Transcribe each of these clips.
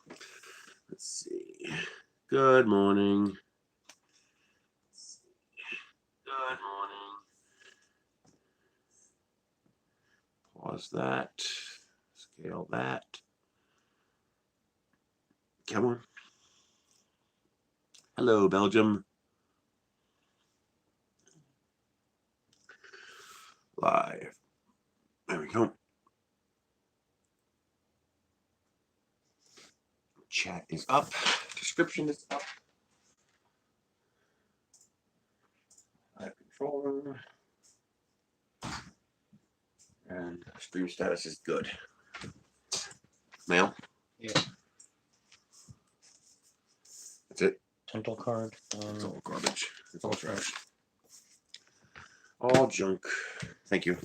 Let's see. Good morning. Good morning. Pause that. Scale that. Come on. Hello, Belgium. Live. There we go. Chat is up. Description is up. Live controller. And stream status is good. Mail? Yeah. That's it? Dental card. It's all garbage. It's all trash. All junk. Thank you.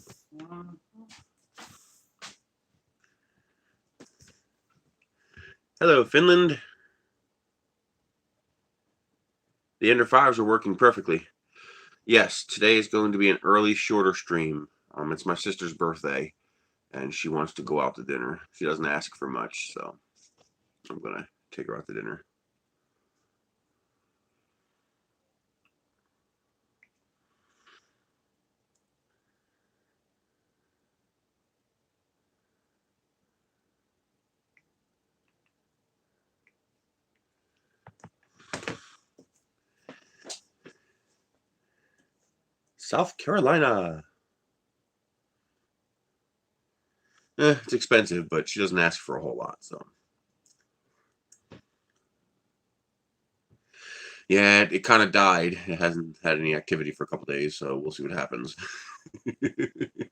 Hello, Finland. The Ender 5s are working perfectly. Yes, today is going to be an early, shorter stream. It's my sister's birthday, and she wants to go out to dinner. She doesn't ask for much, so I'm going to take her out to dinner. South Carolina. It's expensive, but she doesn't ask for a whole lot, so. Yeah, it kind of died. It hasn't had any activity for a couple days, so we'll see what happens. It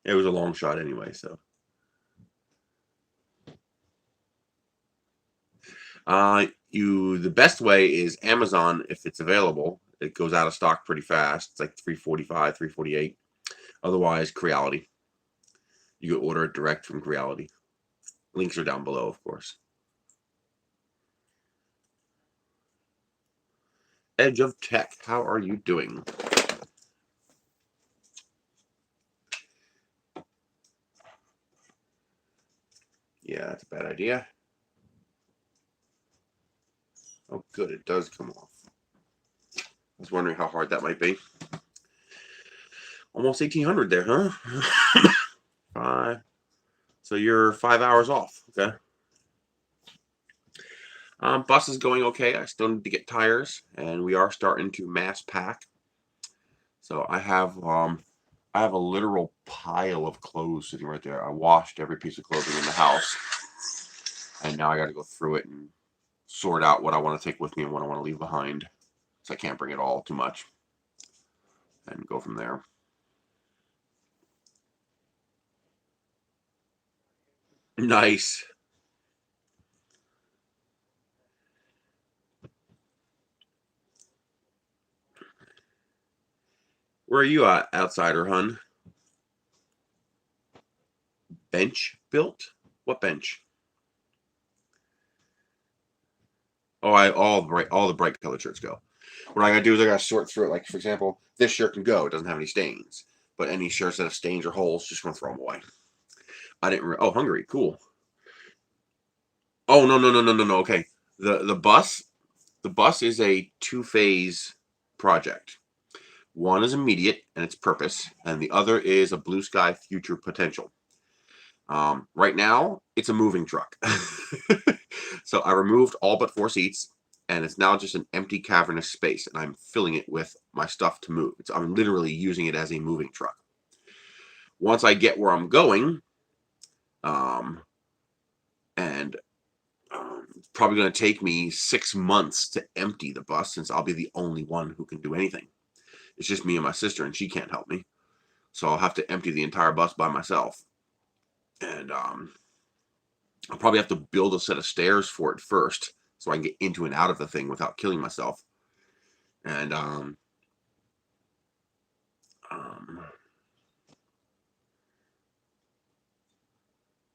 was a long shot anyway, so. The best way is Amazon if it's available. It goes out of stock pretty fast. It's like $345, $348. Otherwise, Creality. You can order it direct from Creality. Links are down below, of course. Edge of Tech, how are you doing? Yeah, that's a bad idea. Oh, good, it does come off. I was wondering how hard that might be. Almost 1800 there, huh? 5. So you're 5 hours off, okay? Bus is going okay. I still need to get tires, and we are starting to mass pack. So I have a literal pile of clothes sitting right there. I washed every piece of clothing in the house, and now I got to go through it and sort out what I want to take with me and what I want to leave behind. So I can't bring it all too much, and go from there. Nice. Where are you at, outsider, hun? Bench built? What bench? Oh, all the bright colored shirts go. What I gotta do is I gotta sort through it. Like, for example, this shirt can go. It doesn't have any stains. But any shirts that have stains or holes, just gonna throw them away. I didn't. Oh, Hungary, cool. Oh, no. Okay, the bus is a 2-phase project. One is immediate and its purpose, and the other is a blue sky future potential. Right now, it's a moving truck. So I removed all but 4 seats, and it's now just an empty cavernous space, and I'm filling it with my stuff to move. I'm literally using it as a moving truck. Once I get where I'm going, it's probably going to take me 6 months to empty the bus, since I'll be the only one who can do anything. It's just me and my sister, and she can't help me. So I'll have to empty the entire bus by myself. And I'll probably have to build a set of stairs for it first, so I can get into and out of the thing without killing myself. And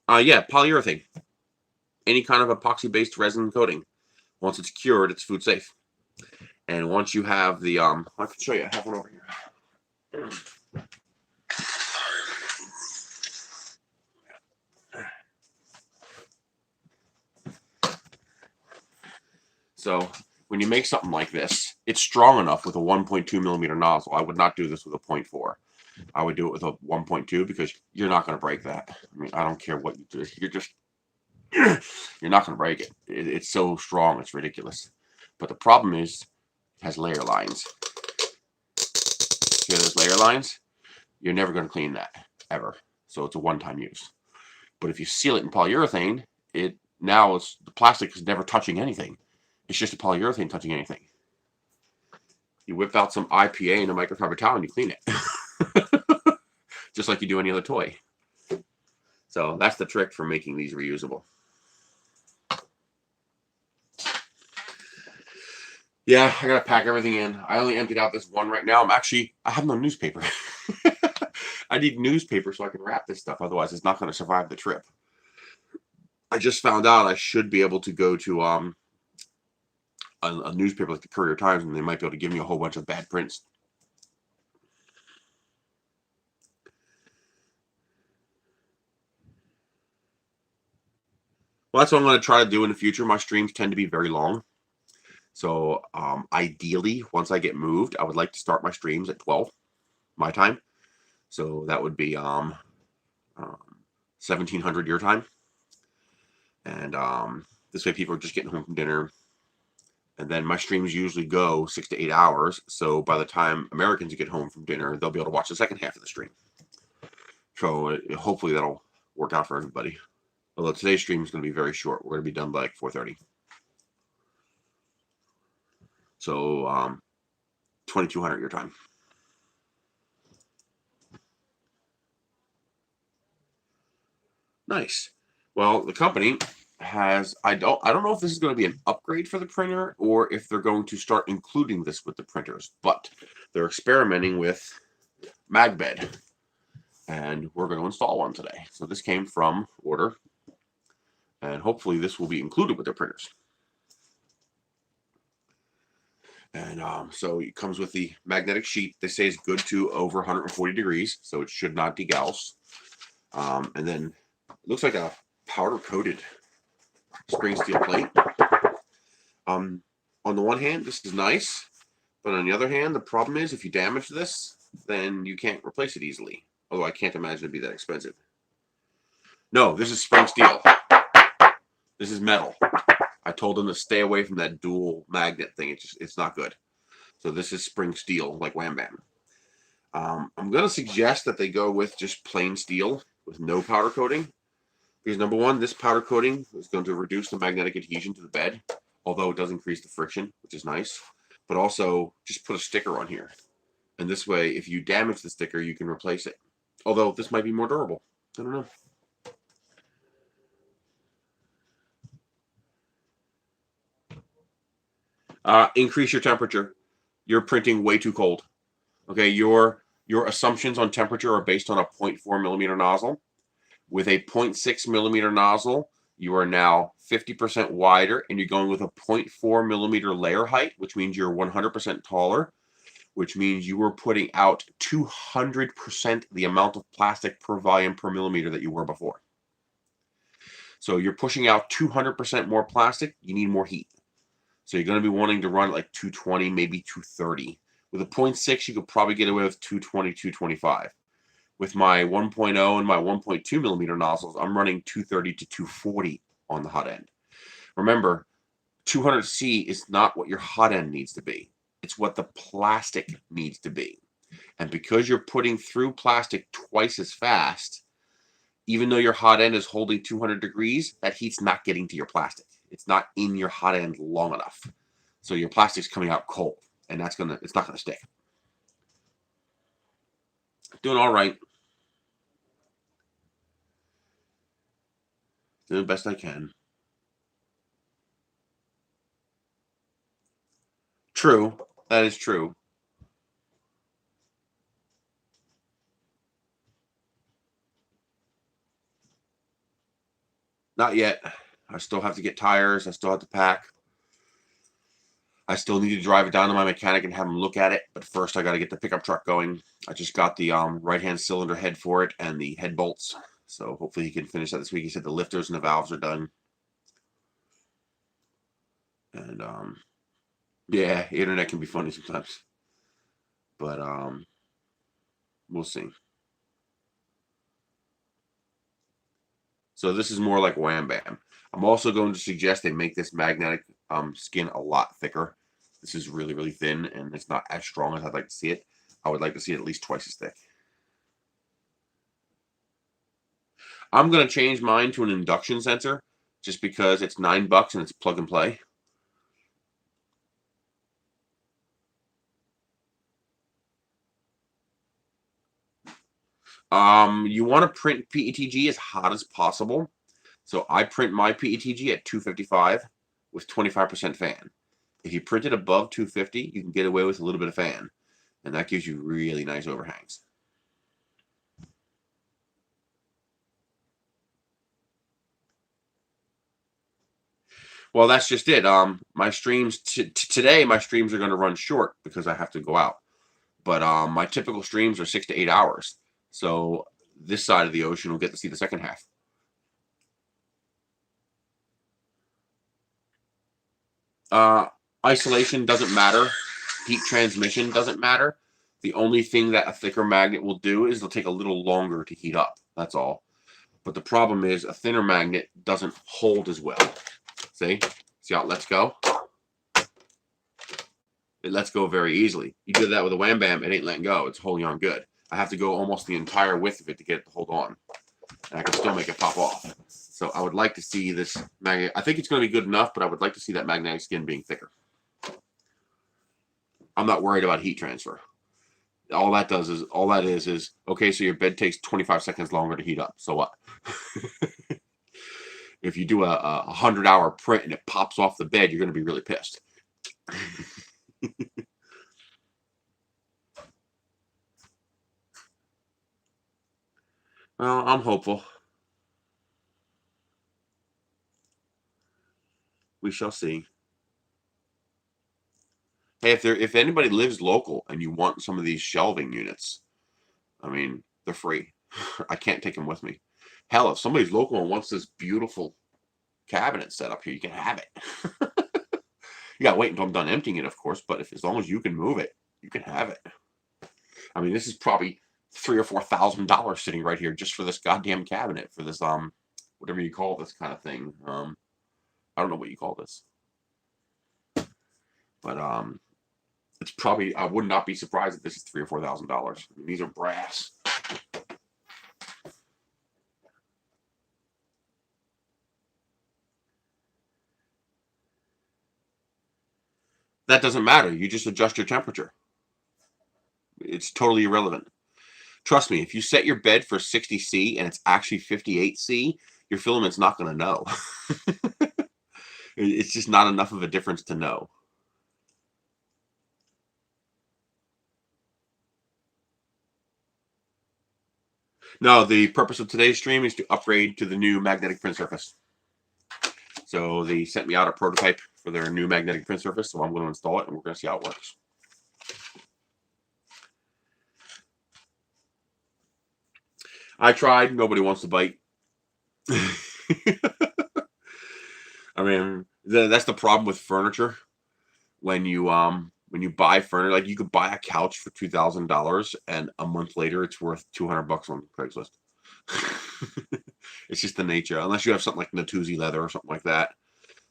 yeah, polyurethane. Any kind of epoxy-based resin coating. Once it's cured, it's food safe. And once you have the I can show you. I have one over here. So when you make something like this, it's strong enough with a 1.2 millimeter nozzle. I would not do this with a 0.4. I would do it with a 1.2 because you're not going to break that. I mean, I don't care what you do. You're not going to break it. It's so strong, it's ridiculous. But the problem is, it has layer lines. See those layer lines? You're never going to clean that, ever. So it's a one-time use. But if you seal it in polyurethane, the plastic is never touching anything. It's just a polyurethane touching anything. You whip out some IPA in a microfiber towel and you clean it. Just like you do any other toy. So that's the trick for making these reusable. Yeah, I gotta pack everything in. I only emptied out this one right now. I have no newspaper. I need newspaper so I can wrap this stuff. Otherwise, it's not going to survive the trip. I just found out I should be able to go to a newspaper like the Courier Times, and they might be able to give me a whole bunch of bad prints. Well, that's what I'm going to try to do in the future. My streams tend to be very long. So ideally, once I get moved, I would like to start my streams at 12 my time. So that would be 1700 your time. And this way people are just getting home from dinner. And then my streams usually go 6 to 8 hours. So by the time Americans get home from dinner, they'll be able to watch the second half of the stream. So hopefully that'll work out for everybody. Although today's stream is going to be very short. We're going to be done by like 4:30. So 2200 your time. Nice. Well, the company has, I don't know if this is going to be an upgrade for the printer or if they're going to start including this with the printers, but they're experimenting with MagBed, and we're going to install one today. So this came from Ortur, and hopefully this will be included with their printers. And so it comes with the magnetic sheet. They say it's good to over 140 degrees, so it should not degauss. And then it looks like a powder-coated spring steel plate. On the one hand, this is nice, but on the other hand, the problem is if you damage this, then you can't replace it easily. Although I can't imagine it'd be that expensive. No, this is spring steel. This is metal. I told them to stay away from that dual magnet thing. It's not good. So this is spring steel, like Wham Bam. I'm going to suggest that they go with just plain steel with no powder coating. Because number one, this powder coating is going to reduce the magnetic adhesion to the bed, although it does increase the friction, which is nice. But also, just put a sticker on here. And this way, if you damage the sticker, you can replace it. Although, this might be more durable. I don't know. Increase your temperature. You're printing way too cold. Okay, your assumptions on temperature are based on a 0.4 millimeter nozzle. With a 0.6 millimeter nozzle, you are now 50% wider, and you're going with a 0.4 millimeter layer height, which means you're 100% taller, which means you were putting out 200% the amount of plastic per volume per millimeter that you were before. So you're pushing out 200% more plastic, you need more heat. So you're going to be wanting to run at like 220, maybe 230. With a 0.6, you could probably get away with 220, 225. With my 1.0 and my 1.2 millimeter nozzles, I'm running 230 to 240 on the hot end. Remember, 200C is not what your hot end needs to be. It's what the plastic needs to be. And because you're putting through plastic twice as fast, even though your hot end is holding 200 degrees, that heat's not getting to your plastic. It's not in your hot end long enough. So your plastic's coming out cold, and it's not gonna stick. Doing all right. Doing the best I can. True. That is true. Not yet. I still have to get tires. I still have to pack. I still need to drive it down to my mechanic and have him look at it. But first, I got to get the pickup truck going. I just got the right-hand cylinder head for it and the head bolts. So hopefully he can finish that this week. He said the lifters and the valves are done. And yeah, the internet can be funny sometimes. But we'll see. So this is more like Wham Bam. I'm also going to suggest they make this magnetic skin a lot thicker. This is really, really thin, and it's not as strong as I'd like to see it. I would like to see it at least twice as thick. I'm going to change mine to an induction sensor just because it's $9 and it's plug and play. You want to print PETG as hot as possible. So I print my PETG at 255 with 25% fan. If you print it above 250, you can get away with a little bit of fan, and that gives you really nice overhangs. Well, that's just it. My streams today, my streams are going to run short because I have to go out. But my typical streams are 6 to 8 hours. So this side of the ocean will get to see the second half. Isolation doesn't matter. Heat transmission doesn't matter. The only thing that a thicker magnet will do is it'll take a little longer to heat up. That's all. But the problem is a thinner magnet doesn't hold as well. See how it lets go? It lets go very easily. You do that with a Wham Bam, it ain't letting go. It's holding on good. I have to go almost the entire width of it to get it to hold on. And I can still make it pop off. So I would like to see this magnet. I think it's going to be good enough, but I would like to see that magnetic skin being thicker. I'm not worried about heat transfer. All that is okay, so your bed takes 25 seconds longer to heat up. So what? If you do a 100-hour print and it pops off the bed, you're going to be really pissed. Well, I'm hopeful. We shall see. Hey, if anybody lives local and you want some of these shelving units, I mean, they're free. I can't take them with me. Hell, if somebody's local and wants this beautiful cabinet set up here, you can have it. You gotta wait until I'm done emptying it, of course, but as long as you can move it, you can have it. I mean, this is probably $3,000 or $4,000 sitting right here just for this goddamn cabinet, for this whatever you call this kind of thing. I don't know what you call this, but it's probably, I would not be surprised if this is $3,000 or $4,000. I mean, these are brass. That doesn't matter. You just adjust your temperature. It's totally irrelevant. Trust me, if you set your bed for 60C and it's actually 58C, your filament's not going to know. It's just not enough of a difference to know. No, the purpose of today's stream is to upgrade to the new magnetic print surface. So they sent me out a prototype for their new magnetic print surface, so I'm going to install it and we're going to see how it works. I tried. Nobody wants to bite. I mean, that's the problem with furniture. When you buy furniture, like you could buy a couch for $2,000 and a month later it's worth $200 on Craigslist. It's just the nature. Unless you have something like Natuzzi leather or something like that.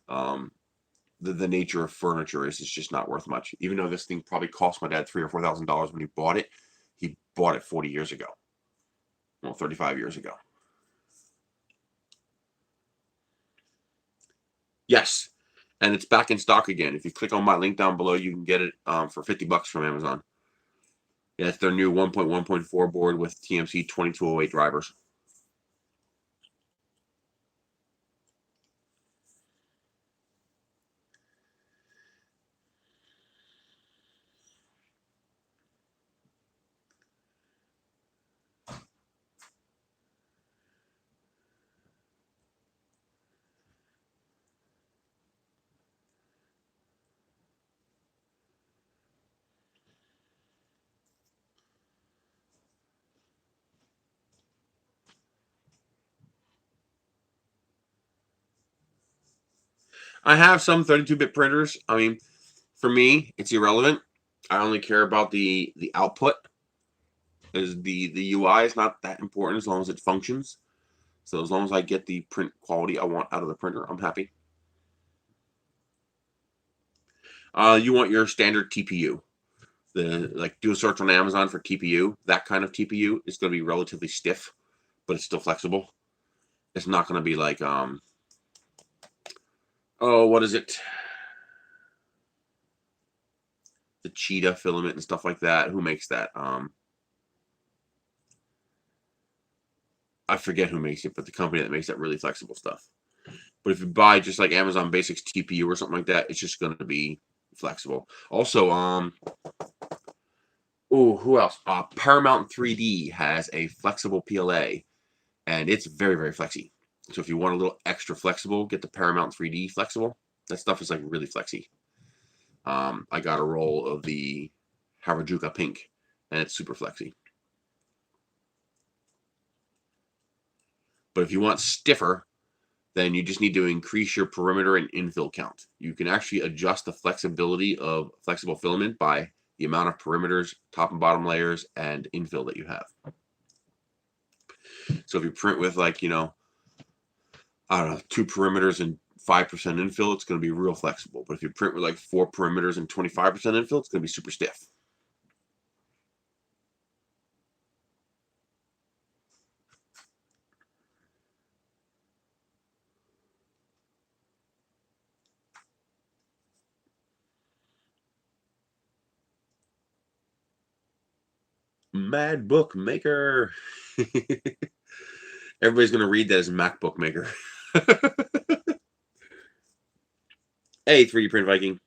The nature of furniture is it's just not worth much. Even though this thing probably cost my dad $3,000 or $4,000 when he bought it 40 years ago. Well, 35 years ago. Yes, and it's back in stock again. If you click on my link down below, you can get it for $50 from Amazon. Yeah, it's their new 1.1.4 board with TMC 2208 drivers. I have some 32-bit printers. I mean, for me, it's irrelevant. I only care about the output. Is the UI is not that important as long as it functions. So as long as I get the print quality I want out of the printer, I'm happy. You want your standard TPU. Do a search on Amazon for TPU. That kind of TPU is going to be relatively stiff, but it's still flexible. It's not going to be like oh, what is it? The Cheetah filament and stuff like that. Who makes that? I forget who makes it, but the company that makes that really flexible stuff. But if you buy just like Amazon Basics TPU or something like that, it's just going to be flexible. Also, oh, who else? Paramount 3D has a flexible PLA, and it's very, very flexy. So if you want a little extra flexible, get the Paramount 3D flexible. That stuff is like really flexy. I got a roll of the Harajuku Pink, and it's super flexy. But if you want stiffer, then you just need to increase your perimeter and infill count. You can actually adjust the flexibility of flexible filament by the amount of perimeters, top and bottom layers, and infill that you have. So if you print with like, you know, I don't know, 2 perimeters and 5% infill, it's going to be real flexible. But if you print with like 4 perimeters and 25% infill, it's going to be super stiff. Mad Book Maker. Everybody's going to read that as MacBook Maker. Hey, 3D Print Viking.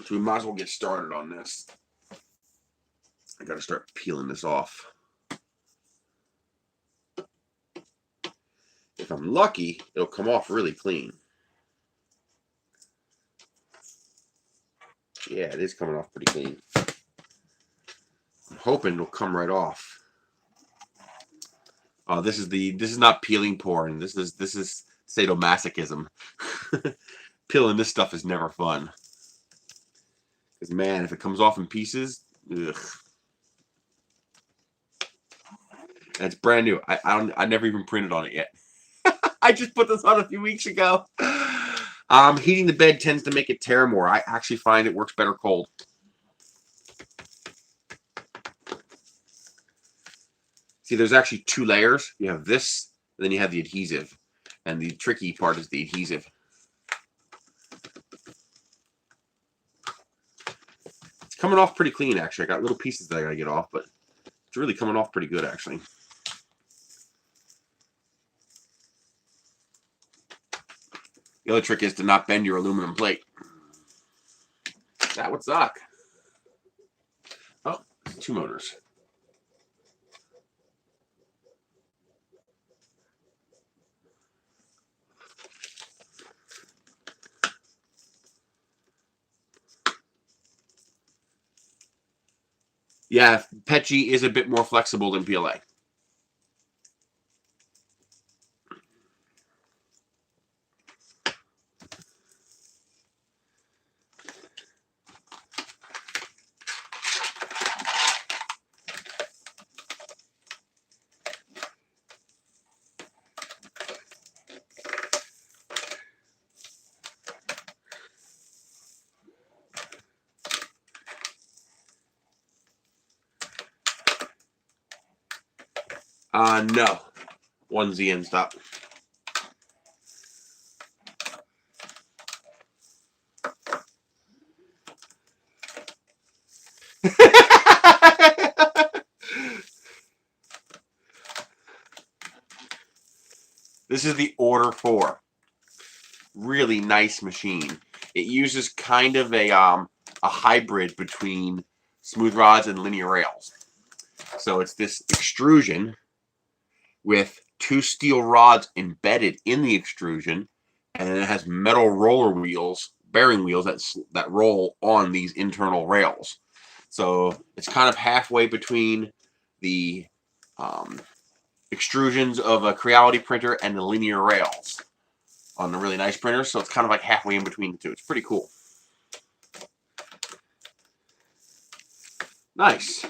So we might as well get started on this. I got to start peeling this off. If I'm lucky, it'll come off really clean. Yeah, it is coming off pretty clean. I'm hoping it'll come right off. Oh, this is not peeling porn. This is sadomasochism. Peeling this stuff is never fun. Because man, if it comes off in pieces, ugh. And it's brand new. I never even printed on it yet. I just put this on a few weeks ago. Heating the bed tends to make it tear more. I actually find it works better cold. See, there's actually 2 layers. You have this, and then you have the adhesive. And the tricky part is the adhesive. It's coming off pretty clean, actually. I got little pieces that I gotta get off, but it's really coming off pretty good, actually. The other trick is to not bend your aluminum plate. That would suck. Oh, 2 motors. Yeah, Petchy is a bit more flexible than PLA. No. 1Z end stop. This is the Ortur 4. Really nice machine. It uses kind of a hybrid between smooth rods and linear rails. So it's this extrusion with 2 steel rods embedded in the extrusion, and it has metal roller wheels, bearing wheels that roll on these internal rails. So it's kind of halfway between the extrusions of a Creality printer and the linear rails. on the really nice printers, so it's kind of like halfway in between the two. It's pretty cool. Nice.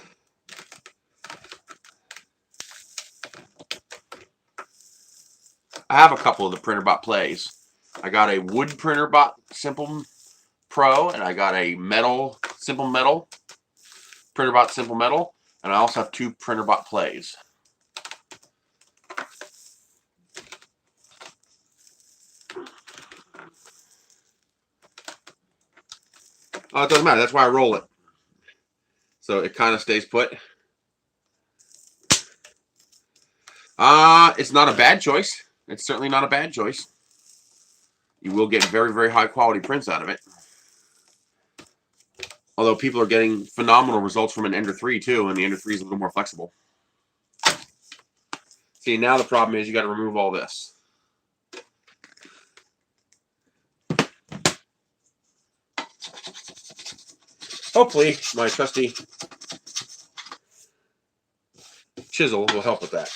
I have a couple of the PrinterBot plays. I got a wood PrinterBot Simple Pro, and I got a metal Simple Metal PrinterBot Simple Metal, and I also have two PrinterBot plays. Oh, it doesn't matter. That's why I roll it. So it kind of stays put. It's not a bad choice. It's certainly not a bad choice. You will get very, very high quality prints out of it. Although people are getting phenomenal results from an Ender 3 too, and the Ender 3 is a little more flexible. See, now the problem is you got to remove all this. Hopefully, my trusty chisel will help with that.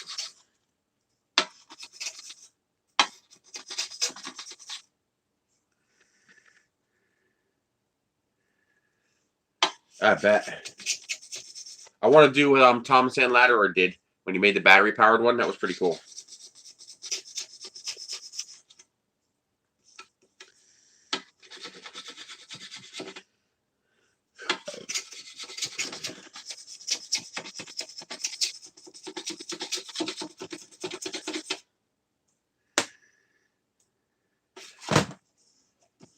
I bet. I want to do what Thomas and Latterer did when he made the battery-powered one. That was pretty cool.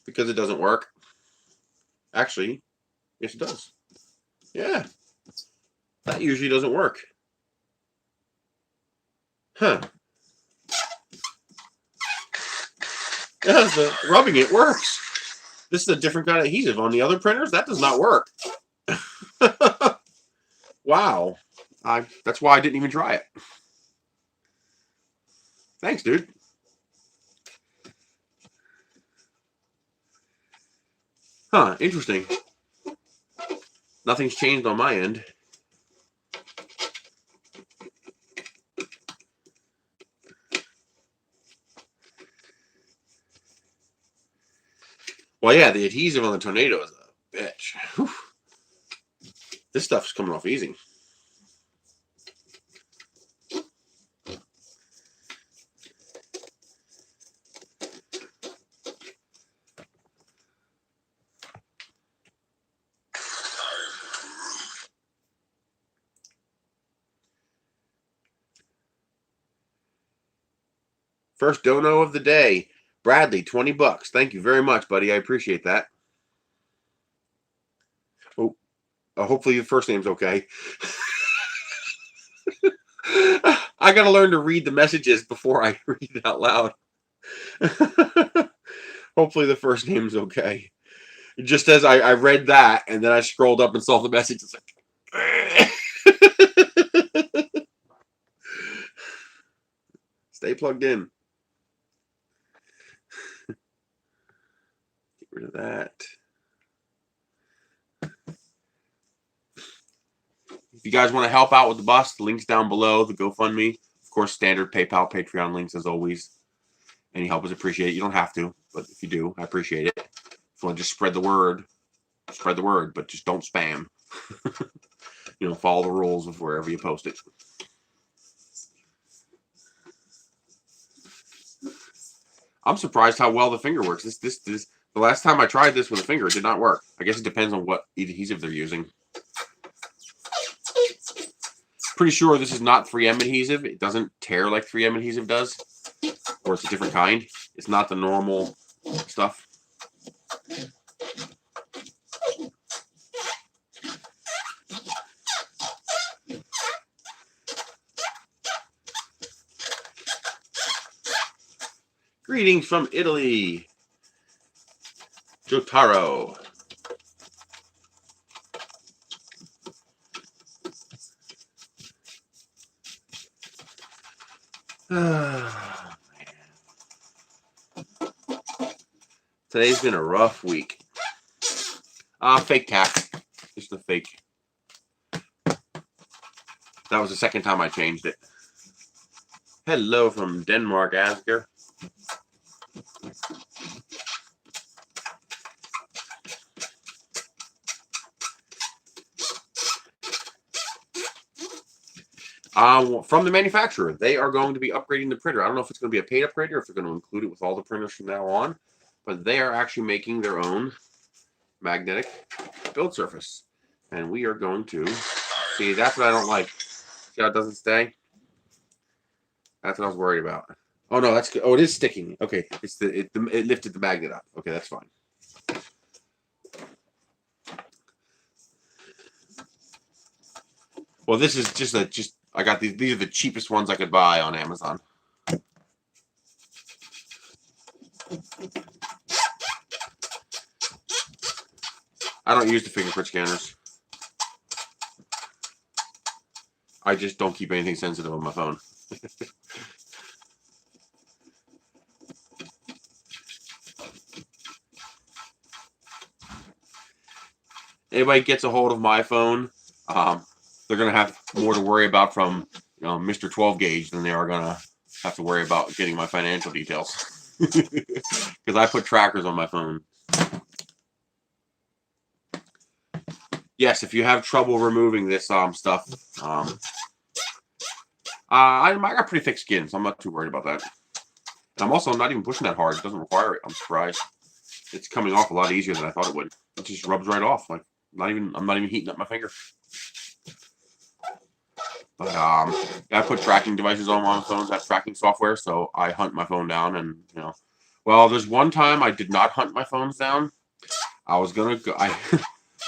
Because it doesn't work. Actually, yes, it does. Yeah. That usually doesn't work. Huh. Yeah, rubbing it works. This is a different kind of adhesive. On the other printers, that does not work. Wow. That's why I didn't even try it. Thanks, dude. Huh, interesting. Nothing's changed on my end. Well, yeah, the adhesive on the Tornado is a bitch. Whew. This stuff's coming off easy. First dono of the day. Bradley, 20 bucks. Thank you very much, buddy. I appreciate that. Oh, hopefully your first name's okay. I got to learn to read the messages before I read it out loud. Hopefully the first name's okay. Just as I read that, and then I scrolled up and saw the message. It's like, stay plugged in. Get rid of that. If you guys want to help out with the bust, the link's down below, the GoFundMe. Of course, standard PayPal, Patreon links as always. Any help is appreciated. You don't have to, but if you do, I appreciate it. If you want to just spread the word, but just don't spam. You know, follow the rules of wherever you post it. I'm surprised how well the finger works. This the last time I tried this with a finger, it did not work. I guess it depends on what adhesive they're using. Pretty sure this is not 3M adhesive. It doesn't tear like 3M adhesive does. Or it's a different kind. It's not the normal stuff. Greetings from Italy. Jotaro. Today's been a rough week. Fake tack. Just a fake. That was the second time I changed it. Hello from Denmark, Asger. From the manufacturer, they are going to be upgrading the printer. I don't know if it's going to be a paid upgrade or if they're going to include it with all the printers from now on, but they are actually making their own magnetic build surface. And we are going to see, that's what I don't like. See how it doesn't stay? That's what I was worried about. Oh no, that's good. Oh, it is sticking. Okay, it lifted the magnet up. Okay, that's fine. Well, this is just I got these. These are the cheapest ones I could buy on Amazon. I don't use the fingerprint scanners. I just don't keep anything sensitive on my phone. Anybody gets a hold of my phone, they're going to have more to worry about from Mr. 12 gauge than they are going to have to worry about getting my financial details. Because I put trackers on my phone. Yes, if you have trouble removing this stuff, I got pretty thick skin, so I'm not too worried about that. And I'm also not even pushing that hard. It doesn't require it. I'm surprised. It's coming off a lot easier than I thought it would. It just rubs right off. Like I'm not even heating up my finger. But I put tracking devices on my phones. I have tracking software, so I hunt my phone down. And well, there's one time I did not hunt my phones down. I was gonna go.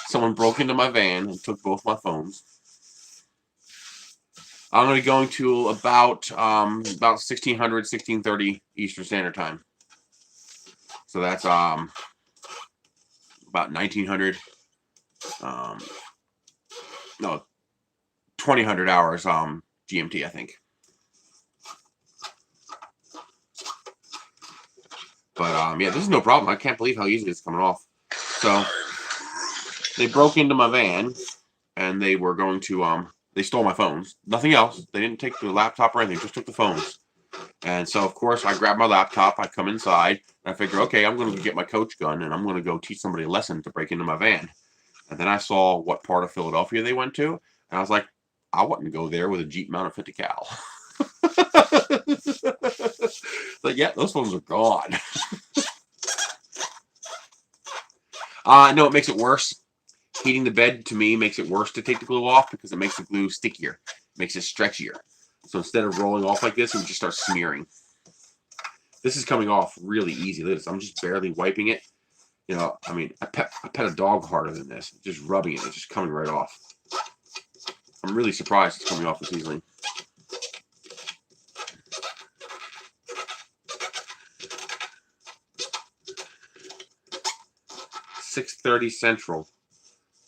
Someone broke into my van and took both my phones. I'm going to be going to about 1600, 1630 Eastern Standard Time. So that's about 1900, no, 2000 hours GMT, I think. But yeah, this is no problem. I can't believe how easy it's coming off. So they broke into my van and they were going to they stole my phones. Nothing else. They didn't take the laptop or anything. Just took the phones. And so, of course, I grab my laptop. I come inside. And I figure, okay, I'm going to get my coach gun. And I'm going to go teach somebody a lesson to break into my van. And then I saw what part of Philadelphia they went to. And I was like, I wouldn't go there with a Jeep mounted 50 cal. But yeah, those phones are gone. No, it makes it worse. Heating the bed, to me, makes it worse to take the glue off because it makes the glue stickier. It makes it stretchier. So instead of rolling off like this, it would just start smearing. This is coming off really easy. I'm just barely wiping it. I mean, I pet a dog harder than this. Just rubbing it. It's just coming right off. I'm really surprised it's coming off this easily. $6:30 Central.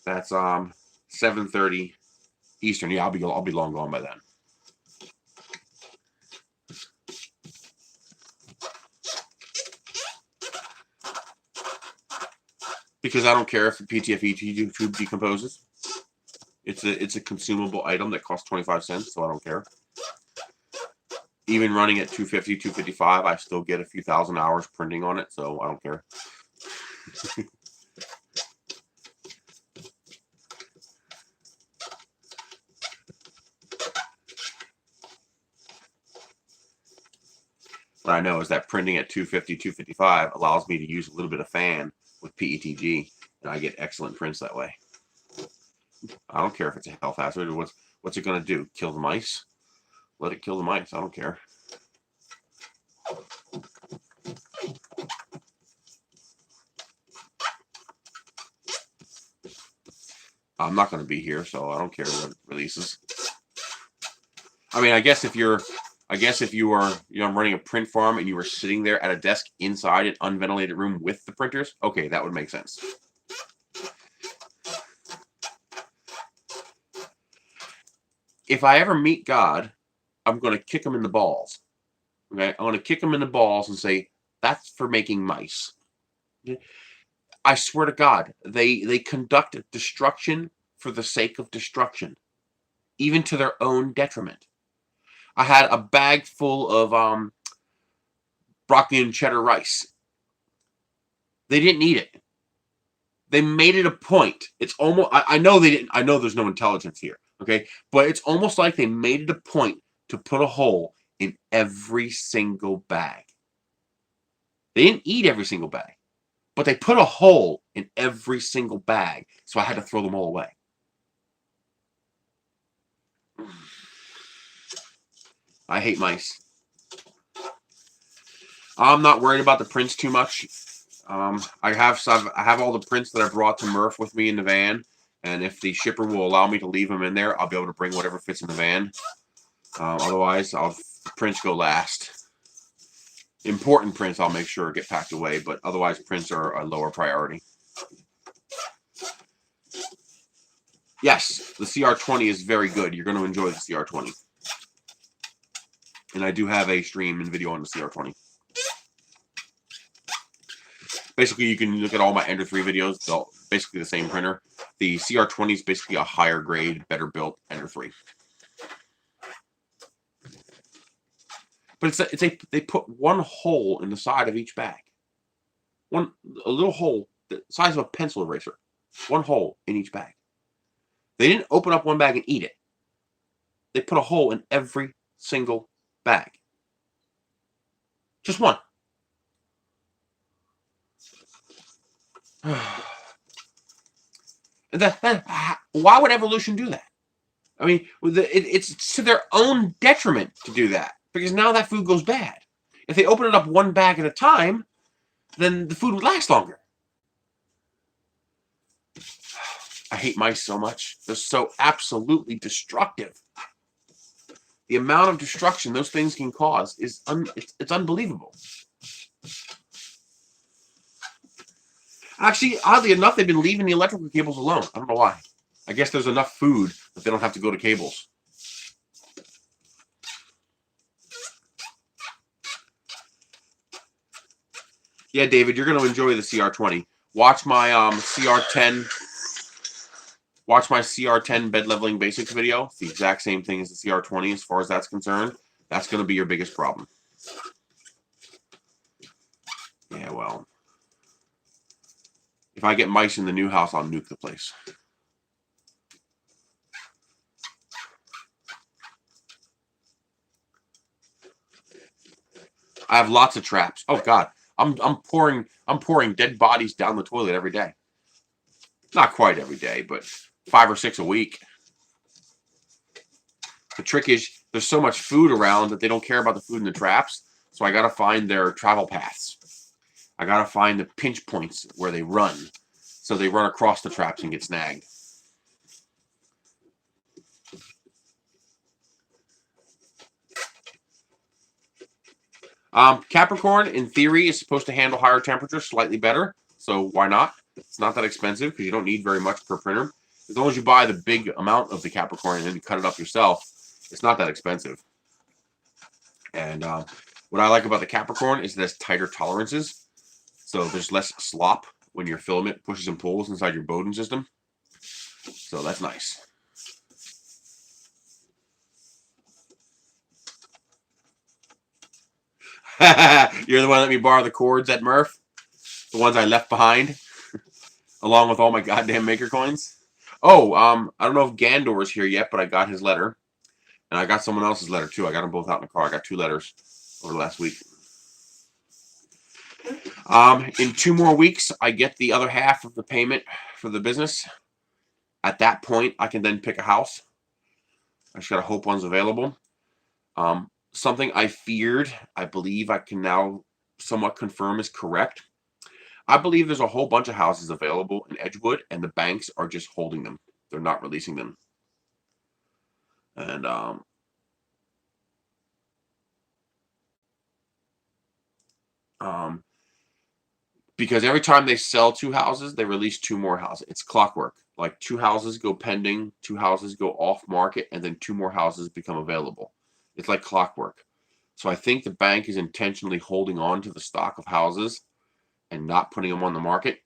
That's 7:30 Eastern. Yeah, I'll be long gone by then. Because I don't care if the PTFE tube decomposes. It's a consumable item that costs 25 cents, so I don't care. Even running at 250, 255, I still get a few thousand hours printing on it, so I don't care. What I know is that printing at 250, 255 allows me to use a little bit of fan with PETG, and I get excellent prints that way. I don't care if it's a health hazard or what's it going to do? Kill the mice? Let it kill the mice. I don't care. I'm not going to be here, so I don't care what it releases. I mean, I guess if you are running a print farm and you were sitting there at a desk inside an unventilated room with the printers, okay, that would make sense. If I ever meet God, I'm going to kick him in the balls. Okay, I'm going to kick him in the balls and say, that's for making mice. I swear to God, they conduct destruction for the sake of destruction, even to their own detriment. I had a bag full of broccoli and cheddar rice. They didn't eat it. They made it a point. It's almost, I know they didn't, I know there's no intelligence here, Okay, but it's almost like they made it a point to put a hole in every single bag. They didn't eat every single bag, but they put a hole in every single bag, so I had to throw them all away. I hate mice. I'm not worried about the prints too much. I have all the prints that I brought to Murph with me in the van, and if the shipper will allow me to leave them in there, I'll be able to bring whatever fits in the van. Otherwise, prints go last. Important prints I'll make sure get packed away, but otherwise prints are a lower priority. Yes, the CR20 is very good. You're going to enjoy the CR20. And I do have a stream and video on the CR20. Basically, you can look at all my Ender 3 videos. They're basically the same printer. The CR20 is basically a higher grade, better built Ender 3. But they put one hole in the side of each bag. A little hole the size of a pencil eraser. One hole in each bag. They didn't open up one bag and eat it. They put a hole in every single bag. Just one. Why would evolution do that? I mean, it's to their own detriment to do that, because now that food goes bad. If they open it up one bag at a time, then the food would last longer. I hate mice so much. They're so absolutely destructive. The amount of destruction those things can cause is it's unbelievable. Actually, oddly enough, they've been leaving the electrical cables alone. I don't know why. I guess there's enough food that they don't have to go to cables. Yeah, David, you're going to enjoy the CR20. Watch my CR10. Watch my CR10 bed leveling basics video. It's the exact same thing as the CR20 as far as that's concerned. That's going to be your biggest problem. Yeah, well. If I get mice in the new house, I'll nuke the place. I have lots of traps. Oh God, I'm pouring dead bodies down the toilet every day. Not quite every day, but 5 or 6 a week. The trick is there's so much food around that they don't care about the food in the traps. So I got to find their travel paths. I got to find the pinch points where they run. So they run across the traps and get snagged. Capricorn, in theory, is supposed to handle higher temperatures slightly better. So why not? It's not that expensive because you don't need very much per printer. As long as you buy the big amount of the Capricorn and then you cut it up yourself, it's not that expensive. And what I like about the Capricorn is it has tighter tolerances. So there's less slop when your filament pushes and pulls inside your Bowden system. So that's nice. You're the one that let me borrow the cords at Murph? The ones I left behind? Along with all my goddamn maker coins? Oh, I don't know if Gandor is here yet, but I got his letter. And I got someone else's letter too. I got them both out in the car. I got 2 letters over the last week. In 2 more weeks, I get the other half of the payment for the business. At that point, I can then pick a house. I just gotta hope one's available. Something I feared, I believe I can now somewhat confirm is correct. I believe there's a whole bunch of houses available in Edgewood, and the banks are just holding them. They're not releasing them. And because every time they sell 2 houses, they release 2 more houses. It's clockwork. Like 2 houses go pending, 2 houses go off market, and then 2 more houses become available. It's like clockwork. So I think the bank is intentionally holding on to the stock of houses and not putting them on the market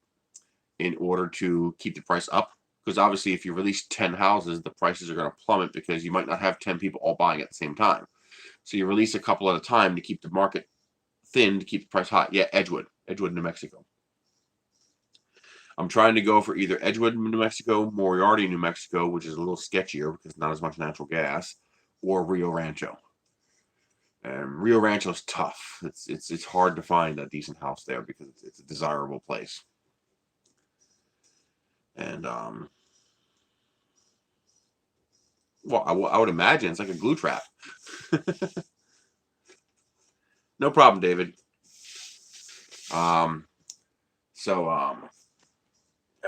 in order to keep the price up. Because obviously if you release 10 houses, the prices are going to plummet because you might not have 10 people all buying at the same time. So you release a couple at a time to keep the market thin, to keep the price high. Yeah, Edgewood, New Mexico. I'm trying to go for either Edgewood, New Mexico, Moriarty, New Mexico, which is a little sketchier because not as much natural gas, or Rio Rancho. And Rio Rancho is tough. It's hard to find a decent house there because it's a desirable place. And well, I would imagine it's like a glue trap. No problem, David. So I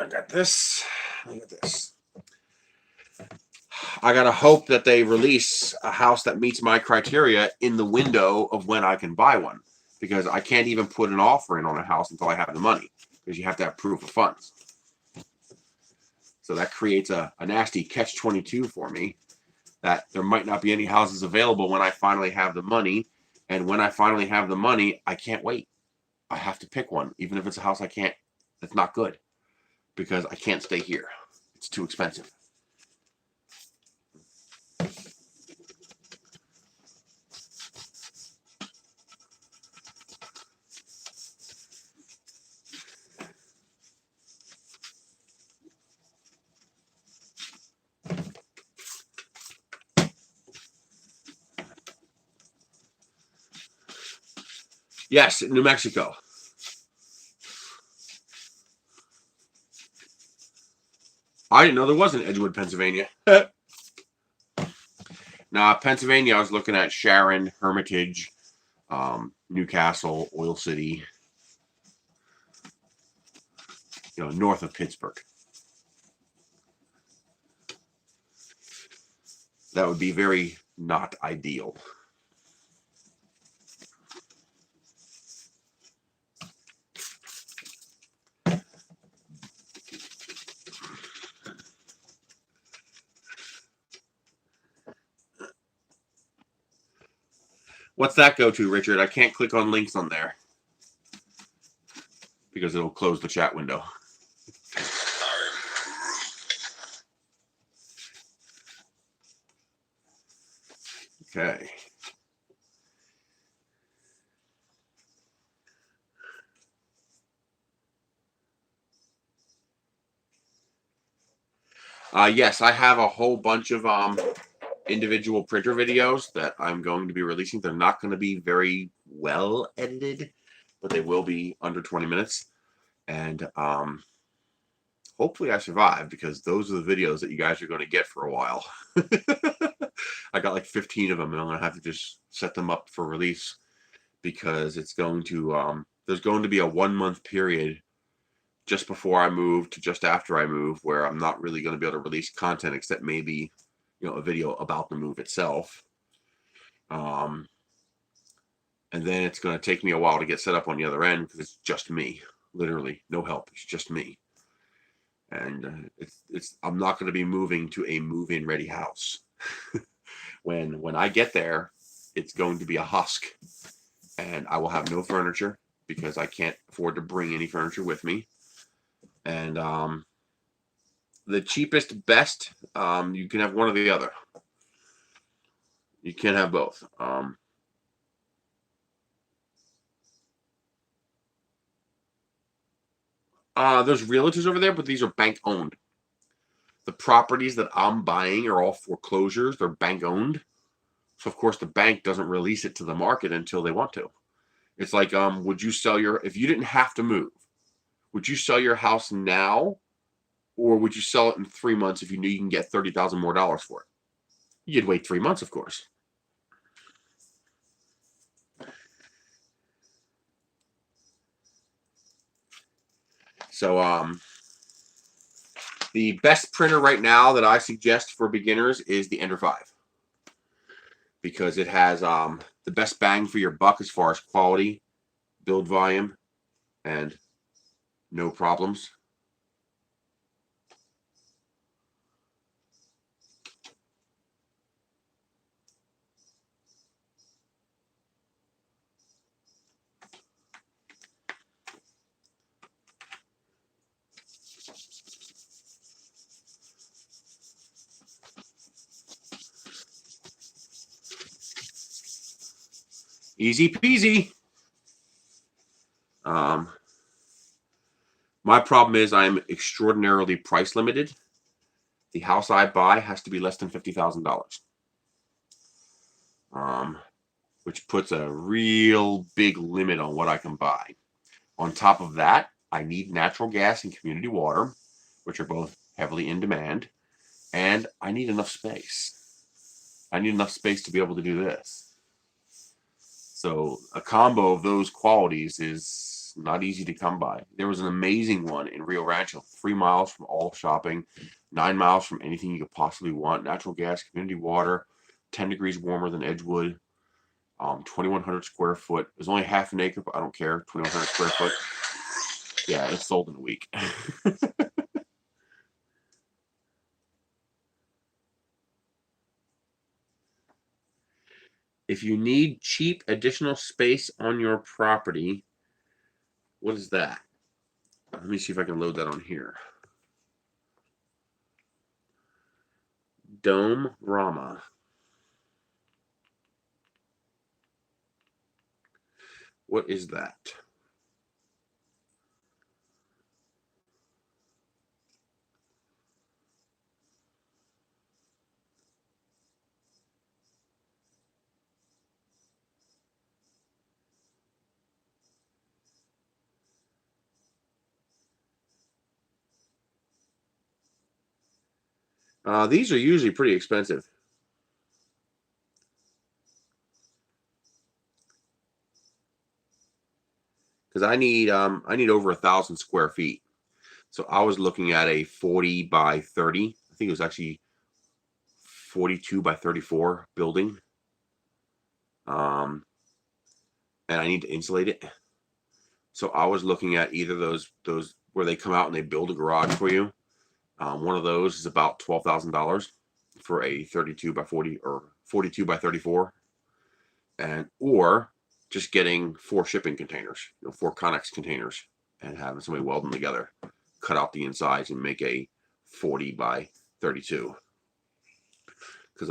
got this. I got this. I gotta hope that they release a house that meets my criteria in the window of when I can buy one, because I can't even put an offer in on a house until I have the money, because you have to have proof of funds. So that creates a nasty catch-22 for me, that there might not be any houses available when I finally have the money, and when I finally have the money, I can't wait. I have to pick one, even if it's a house that's not good, because I can't stay here. It's too expensive. Yes, New Mexico. I didn't know there was an Edgewood, Pennsylvania. Now, Pennsylvania, I was looking at Sharon, Hermitage, Newcastle, Oil City, north of Pittsburgh. That would be very not ideal. What's that go to, Richard? I can't click on links on there because it'll close the chat window. Okay. Yes, I have a whole bunch of individual printer videos that I'm going to be releasing. They're not going to be very well edited, but they will be under 20 minutes. And hopefully I survive, because those are the videos that you guys are going to get for a while. I got like 15 of them, and I'm going to have to just set them up for release, because it's going to, there's going to be a 1 month period just before I move to just after I move where I'm not really going to be able to release content except maybe, a video about the move itself. And then it's going to take me a while to get set up on the other end, because it's just me, literally no help. It's just me. And I'm not going to be moving to a move-in ready house. When I get there, it's going to be a husk, and I will have no furniture because I can't afford to bring any furniture with me. And the cheapest, best, you can have one or the other. You can't have both. There's realtors over there, but these are bank owned. The properties that I'm buying are all foreclosures. They're bank owned. So of course the bank doesn't release it to the market until they want to. It's like, would you sell if you didn't have to move, would you sell your house now, or would you sell it in 3 months if you knew you can get $30,000 more for it? You'd wait 3 months, of course. So the best printer right now that I suggest for beginners is the Ender 5, because it has the best bang for your buck as far as quality, build volume, and no problems. Easy peasy. My problem is I'm extraordinarily price limited. The house I buy has to be less than $50,000, which puts a real big limit on what I can buy. On top of that, I need natural gas and community water, which are both heavily in demand, and I need enough space. I need enough space to be able to do this. So a combo of those qualities is not easy to come by. There was an amazing one in Rio Rancho, 3 miles from all shopping, 9 miles from anything you could possibly want, natural gas, community water, 10 degrees warmer than Edgewood, 2,100 square foot. It was only half an acre, but I don't care, 2,100 square foot. Yeah, it's sold in a week. If you need cheap additional space on your property, what is that? Let me see if I can load that on here. Dome Rama. What is that? These are usually pretty expensive. Because I need over 1,000 square feet. So I was looking at a 40 by 30. I think it was actually 42 by 34 building. And I need to insulate it. So I was looking at either those where they come out and they build a garage for you. One of those is about $12,000 for a 32 by 40 or 42 by 34, or just getting 4 shipping containers, 4 Connex containers, and having somebody weld them together, cut out the insides, and make a 40 by 32. Because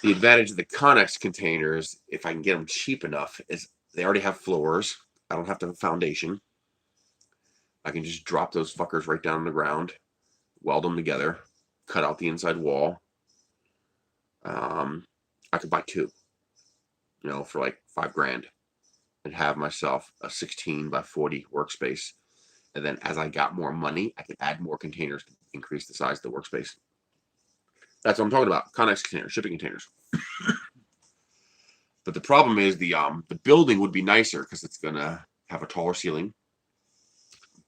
the advantage of the Connex containers, if I can get them cheap enough, is they already have floors. I don't have to have a foundation. I can just drop those fuckers right down on the ground, weld them together, cut out the inside wall. I could buy 2, for like $5,000, and have myself a 16 by 40 workspace. And then as I got more money, I could add more containers to increase the size of the workspace. That's what I'm talking about. Connex containers, shipping containers. But the problem is the building would be nicer because it's gonna have a taller ceiling,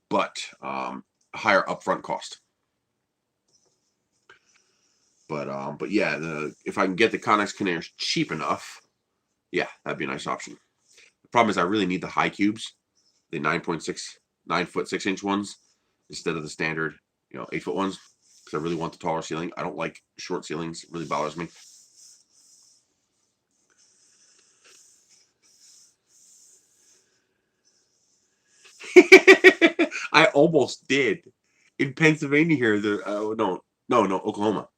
but a higher upfront cost. But yeah, if I can get the Connex containers cheap enough, yeah, that'd be a nice option. The problem is I really need the high cubes, the 9 foot 6 inch ones, instead of the standard 8 foot ones, because I really want the taller ceiling. I don't like short ceilings. It really bothers me. I almost did. In Pennsylvania here, no, Oklahoma.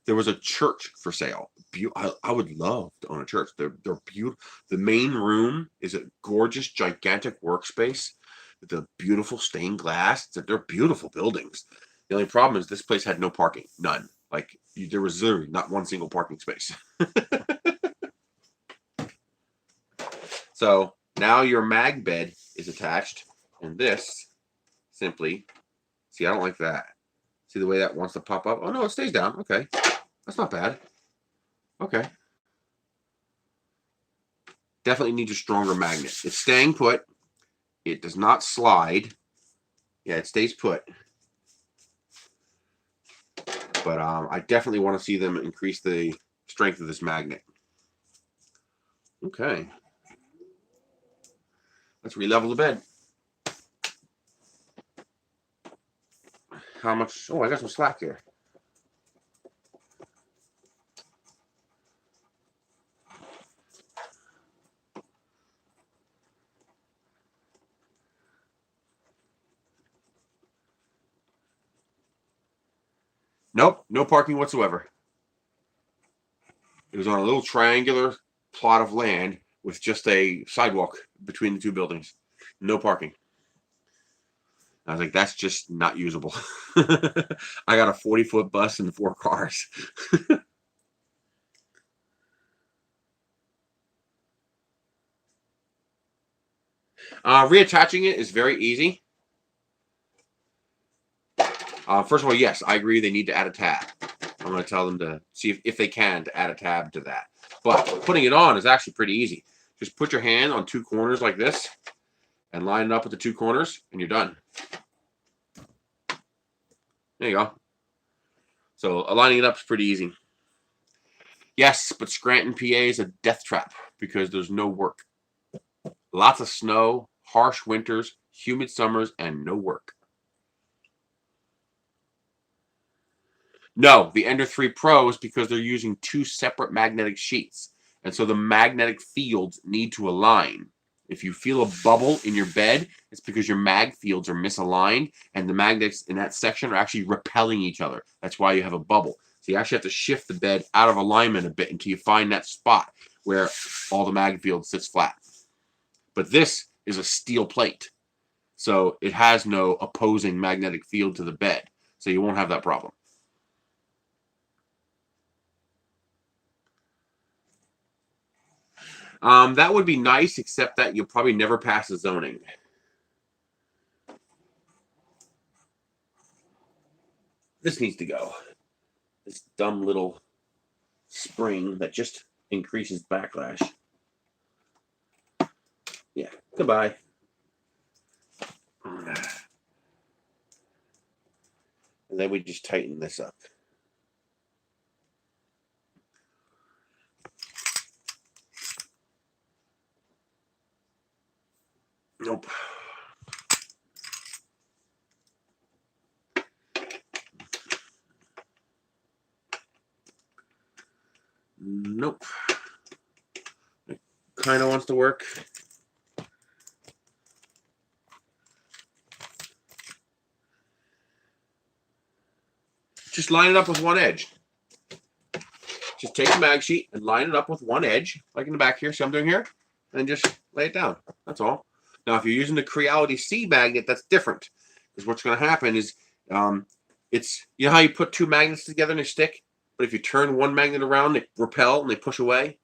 There was a church for sale. I would love to own a church. They're beautiful. The main room is a gorgeous, gigantic workspace with the beautiful stained glass. They're beautiful buildings. The only problem is this place had no parking. None. Like, there was literally not one single parking space. So now your mag bed is attached, and this simply, see, I don't like that. See the way that wants to pop up? Oh, no, it stays down. Okay. That's not bad. Okay. Definitely needs a stronger magnet. It's staying put. It does not slide. Yeah, it stays put. But I definitely want to see them increase the strength of this magnet. Okay. Let's re-level the bed. How much? Oh, I got some slack here. Nope, no parking whatsoever. It was on a little triangular plot of land with just a sidewalk between the 2 buildings. No parking. I was like, that's just not usable. I got a 40-foot bus and 4 cars. Reattaching it is very easy. First of all, yes, I agree they need to add a tab. I'm going to tell them to see if they can to add a tab to that. But putting it on is actually pretty easy. Just put your hand on 2 corners like this and line it up with the 2 corners, and you're done. There you go. So aligning it up is pretty easy. Yes, but Scranton, PA is a death trap because there's no work. Lots of snow, harsh winters, humid summers, and no work. No, the Ender 3 Pro is because they're using 2 separate magnetic sheets. And so the magnetic fields need to align. If you feel a bubble in your bed, it's because your mag fields are misaligned and the magnets in that section are actually repelling each other. That's why you have a bubble. So you actually have to shift the bed out of alignment a bit until you find that spot where all the mag field sits flat. But this is a steel plate. So it has no opposing magnetic field to the bed. So you won't have that problem. That would be nice, except that you'll probably never pass the zoning. This needs to go. This dumb little spring that just increases backlash. Yeah, goodbye. And then we just tighten this up. Nope. Nope. It kind of wants to work. Just line it up with one edge. Just take the mag sheet and line it up with one edge, like in the back here. See what I'm doing here? And just lay it down. That's all. Now, if you're using the Creality C magnet, that's different. Because what's going to happen is, it's, you know how you put 2 magnets together and they stick? But if you turn one magnet around, they repel and they push away.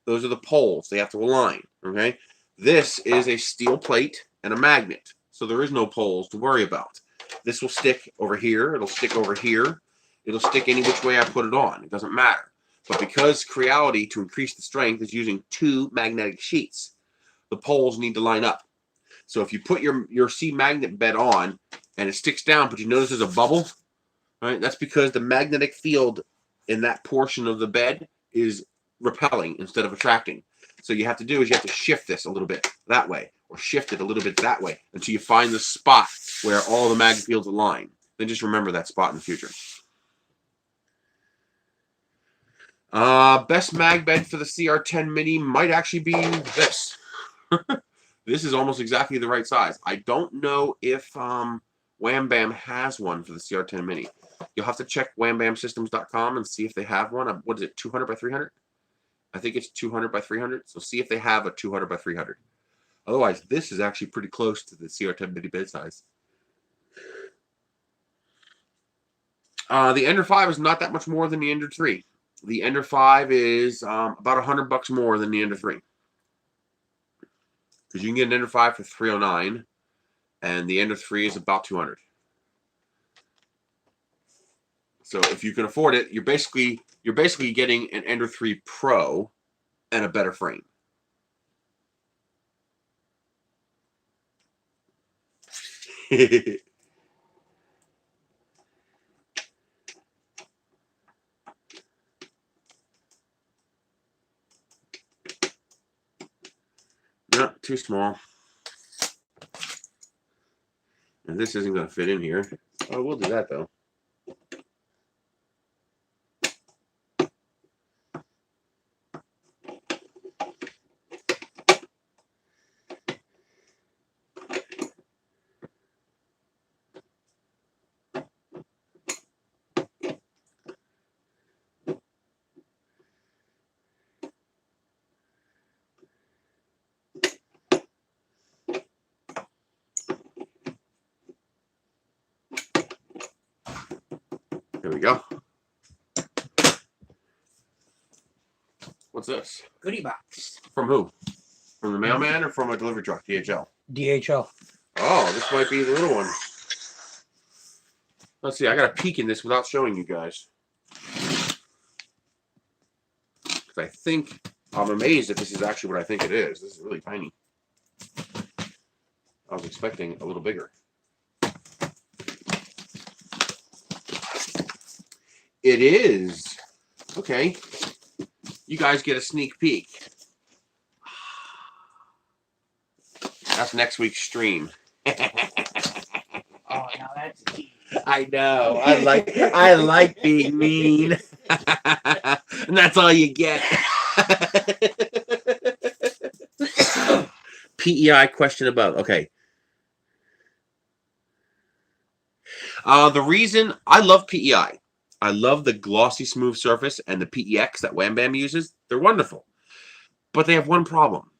Those are the poles. They have to align. Okay? This is a steel plate and a magnet. So there is no poles to worry about. This will stick over here. It'll stick over here. It'll stick any which way I put it on. It doesn't matter. But because Creality, to increase the strength, is using 2 magnetic sheets, the poles need to line up. So if you put your C magnet bed on and it sticks down, but you notice there's a bubble, right? That's because the magnetic field in that portion of the bed is repelling instead of attracting. So you have to do is you have to shift this a little bit that way or shift it a little bit that way until you find the spot where all the mag fields align. Then just remember that spot in the future. Best mag bed for the CR10 Mini might actually be this. This is almost exactly the right size. I don't know if Wham Bam has one for the CR10 Mini. You'll have to check whambamsystems.com and see if they have one. What is it, 200 by 300? I think it's 200 by 300. So see if they have a 200 by 300. Otherwise, this is actually pretty close to the CR10 Mini bed size. The Ender 5 is not that much more than the Ender 3. The Ender 5 is about $100 more than the Ender 3. Because you can get an Ender 5 for $309, and the Ender 3 is about $200. So if you can afford it, you're basically getting an Ender 3 Pro and a better frame. Not too small. And this isn't going to fit in here. Oh, we'll do that though. Here we go. What's this? Goodie box. From who? From the mailman or from a delivery truck? DHL. DHL. Oh, this might be the little one. Let's see. I got to peek in this without showing you guys. Because I think I'm amazed that this is actually what I think it is. This is really tiny. I was expecting a little bigger. It is. Okay. You guys get a sneak peek. That's next week's stream. Oh, now that's deep. I know. I like being mean. And that's all you get. PEI question above. Okay. The reason I love PEI. I love the glossy smooth surface and the PEX that Wham Bam uses. They're wonderful. But they have one problem.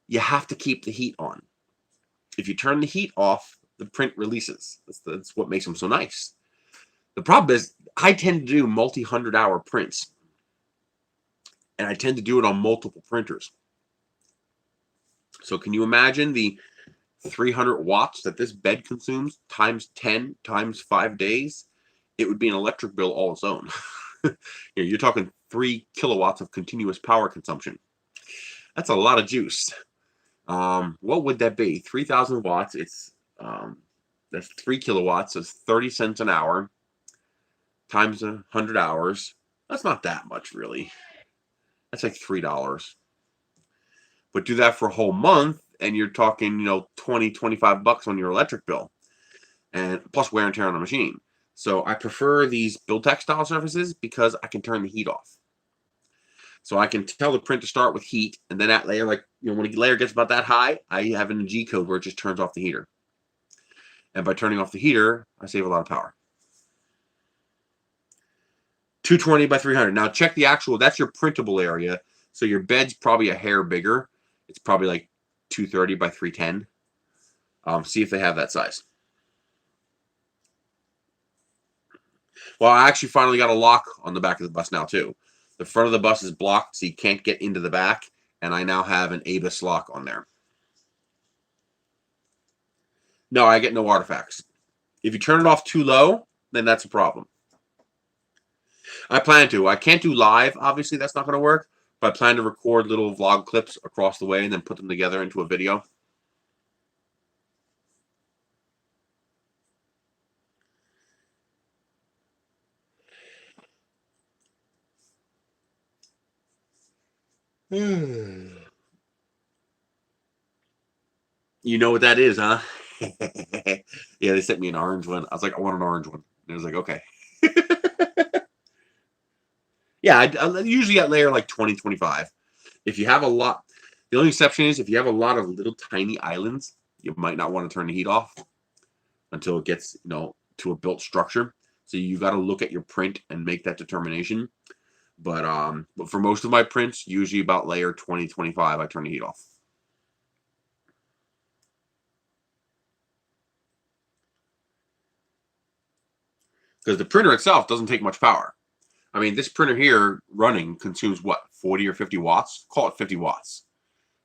You have to keep the heat on. If you turn the heat off, the print releases. That's what makes them so nice. The problem is I tend to do multi-100-hour prints. And I tend to do it on multiple printers. So can you imagine the 300 watts that this bed consumes times 10 times 5 days? It would be an electric bill all its own. You're talking 3 kilowatts of continuous power consumption. That's a lot of juice. What would that be? 3,000 watts. It's that's 3 kilowatts. That's 30 cents an hour times 100 hours. That's not that much, really. That's like $3. But do that for a whole month, and you're talking, 20, 25 bucks on your electric bill, and plus wear and tear on the machine. So I prefer these build textile surfaces because I can turn the heat off. So I can tell the print to start with heat, and then that layer, when a layer gets about that high, I have in a G code where it just turns off the heater. And by turning off the heater, I save a lot of power. 220 by 300. Now check the actual, that's your printable area. So your bed's probably a hair bigger. It's probably like 230 by 310. See if they have that size. Well, I actually finally got a lock on the back of the bus now, too. The front of the bus is blocked, so you can't get into the back. And I now have an ABUS lock on there. No, I get no artifacts. If you turn it off too low, then that's a problem. I plan to. I can't do live. Obviously, that's not going to work. But I plan to record little vlog clips across the way and then put them together into a video. You know what that is, huh? Yeah, they sent me an orange one. I was like, I want an orange one. And it was like, okay. Yeah, I usually at layer like 20, 25. If you have a lot, the only exception is if you have a lot of little tiny islands, you might not want to turn the heat off until it gets, to a built structure. So you got to look at your print and make that determination. But for most of my prints, usually about layer 20, 25, I turn the heat off. Because the printer itself doesn't take much power. I mean, this printer here running consumes what, 40 or 50 watts? Call it 50 watts.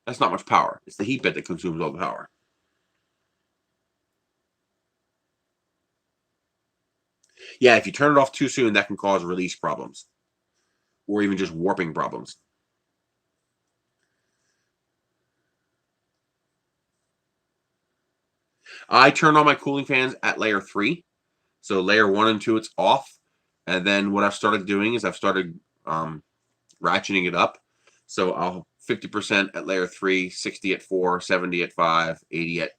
That's not much power. It's the heat bed that consumes all the power. Yeah, if you turn it off too soon, that can cause release problems. Or even just warping problems. I turn on my cooling fans at layer 3. So layer 1 and 2, it's off. And then what I've started doing is I've started ratcheting it up. So I'll 50% at layer 3, 60 at 4, 70 at 5, 80 at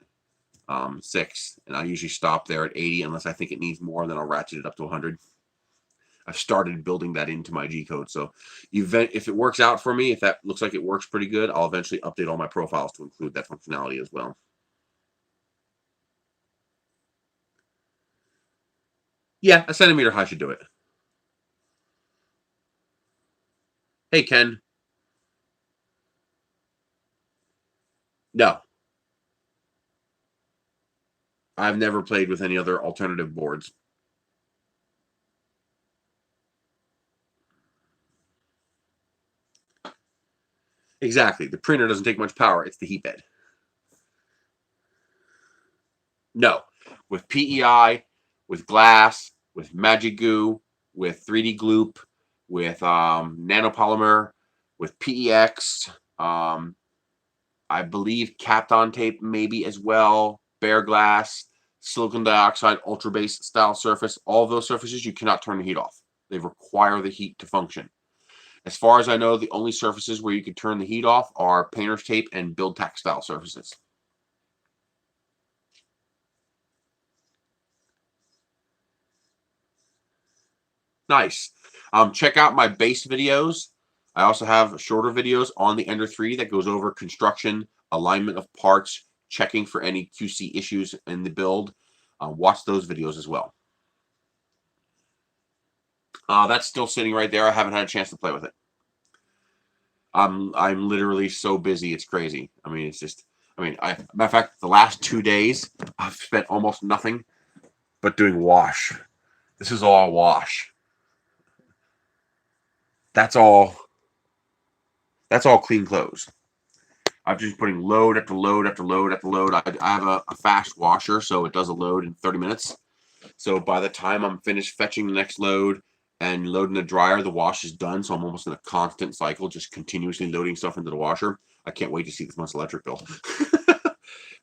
6. And I usually stop there at 80 unless I think it needs more. Then I'll ratchet it up to 100. I've started building that into my G code. So if it works out for me, if that looks like it works pretty good, I'll eventually update all my profiles to include that functionality as well. Yeah, a centimeter high should do it. Hey, Ken. No. I've never played with any other alternative boards. Exactly. The printer doesn't take much power. It's the heat bed. No. With PEI, with glass, with Magic Goo, with 3D Gloop, with nanopolymer, with PEX, I believe Kapton tape maybe as well, bare glass, silicon dioxide, ultra base style surface. All of those surfaces, you cannot turn the heat off. They require the heat to function. As far as I know, the only surfaces where you can turn the heat off are painter's tape and build tack style surfaces. Nice. Check out my base videos. I also have shorter videos on the Ender 3 that goes over construction, alignment of parts, checking for any QC issues in the build. Watch those videos as well. That's still sitting right there. I haven't had a chance to play with it. I'm literally so busy. It's crazy. I mean, it's just, matter of fact, the last 2 days, I've spent almost nothing but doing wash. This is all wash. That's all clean clothes. I'm just putting load after load after load after load. I have a fast washer, so it does a load in 30 minutes. So by the time I'm finished fetching the next load and loading the dryer, the wash is done. So I'm almost in a constant cycle, just continuously loading stuff into the washer. I can't wait to see this month's electric bill.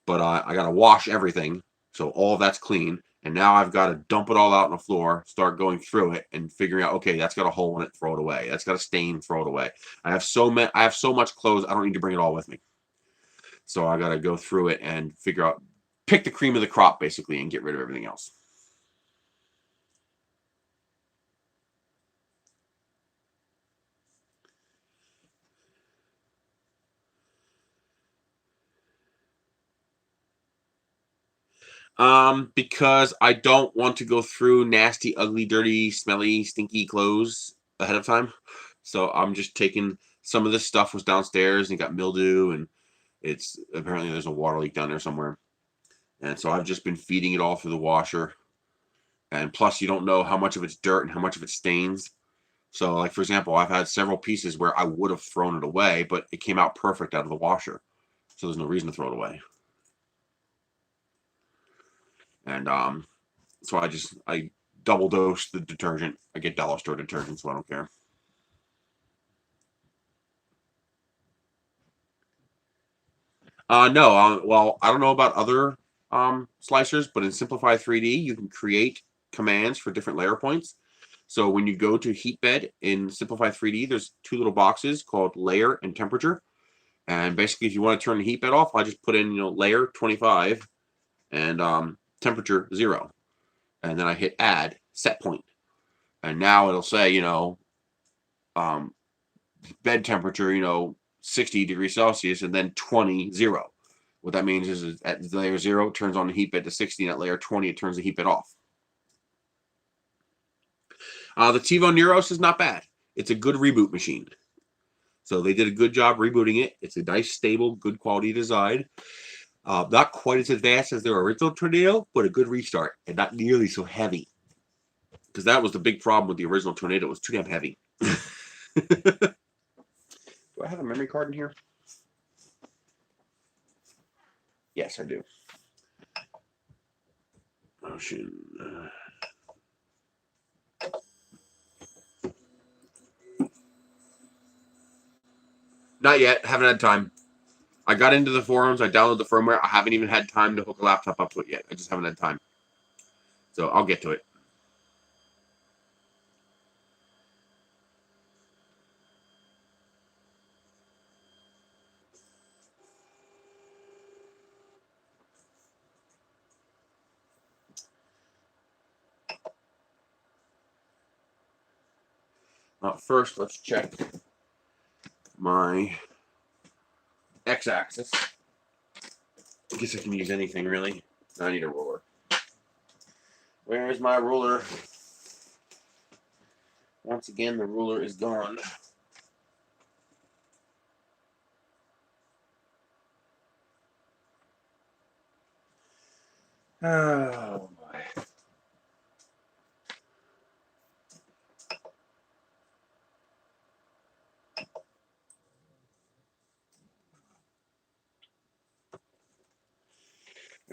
But I got to wash everything, so all of that's clean. And now I've got to dump it all out on the floor, start going through it, and figuring out, okay, that's got a hole in it, throw it away. That's got a stain, throw it away. I have so much clothes, I don't need to bring it all with me. So I got to go through it and figure out, pick the cream of the crop, basically, and get rid of everything else. Because I don't want to go through nasty, ugly, dirty, smelly, stinky clothes ahead of time. So I'm just taking some of this stuff was downstairs and got mildew, and it's apparently there's a water leak down there somewhere. And so I've just been feeding it all through the washer. And plus, you don't know how much of it's dirt and how much of it's stains. So, like, for example, I've had several pieces where I would have thrown it away, but it came out perfect out of the washer. So there's no reason to throw it away. And so I double dose the detergent. I get dollar store detergent, so I don't care. No, well, I don't know about other slicers, but in Simplify 3D, you can create commands for different layer points. So when you go to heat bed in Simplify 3D, there's two little boxes called layer and temperature. And basically, if you want to turn the heat bed off, I just put in, layer 25 and temperature 0. And then I hit add set point. And now it'll say, bed temperature, 60 degrees Celsius, and then 20, 0. What that means is at layer 0, it turns on the heat bed to 60, and at layer 20, it turns the heat bed off. The Tevo Nereus is not bad. It's a good reboot machine. So they did a good job rebooting it. It's a nice, stable, good quality design. Not quite as advanced as their original Tornado, but a good restart, and not nearly so heavy. Because that was the big problem with the original Tornado. It was too damn heavy. Do I have a memory card in here? Yes, I do. Motion. Not yet. Haven't had time. I got into the forums. I downloaded the firmware. I haven't even had time to hook a laptop up to it yet. I just haven't had time. So I'll get to it. First, let's check my x-axis. I guess I can use anything, really. I need a ruler. Where is my ruler? Once again, the ruler is gone. Oh, boy.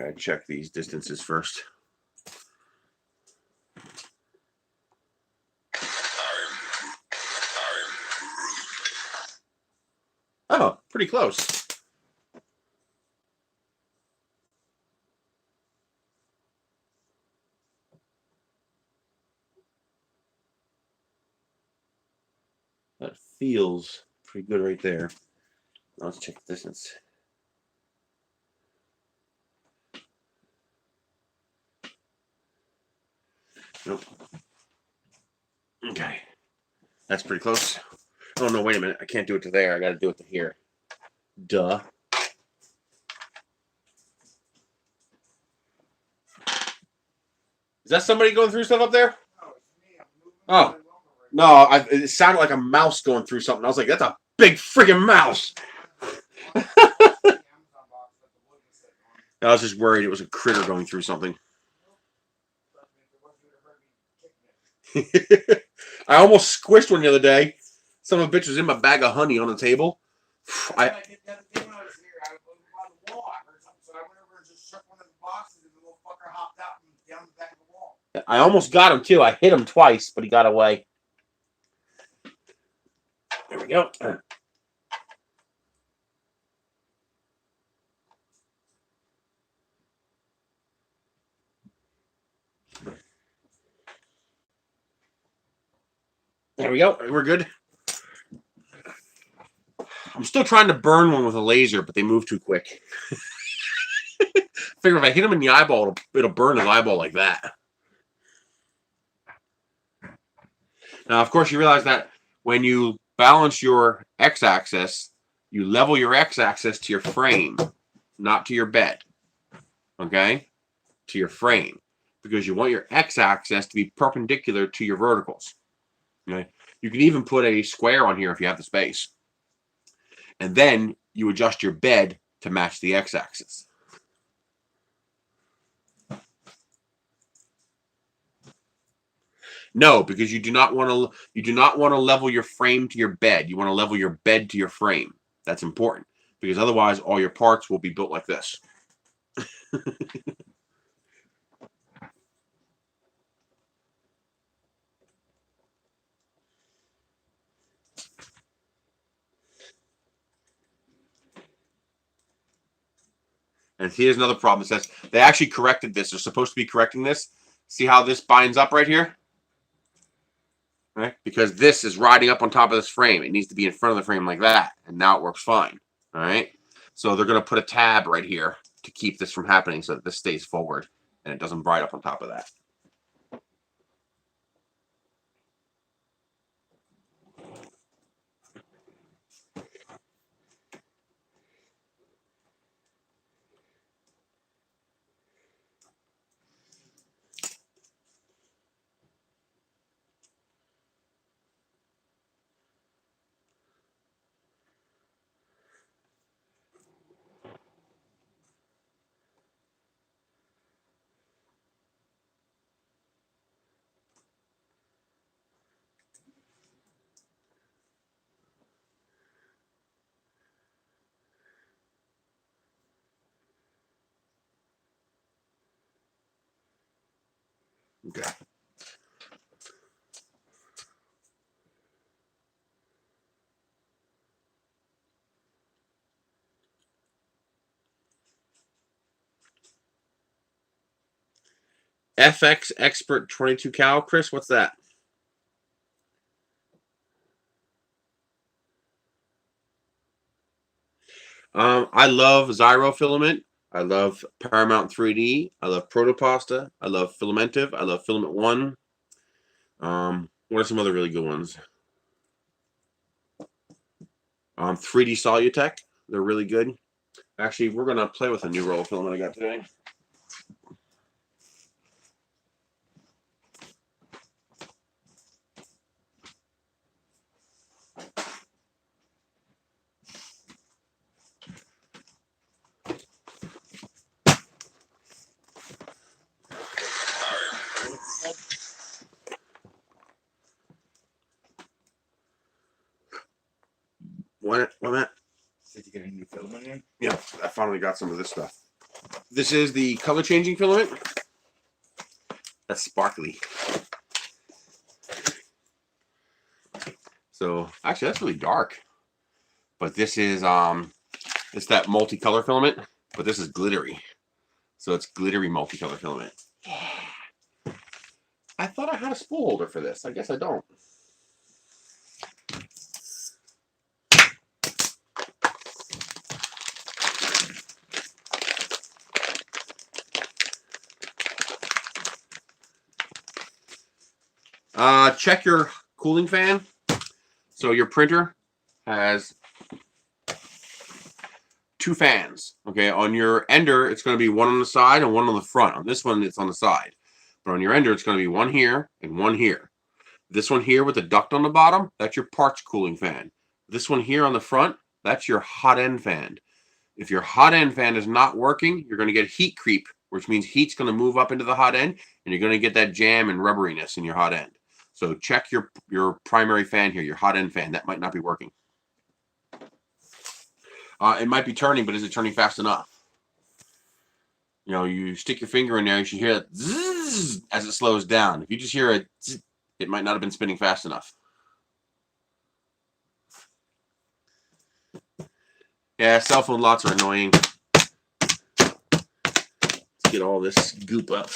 Gotta check these distances first. Oh, pretty close. That feels pretty good right there. Now let's check the distance. Nope. Okay. That's pretty close. Oh, no, wait a minute. I can't do it to there. I got to do it to here. Duh. Is that somebody going through stuff up there? Oh. No, it sounded like a mouse going through something. I was like, that's a big freaking mouse. I was just worried it was a critter going through something. I almost squished one the other day. Some of the bitch was in my bag of honey on the table. I almost got him too. I hit him twice, but he got away. There we go. There we go. We're good. I'm still trying to burn one with a laser, but they move too quick. Figure if I hit him in the eyeball, it'll burn his eyeball like that. Now, of course, you realize that when you balance your x-axis, you level your x-axis to your frame, not to your bed. Okay? To your frame. Because you want your x-axis to be perpendicular to your verticals. Okay? You can even put a square on here if you have the space. And then you adjust your bed to match the x-axis. No, because you do not want to level your frame to your bed. You want to level your bed to your frame. That's important because otherwise all your parts will be built like this. And here's another problem. It says they actually corrected this. They're supposed to be correcting this. See how this binds up right here? Right? Because this is riding up on top of this frame. It needs to be in front of the frame like that. And now it works fine. All right? So they're going to put a tab right here to keep this from happening so that this stays forward and it doesn't ride up on top of that. Okay. FX Expert 22 cal, Chris, what's that? I love Zyro Filament. I love Paramount 3D. I love Protopasta. I love Filamentive. I love Filament 1. What are some other really good ones? 3D Solutech. They're really good. Actually, we're going to play with a new roll of filament I got today. What, Matt? Did you get a new filament in? Yeah, I finally got some of this stuff. This is the color changing filament. That's sparkly. So actually that's really dark. But this is it's that multicolor filament, but this is glittery. So it's glittery multicolor filament. Yeah. I thought I had a spool holder for this. I guess I don't. Check your cooling fan. So your printer has 2 fans. Okay, on your ender, it's going to be one on the side and one on the front. On this one, it's on the side. But on your ender, it's going to be one here and one here. This one here with the duct on the bottom, that's your parts cooling fan. This one here on the front, that's your hot end fan. If your hot end fan is not working, you're going to get heat creep, which means heat's going to move up into the hot end, and you're going to get that jam and rubberiness in your hot end. So check your primary fan here, your hot end fan. That might not be working. It might be turning, but is it turning fast enough? You know, you stick your finger in there, you should hear it zzz as it slows down. If you just hear a zzz, it might not have been spinning fast enough. Yeah, cell phone lots are annoying. Let's get all this goop up.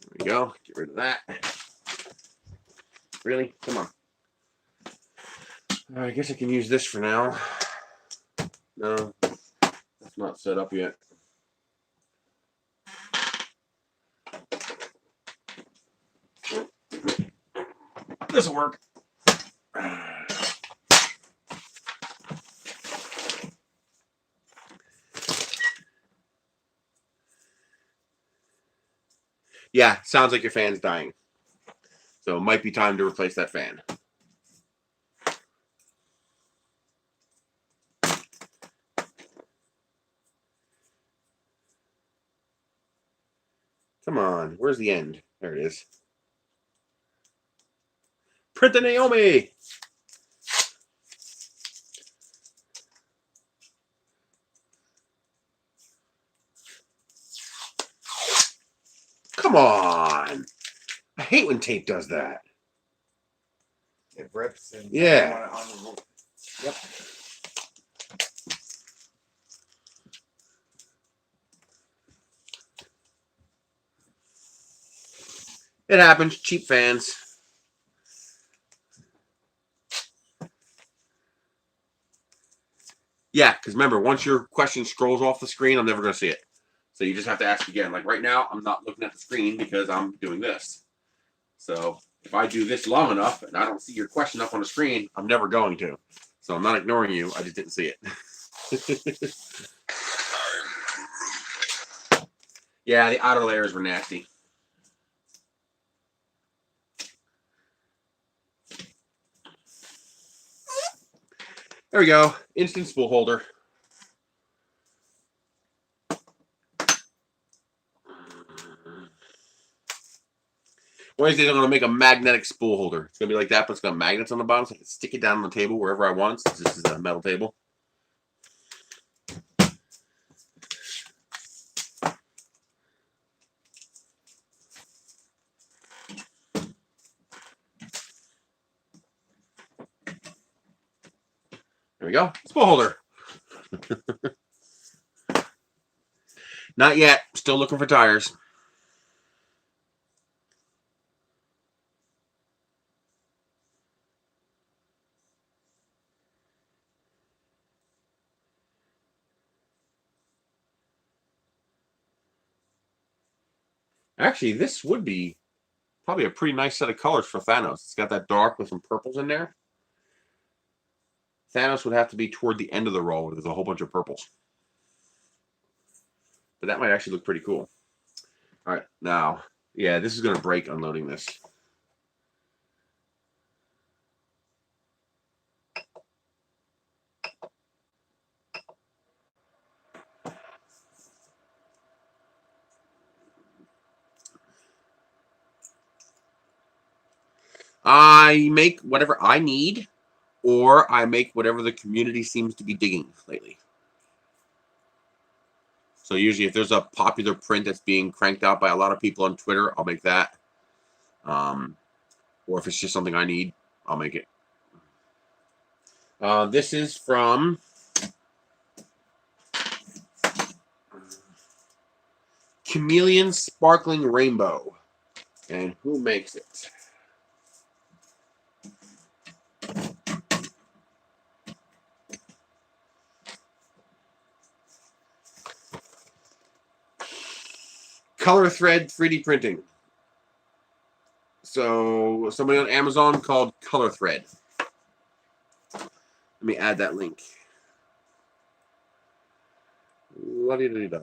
There we go. Get rid of that. Really? Come on. I guess I can use this for now. No, it's not set up yet. This'll work. Yeah, sounds like your fan's dying. So it might be time to replace that fan. Come on, where's the end? There it is. Print the Naomi! Come on! I hate when tape does that. It rips and yeah. Yep. It happens. Cheap fans. Yeah, because remember, once your question scrolls off the screen, I'm never going to see it. So you just have to ask again. Like right now, I'm not looking at the screen because I'm doing this. So if I do this long enough and I don't see your question up on the screen, I'm never going to. So I'm not ignoring you. I just didn't see it. Yeah, the outer layers were nasty. There we go. Instant spool holder. Wednesday, I'm going to make a magnetic spool holder. It's going to be like that, but it's got magnets on the bottom, so I can stick it down on the table wherever I want, since this is a metal table. There we go. Spool holder. Not yet. Still looking for tires. Actually, this would be probably a pretty nice set of colors for Thanos. It's got that dark with some purples in there. Thanos would have to be toward the end of the roll. There's a whole bunch of purples. But that might actually look pretty cool. All right, now, yeah, this is going to break unloading this. I make whatever I need, or I make whatever the community seems to be digging lately. So usually if there's a popular print that's being cranked out by a lot of people on Twitter, I'll make that. Or if it's just something I need, I'll make it. This is from Chameleon Sparkling Rainbow. And who makes it? Color Thread 3D printing. So somebody on Amazon called Color Thread. Let me add that link. La-di-da-di-da.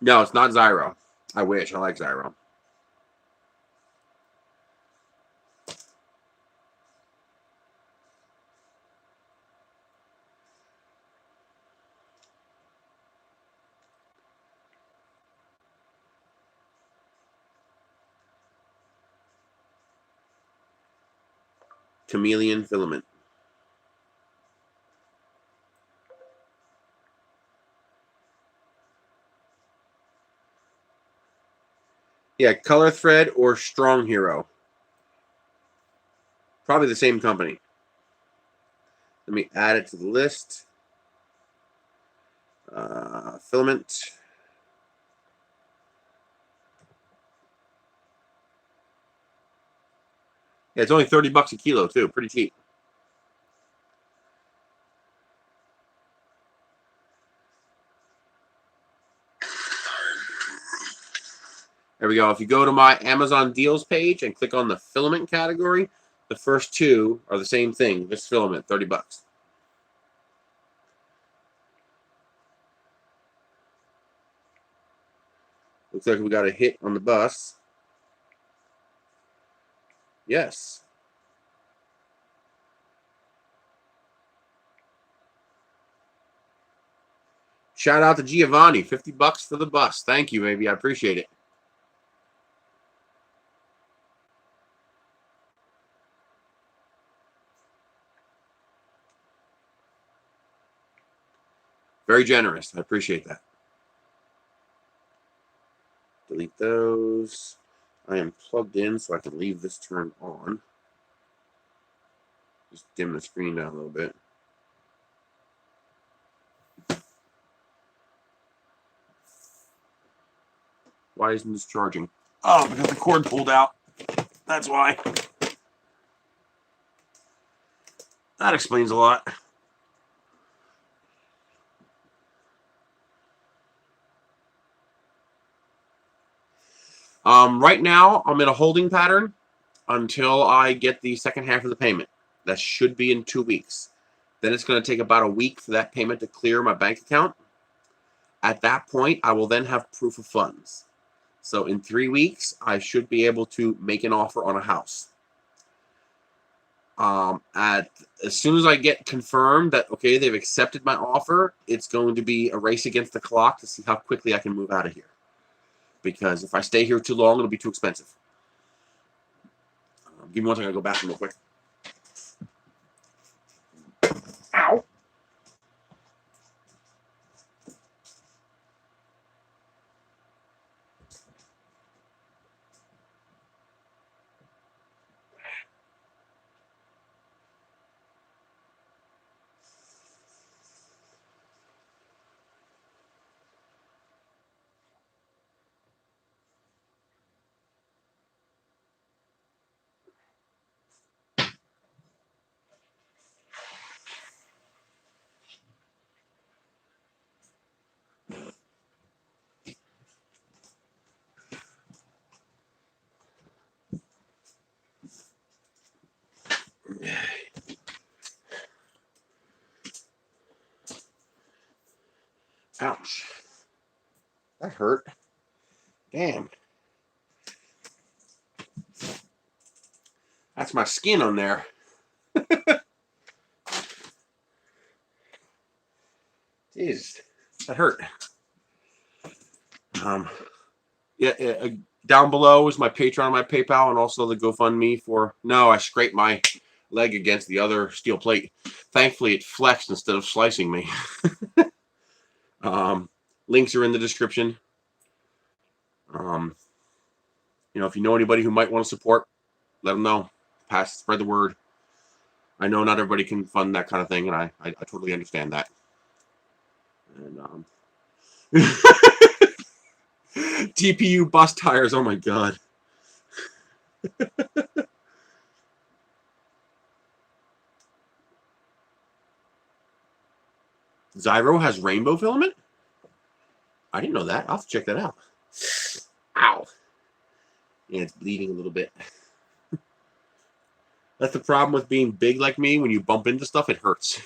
No, it's not Zyro. I wish. I like Zyro. Chameleon Filament. Yeah, Color Thread or Strong Hero. Probably the same company. Let me add it to the list. Filament. Yeah, it's only $30 a kilo too. Pretty cheap. There we go. If you go to my Amazon deals page and click on the filament category, the first two are the same thing. This filament, $30. Looks like we got a hit on the bus. Yes. Shout out to Giovanni, $50 for the bus. Thank you, baby. I appreciate it. Very generous. I appreciate that. Delete those. I am plugged in, so I can leave this turned on. Just dim the screen down a little bit. Why isn't this charging? Oh, because the cord pulled out. That's why. That explains a lot. Right now, I'm in a holding pattern until I get the second half of the payment. That should be in 2 weeks. Then it's going to take about a week for that payment to clear my bank account. At that point, I will then have proof of funds. So in 3 weeks, I should be able to make an offer on a house. As soon as I get confirmed that, okay, they've accepted my offer, it's going to be a race against the clock to see how quickly I can move out of here. Because if I stay here too long, it'll be too expensive. Give me one second, I'll go bathroom real quick. Ow! Ouch. That hurt. Damn. That's my skin on there. Jeez. That hurt. Yeah, Down below is my Patreon, my PayPal, and also the GoFundMe for... No, I scraped my leg against the other steel plate. Thankfully, it flexed instead of slicing me. Links are in the description. You know, if you know anybody who might want to support, let them know. Spread the word. I know not everybody can fund that kind of thing, and I totally understand that. And TPU bus tires. Oh my god. Zyro has rainbow filament? I didn't know that. I'll have to check that out. Ow. Yeah, it's bleeding a little bit. That's the problem with being big like me. When you bump into stuff, it hurts.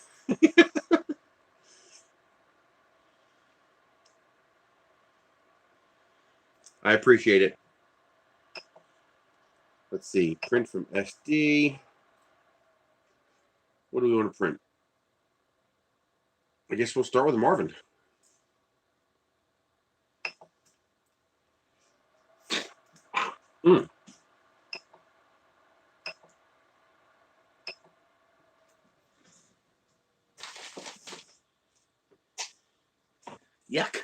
I appreciate it. Let's see. Print from SD. What do we want to print? I guess we'll start with Marvin. Yuck.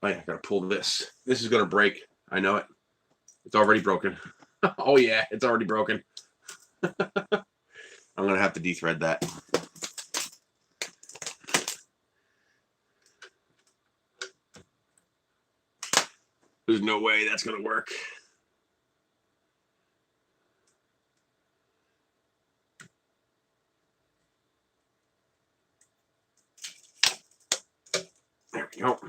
Oh, yeah, I gotta pull this. This is gonna break. I know it. It's already broken. Oh yeah, it's already broken. I'm gonna have to de-thread that. There's no way that's gonna work. There we go.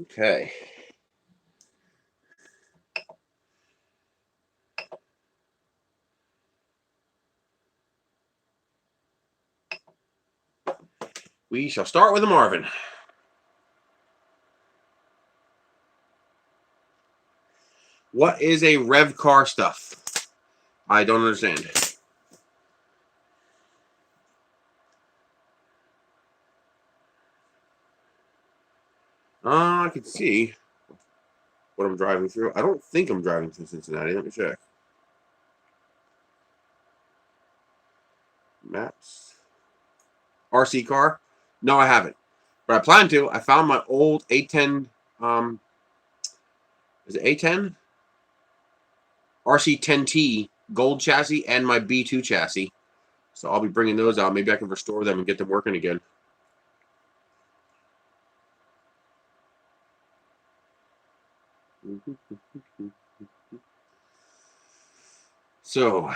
Okay. We shall start with a Marvin. What is a rev car stuff? I don't understand. I can see what I'm driving through. I don't think I'm driving through Cincinnati. Let me check. Maps. RC car? No, I haven't. But I plan to. I found my old A10. Is it A10? RC10T gold chassis and my B2 chassis. So I'll be bringing those out. Maybe I can restore them and get them working again. So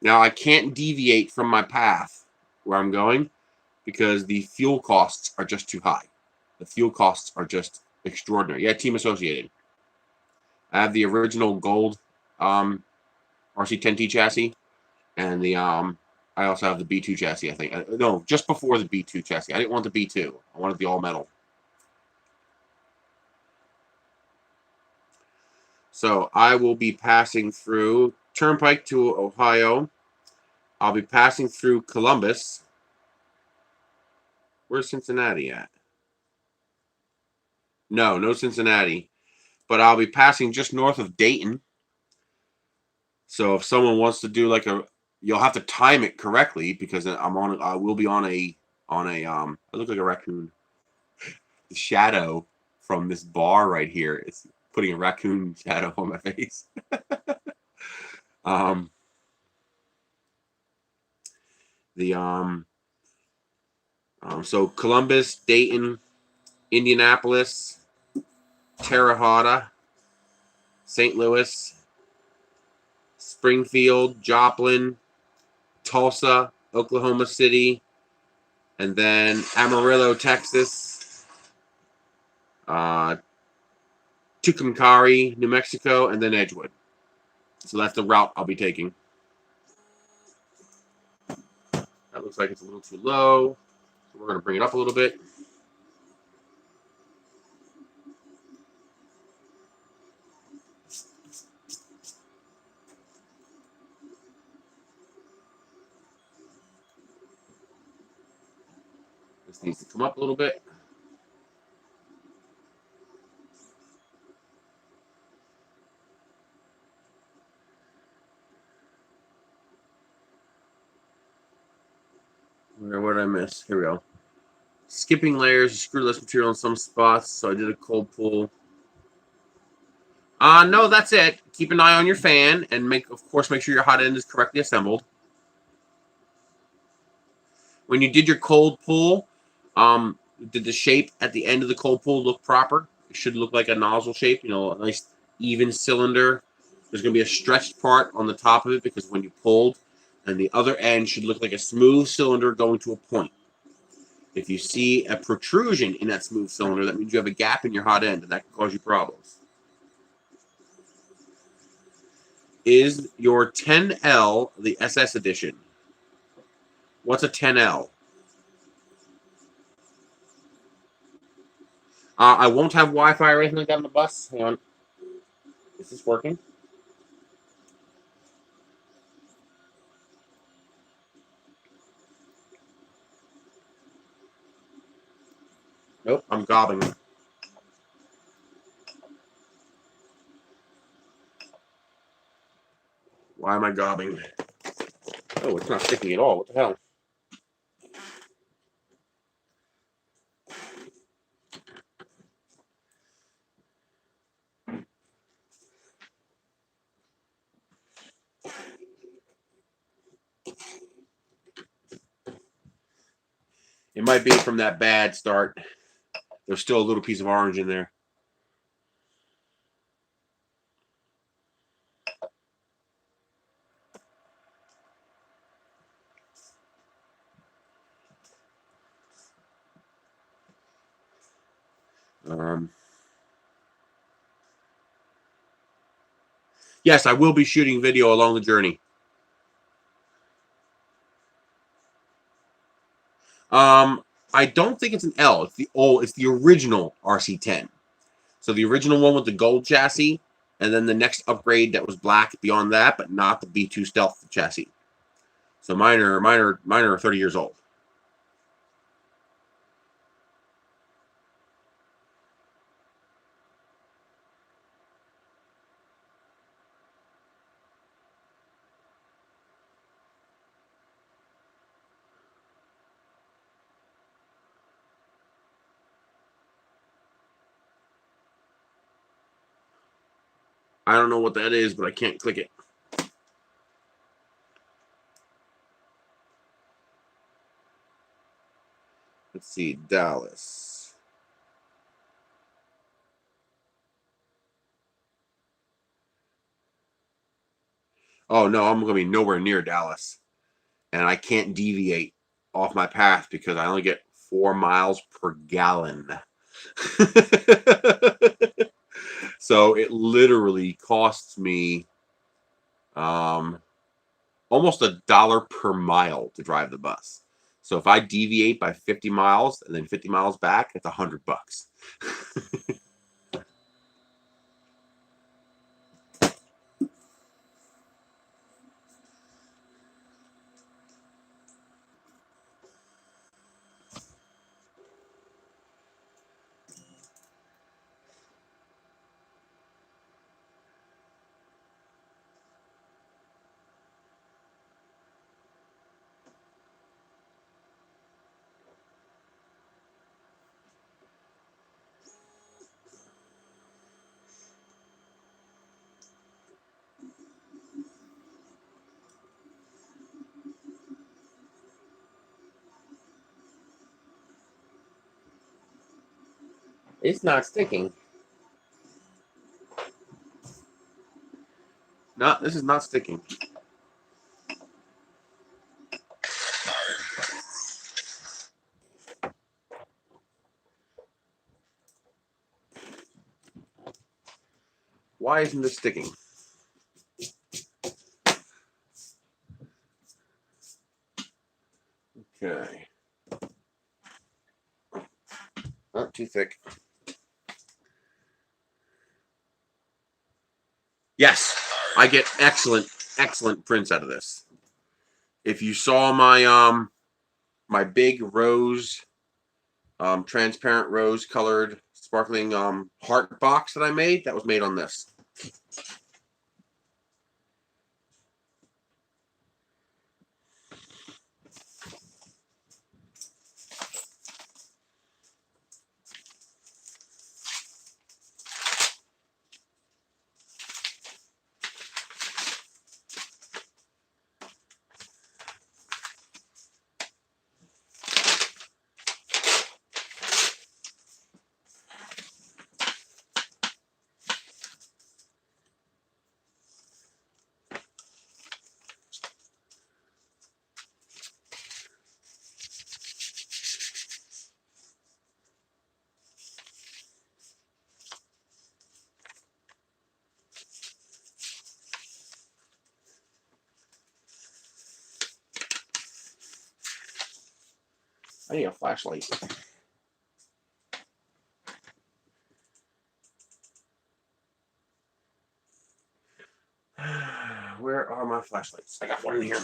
now I can't deviate from my path where I'm going because the fuel costs are just too high. The fuel costs are just extraordinary. Yeah, Team Associated. I have the original gold RC10T chassis, and the I also have the B2 chassis, I think. No, just before the B2 chassis. I didn't want the B2. I wanted the all-metal. So I will be passing through Turnpike to Ohio. I'll be passing through Columbus. Where's Cincinnati at? No Cincinnati. But I'll be passing just north of Dayton. So if someone wants to do like a... You'll have to time it correctly because I will be on a I look like a raccoon. The shadow from this bar right here is putting a raccoon shadow on my face. Um, so Columbus, Dayton, Indianapolis, Terre Haute, St. Louis, Springfield, Joplin, Tulsa, Oklahoma City, and then Amarillo, Texas, Tucumcari, New Mexico, and then Edgewood. So that's the route I'll be taking. That looks like it's a little too low. So we're going to bring it up a little bit. This needs to come up a little bit. What did I miss? Here we go. Skipping layers, screw less material in some spots, so I did a cold pull. No, that's it. Keep an eye on your fan, and of course, make sure your hot end is correctly assembled. When you did your cold pull, did the shape at the end of the cold pull look proper? It should look like a nozzle shape, you know, a nice even cylinder. There's going to be a stretched part on the top of it because when you pulled, and the other end should look like a smooth cylinder going to a point. If you see a protrusion in that smooth cylinder, that means you have a gap in your hot end, and that can cause you problems. Is your 10L the SS edition? What's a 10L? I won't have Wi-Fi or anything like that on the bus. Hang on. Is this working? Nope, I'm gobbing. Why am I gobbing? Oh, it's not sticking at all. What the hell? It might be from that bad start. There's still a little piece of orange in there. Yes, I will be shooting video along the journey. I don't think it's an L. It's the original RC10. So the original one with the gold chassis, and then the next upgrade that was black beyond that, but not the B2 Stealth chassis. So mine are 30 years old. I don't know what that is, but I can't click it. Let's see, Dallas. Oh, no, I'm going to be nowhere near Dallas. And I can't deviate off my path because I only get 4 miles per gallon. So it literally costs me almost $1 per mile to drive the bus. So if I deviate by 50 miles and then 50 miles back, it's $100. It's not sticking. No, this is not sticking. Why isn't this sticking? Okay. Not too thick. Yes, I get excellent prints out of this. If you saw my my big rose, transparent rose colored sparkling heart box that I made, that was made on this. I need a flashlight. Where are my flashlights? I got one in here.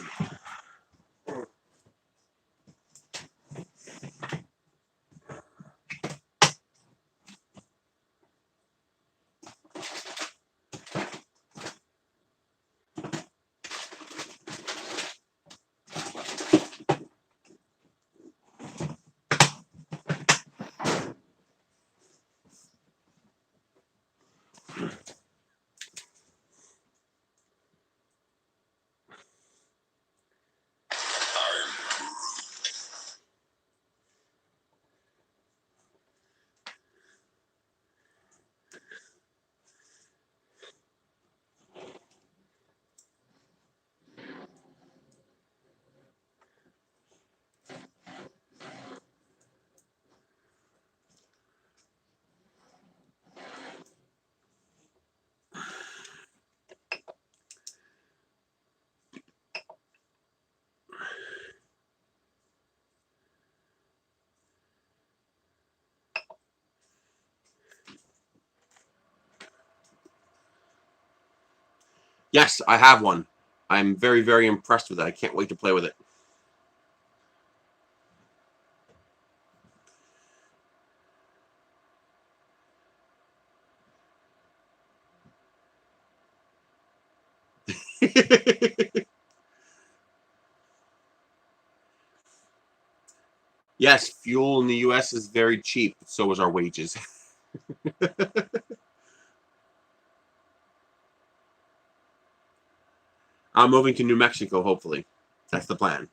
Yes, I have one. I'm very impressed with it. I can't wait to play with it. Yes, fuel in the U.S. is very cheap. So is our wages. I'm moving to New Mexico, hopefully. That's the plan.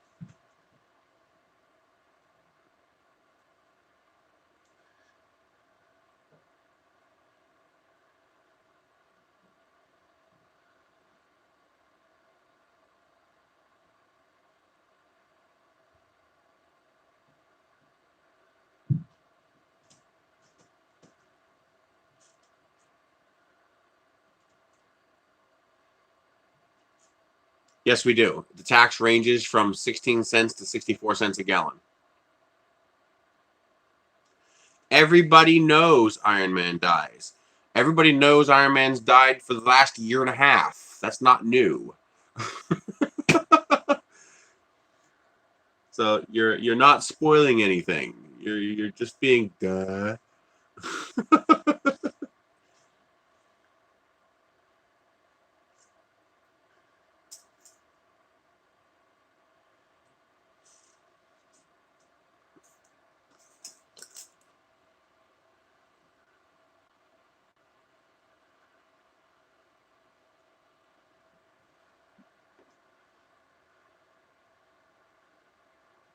Yes, we do. The tax ranges from 16 cents to 64 cents a gallon. Everybody knows Iron Man dies. Everybody knows Iron Man's died for the last year and a half. That's not new. So you're not spoiling anything. You're just being duh.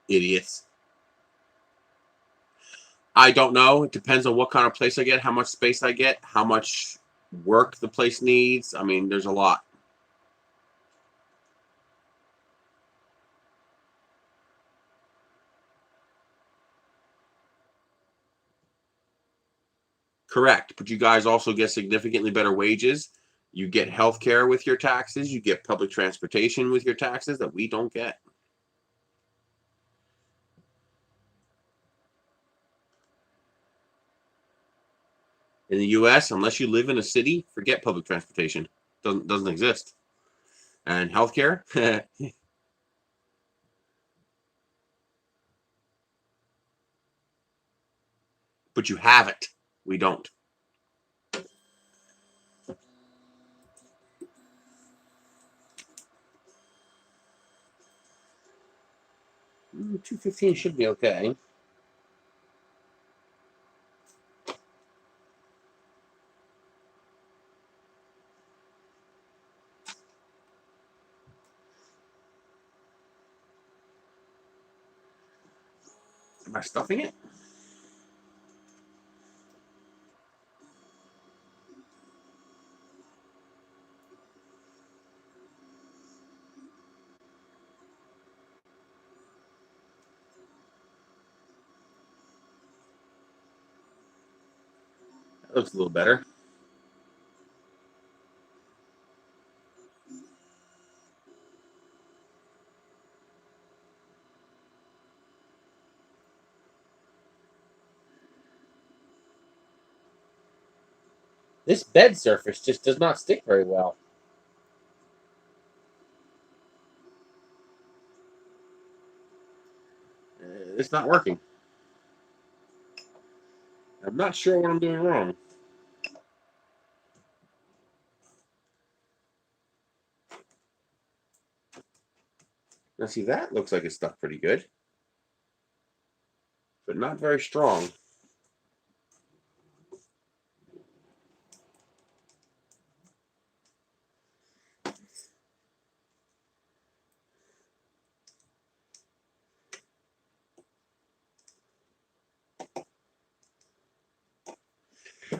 Idiots. I don't know. It depends on what kind of place I get, how much space I get, how much work the place needs. I mean, there's a lot. Correct. But you guys also get significantly better wages. You get health care with your taxes. You get public transportation with your taxes that we don't get. In the U.S., unless you live in a city, forget public transportation. Doesn't exist. And healthcare, but you have it. We don't. $215 should be okay. Am I stuffing it? That looks a little better. This bed surface just does not stick very well. It's not working. I'm not sure what I'm doing wrong. Now see, that looks like it's stuck pretty good, but not very strong.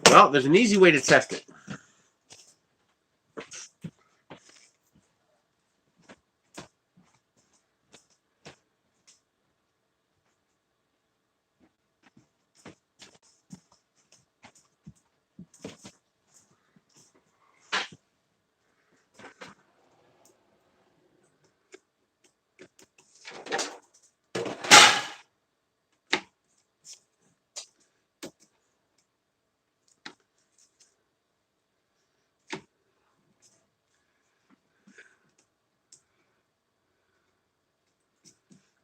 Well, there's an easy way to test it.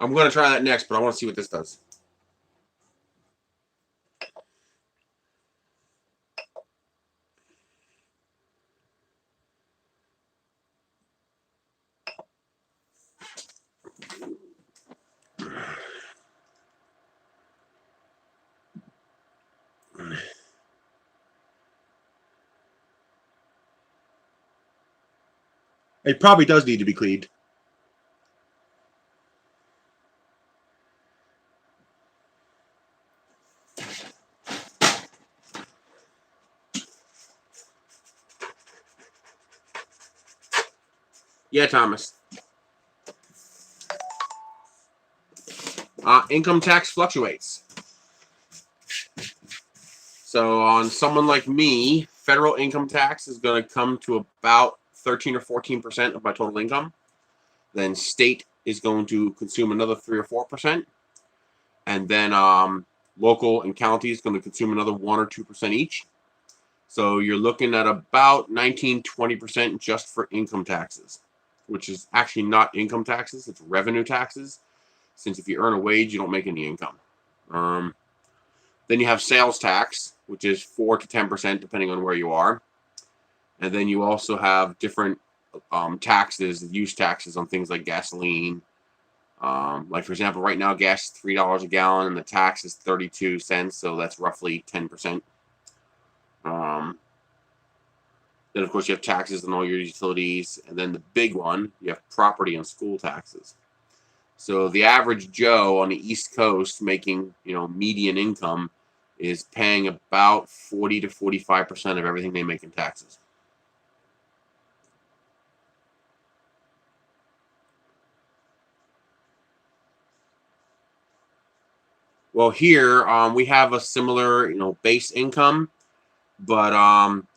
I'm going to try that next, but I want to see what this does. It probably does need to be cleaned. Yeah, Thomas. Income tax fluctuates. So on someone like me, federal income tax is going to come to about 13 or 14% of my total income. Then state is going to consume another 3 or 4%. And then local and county is going to consume another 1 or 2% each. So you're looking at about 19-20% just for income taxes, which is actually not income taxes, it's revenue taxes. Since if you earn a wage, you don't make any income. Then you have sales tax, which is 4 to 10% depending on where you are. And then you also have different taxes, use taxes on things like gasoline. Like for example, right now gas is $3 a gallon and the tax is 32 cents, so that's roughly 10%. Then of course you have taxes on all your utilities, and then the big one, you have property and school taxes. So the average Joe on the East Coast making, median income is paying about 40 to 45% of everything they make in taxes. Well, here we have a similar, base income, but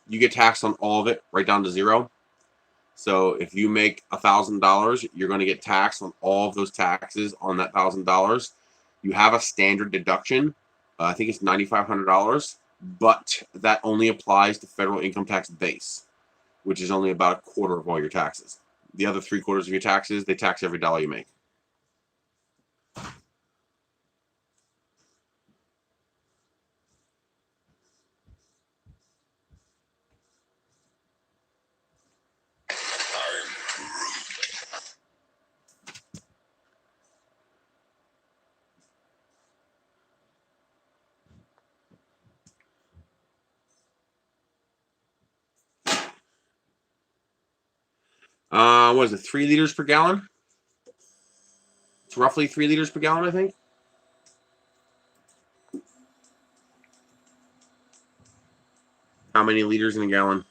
you get taxed on all of it, right down to zero. So if you make $1,000, you're going to get taxed on all of those taxes on that $1,000. You have a standard deduction. I think it's $9,500, but that only applies to federal income tax base, which is only about a quarter of all your taxes. The other 3/4 of your taxes, they tax every dollar you make. What is it, 3 liters per gallon? It's roughly 3 liters per gallon, I think. How many liters in a gallon?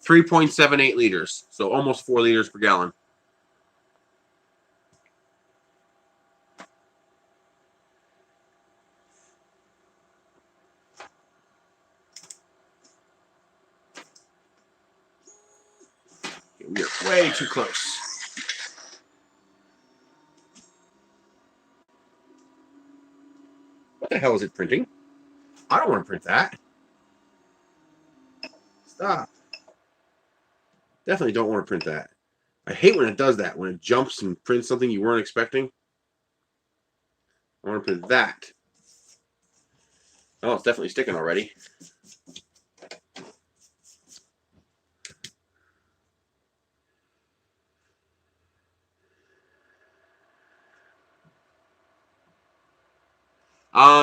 3.78 liters, so almost 4 liters per gallon. We're way too close. What the hell is it printing? I don't want to print that. Stop. Definitely don't want to print that. I hate when it does that, when it jumps and prints something you weren't expecting. I want to print that. Oh, it's definitely sticking already.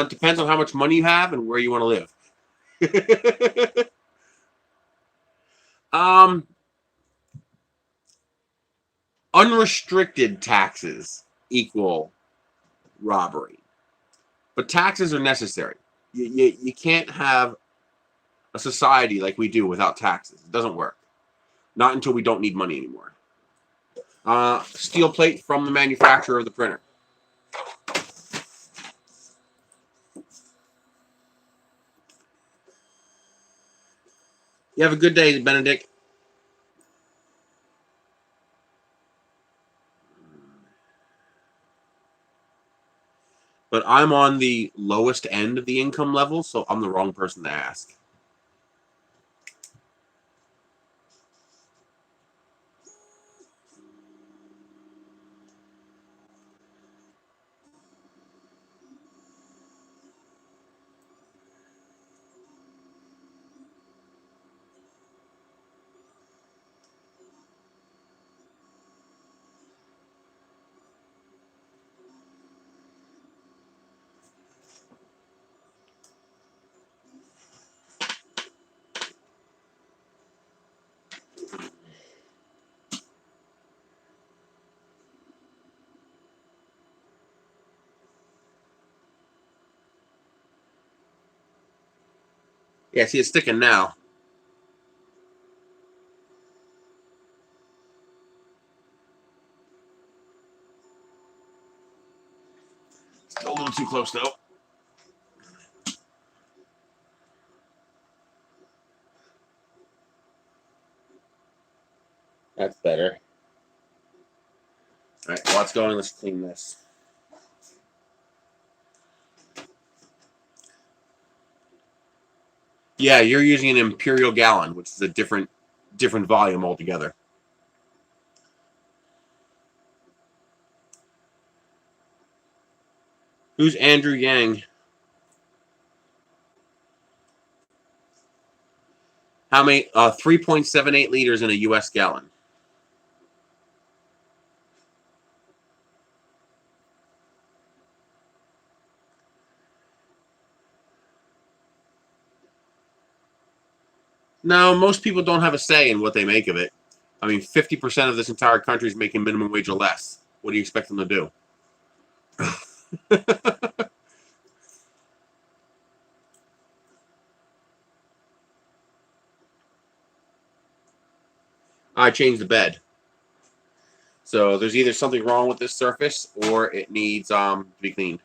Depends on how much money you have and where you want to live. Unrestricted taxes equal robbery. But taxes are necessary. You can't have a society like we do without taxes. It doesn't work. Not until we don't need money anymore. Steel plate from the manufacturer of the printer. You have a good day, Benedict. But I'm on the lowest end of the income level, so I'm the wrong person to ask. Yeah, see, it's sticking now. Still a little too close, though. That's better. All right, while it's going, let's clean this. Yeah, you're using an imperial gallon, which is a different volume altogether. Who's Andrew Yang? How many? 3.78 liters in a U.S. gallon. No, most people don't have a say in what they make of it. I mean, 50% of this entire country is making minimum wage or less. What do you expect them to do? I changed the bed. So there's either something wrong with this surface or it needs to be cleaned.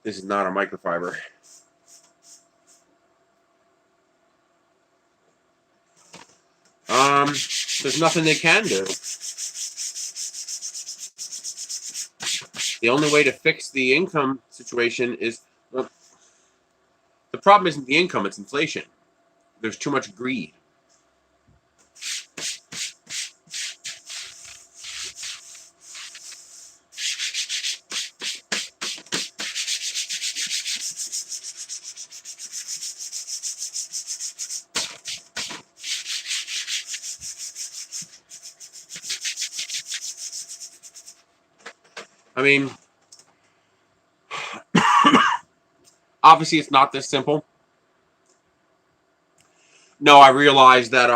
This is not a microfiber. There's nothing they can do. The only way to fix the income situation is, well, the problem isn't the income, it's inflation. There's too much greed. I mean, obviously it's not this simple. No, I realized that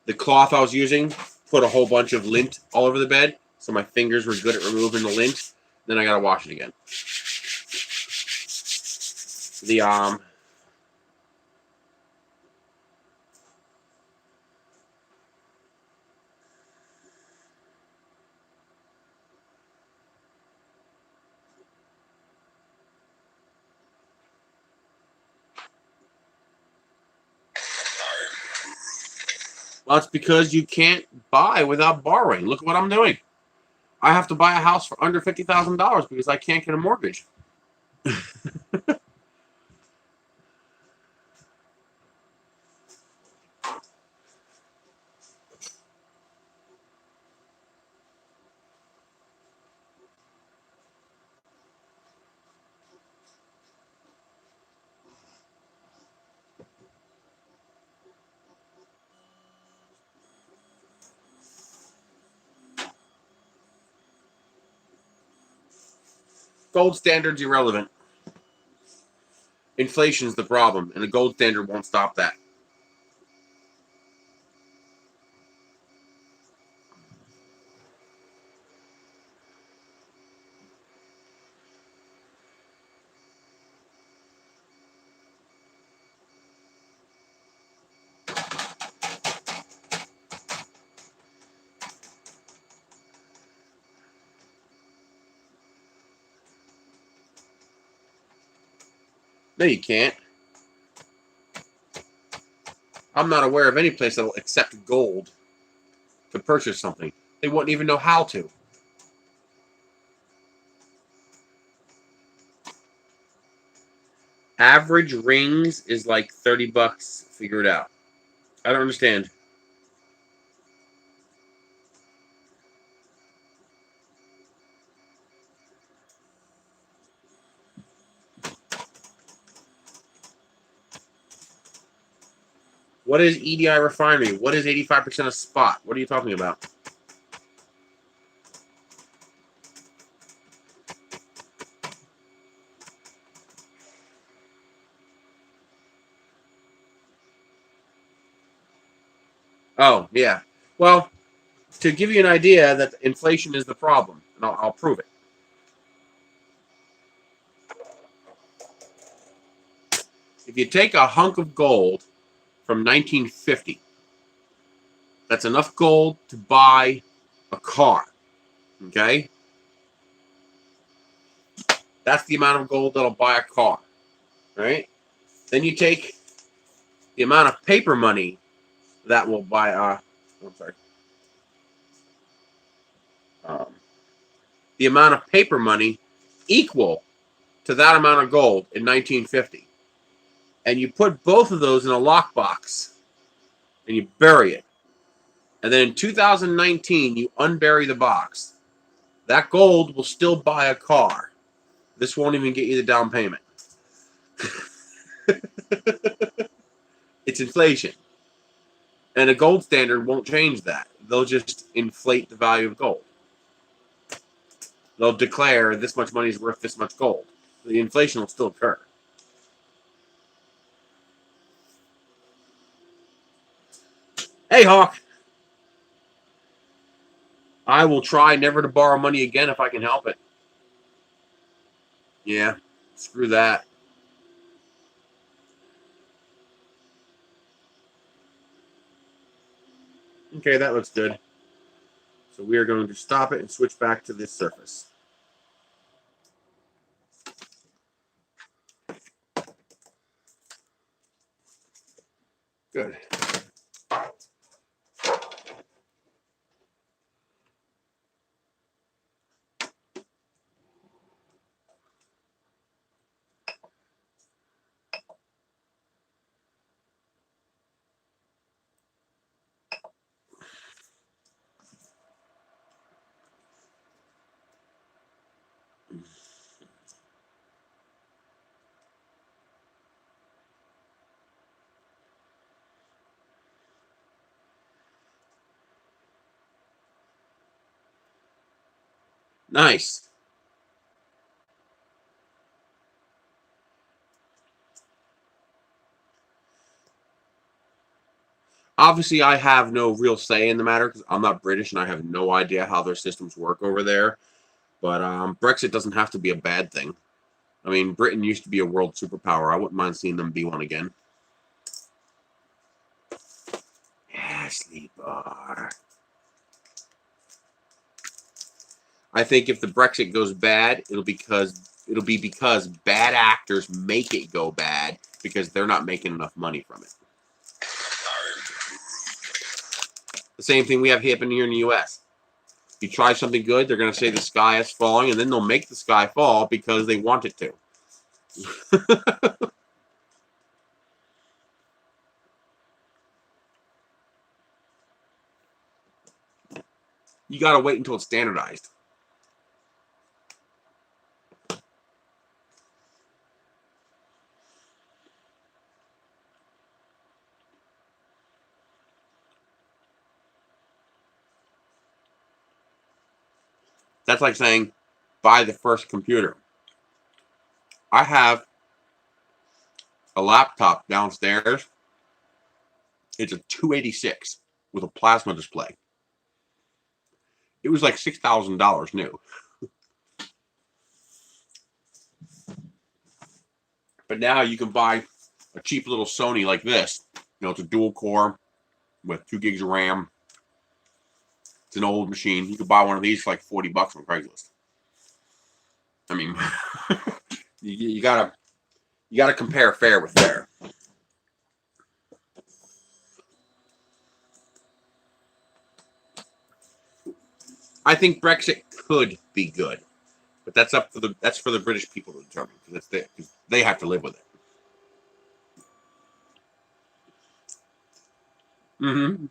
the cloth I was using put a whole bunch of lint all over the bed, so my fingers were good at removing the lint. Then I gotta wash it again. Well, it's because you can't buy without borrowing. Look at what I'm doing. I have to buy a house for under $50,000 because I can't get a mortgage. Gold standard's irrelevant. Inflation's the problem, and the gold standard won't stop that. No, you can't. I'm not aware of any place that will accept gold to purchase something. They wouldn't even know how to. Average rings is like 30 bucks. Figure it out. I don't understand. What is EDI refinery? What is 85% of spot? What are you talking about? Oh, yeah. Well, to give you an idea that inflation is the problem, and I'll prove it. If you take a hunk of gold from 1950, that's enough gold to buy a car. Okay? That's the amount of gold that'll buy a car. Right? Then you take the amount of paper money that will buy the amount of paper money equal to that amount of gold in 1950. And you put both of those in a lockbox and you bury it. And then in 2019, you unbury the box. That gold will still buy a car. This won't even get you the down payment. It's inflation. And a gold standard won't change that. They'll just inflate the value of gold. They'll declare this much money is worth this much gold. The inflation will still occur. Hey, Hawk. I will try never to borrow money again if I can help it. Yeah, screw that. Okay, that looks good. So we are going to stop it and switch back to this surface. Good. Nice. Obviously, I have no real say in the matter because I'm not British and I have no idea how their systems work over there. But Brexit doesn't have to be a bad thing. I mean, Britain used to be a world superpower. I wouldn't mind seeing them be one again. Yeah, sleeper. I think if the Brexit goes bad, it'll be because bad actors make it go bad because they're not making enough money from it. The same thing we have happen here in the U.S. If you try something good, they're going to say the sky is falling, and then they'll make the sky fall because they want it to. You got to wait until it's standardized. That's like saying, buy the first computer. I have a laptop downstairs. It's a 286 with a plasma display. It was like $6,000 new. But now you can buy a cheap little Sony like this. You know, it's a dual core with 2 gigs of RAM. It's an old machine. You could buy one of these for like $40 on Craigslist. I mean, you gotta compare fair with fair. I think Brexit could be good, but that's for the British people to determine because they have to live with it. Mm-hmm.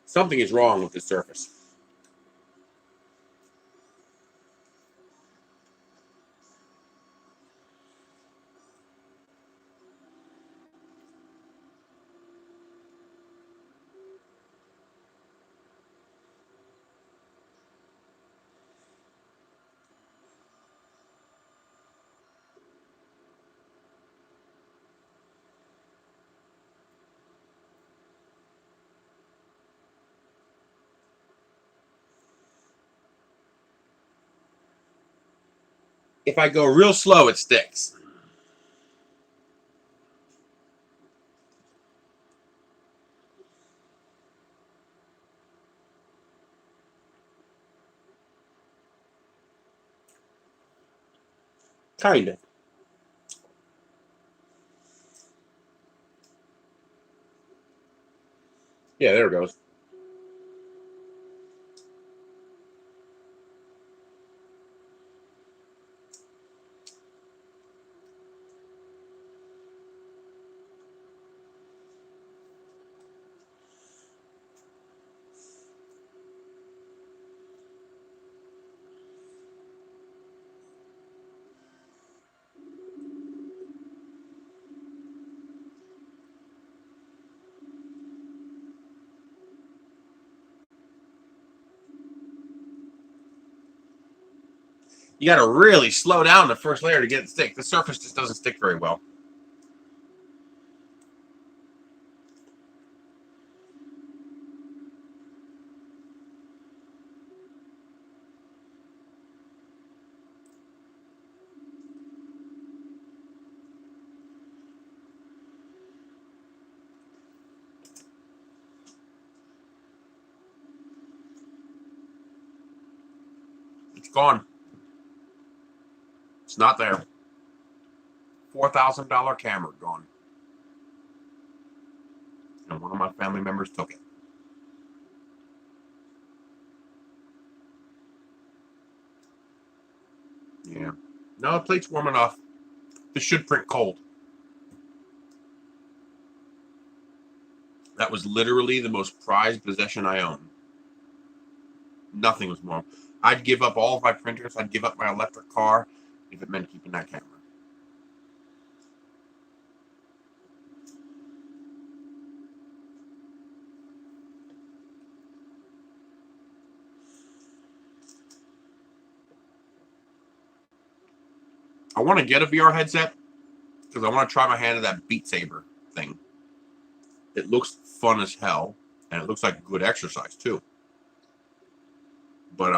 Something is wrong with this surface. If I go real slow, it sticks. Kind of. Yeah, there it goes. You got to really slow down the first layer to get it to stick. The surface just doesn't stick very well. It's gone. It's not there. $4,000 camera gone. And one of my family members took it. Yeah. No, the plate's warm enough. This should print cold. That was literally the most prized possession I own. Nothing was more. I'd give up all of my printers. I'd give up my electric car if it meant keeping that camera. I want to get a VR headset because I want to try my hand at that Beat Saber thing. It looks fun as hell, and it looks like good exercise too. But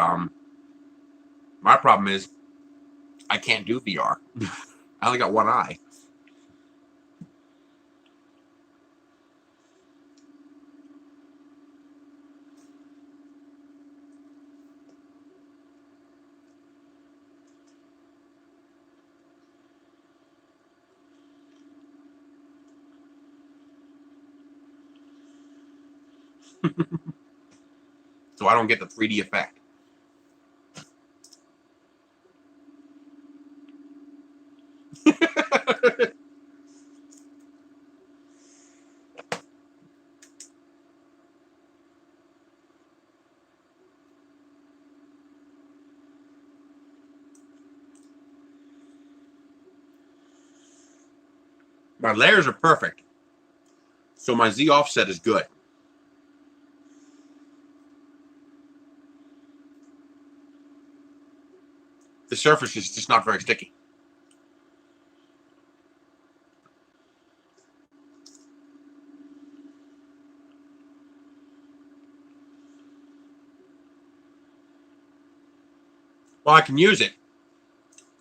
my problem is I can't do VR. I only got one eye. So I don't get the 3D effect. My layers are perfect, so my Z offset is good. The surface is just not very sticky. Well, I can use it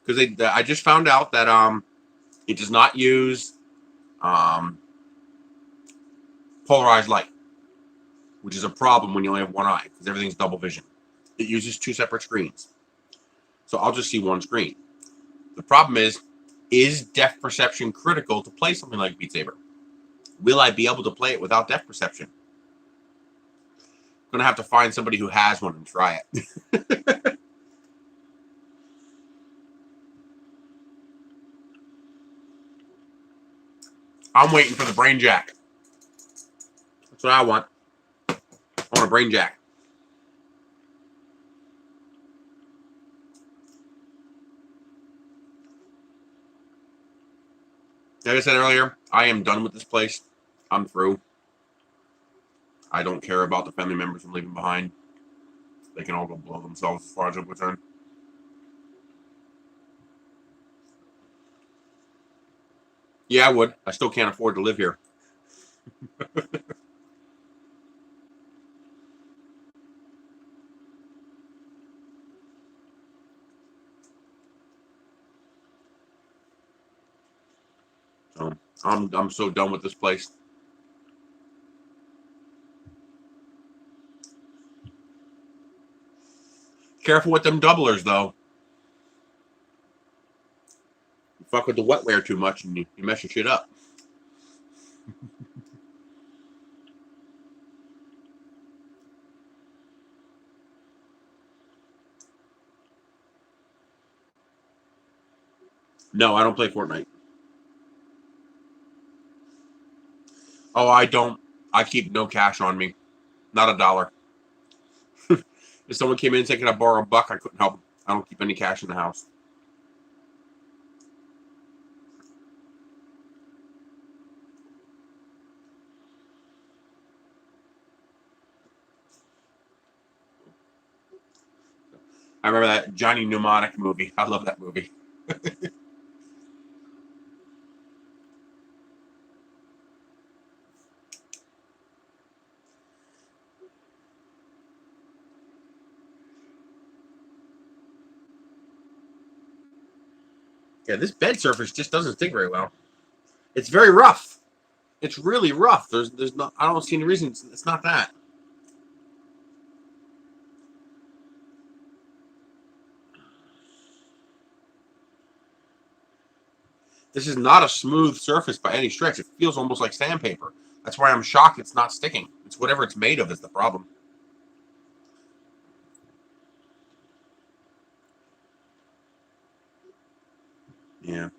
because I just found out that it does not use polarized light, which is a problem when you only have one eye because everything's double vision. It uses two separate screens, so I'll just see one screen. The problem is depth perception critical to play something like Beat Saber? Will I be able to play it without depth perception? I'm gonna have to find somebody who has one and try it. I'm waiting for the brain jack. That's what I want. I want a brain jack. Like I said earlier, I am done with this place. I'm through. I don't care about the family members I'm leaving behind. They can all go blow themselves as far as I'm concerned. Yeah, I would. I still can't afford to live here. So I'm so done with this place. Careful with them doublers, though. You fuck with the wetware too much and you mess your shit up. No, I don't play Fortnite. Oh, I don't. I keep no cash on me. Not a dollar. If someone came in and said, "Can I borrow $1?" I couldn't help them. I don't keep any cash in the house. I remember that Johnny Mnemonic movie. I love that movie. Yeah, this bed surface just doesn't stick very well. It's very rough. It's really rough. There's not. I don't see any reason. It's not that. This is not a smooth surface by any stretch. It feels almost like sandpaper. That's why I'm shocked it's not sticking. It's whatever it's made of is the problem. Yeah.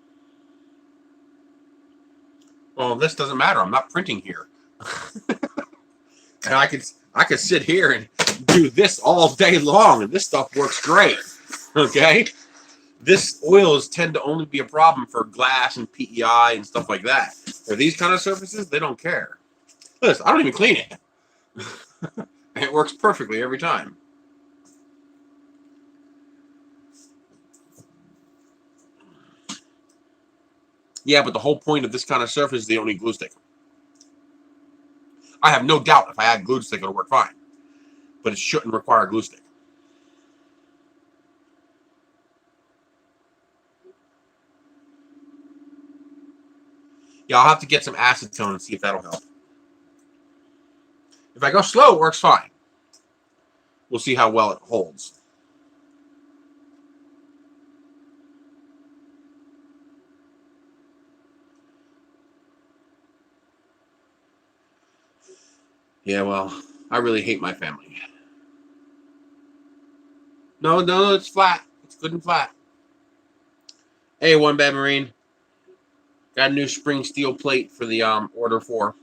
Well, this doesn't matter. I'm not printing here. And I could sit here and do this all day long, and this stuff works great. Okay? This oils tend to only be a problem for glass and PEI and stuff like that. For these kind of surfaces, they don't care. Listen, I don't even clean it. And it works perfectly every time. Yeah, but the whole point of this kind of surface is they don't need glue stick. I have no doubt if I add glue stick, it'll work fine. But it shouldn't require glue stick. Yeah, I'll have to get some acetone and see if that'll help. If I go slow, it works fine. We'll see how well it holds. Yeah, well, I really hate my family. No, it's flat. It's good and flat. Hey, One Bad Marine. Got a new spring steel plate for the Order 4.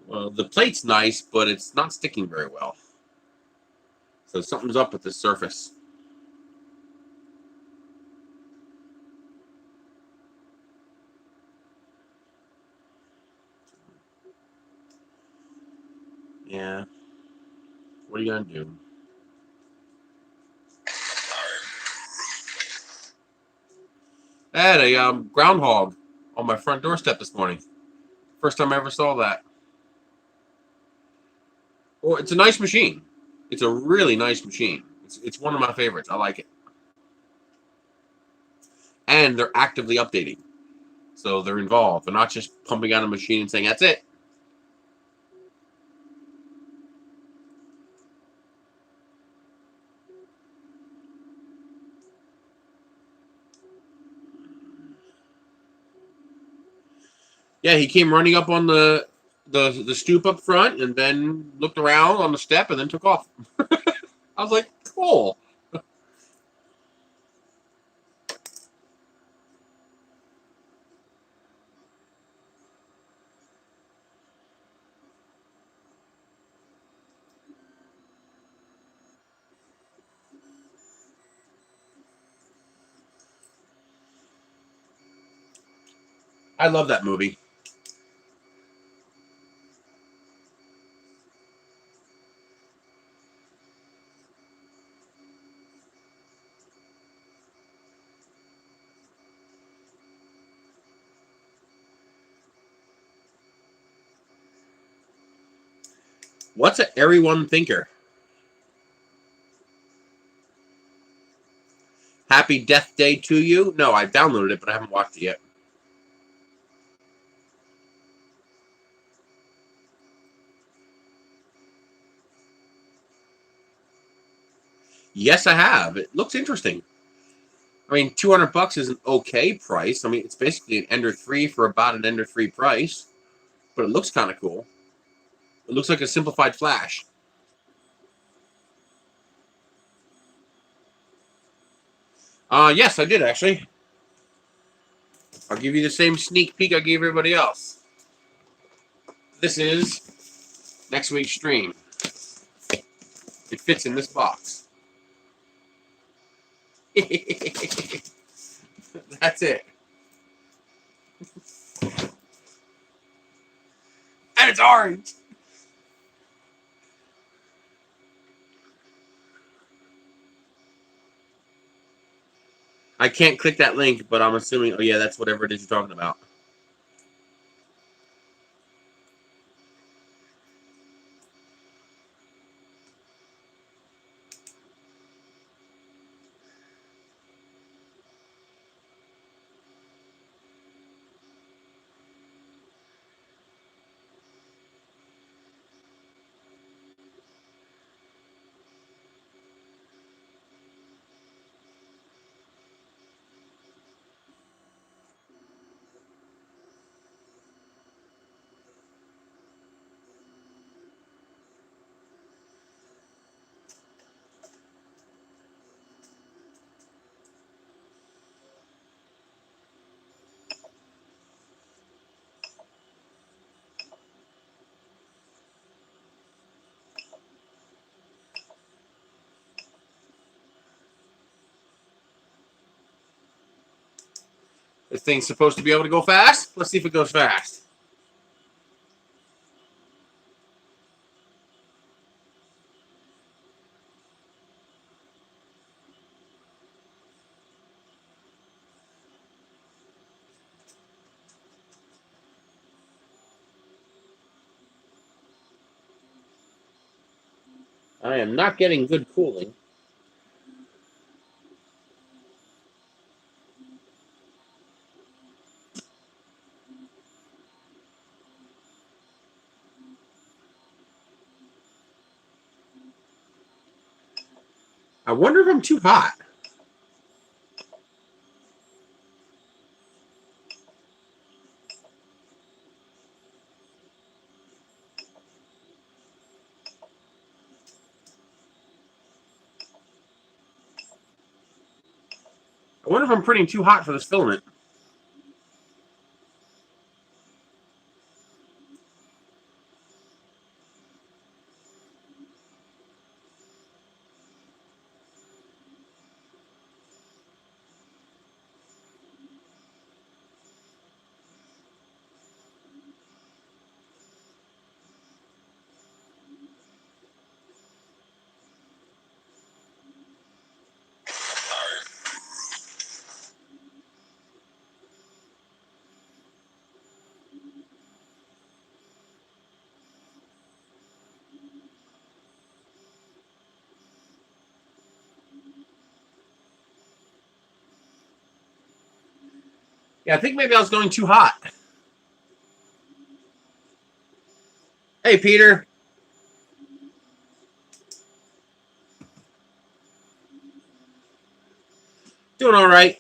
Well, the plate's nice, but it's not sticking very well. So something's up with this surface. Yeah. What are you gonna do? I had a groundhog on my front doorstep this morning. First time I ever saw that. Well, it's a nice machine. It's a really nice machine. It's one of my favorites. I like it. And they're actively updating. So they're involved. They're not just pumping out a machine and saying, that's it. Yeah, he came running up on the stoop up front and then looked around on the step and then took off. I was like, cool. I love that movie. What's an Airy One Thinker? Happy Death Day to You? No, I downloaded it, but I haven't watched it yet. Yes, I have. It looks interesting. I mean, $200 is an okay price. I mean, it's basically an Ender 3 for about an Ender 3 price. But it looks kind of cool. It looks like a simplified Flash. Yes, I did, actually. I'll give you the same sneak peek I gave everybody else. This is next week's stream. It fits in this box. That's it. And it's orange. I can't click that link, but I'm assuming, oh yeah, that's whatever it is you're talking about. This thing's supposed to be able to go fast. Let's see if it goes fast. I am not getting good cooling. I wonder if I'm too hot. I wonder if I'm printing too hot for this filament. Yeah, I think maybe I was going too hot. Hey, Peter. Doing all right.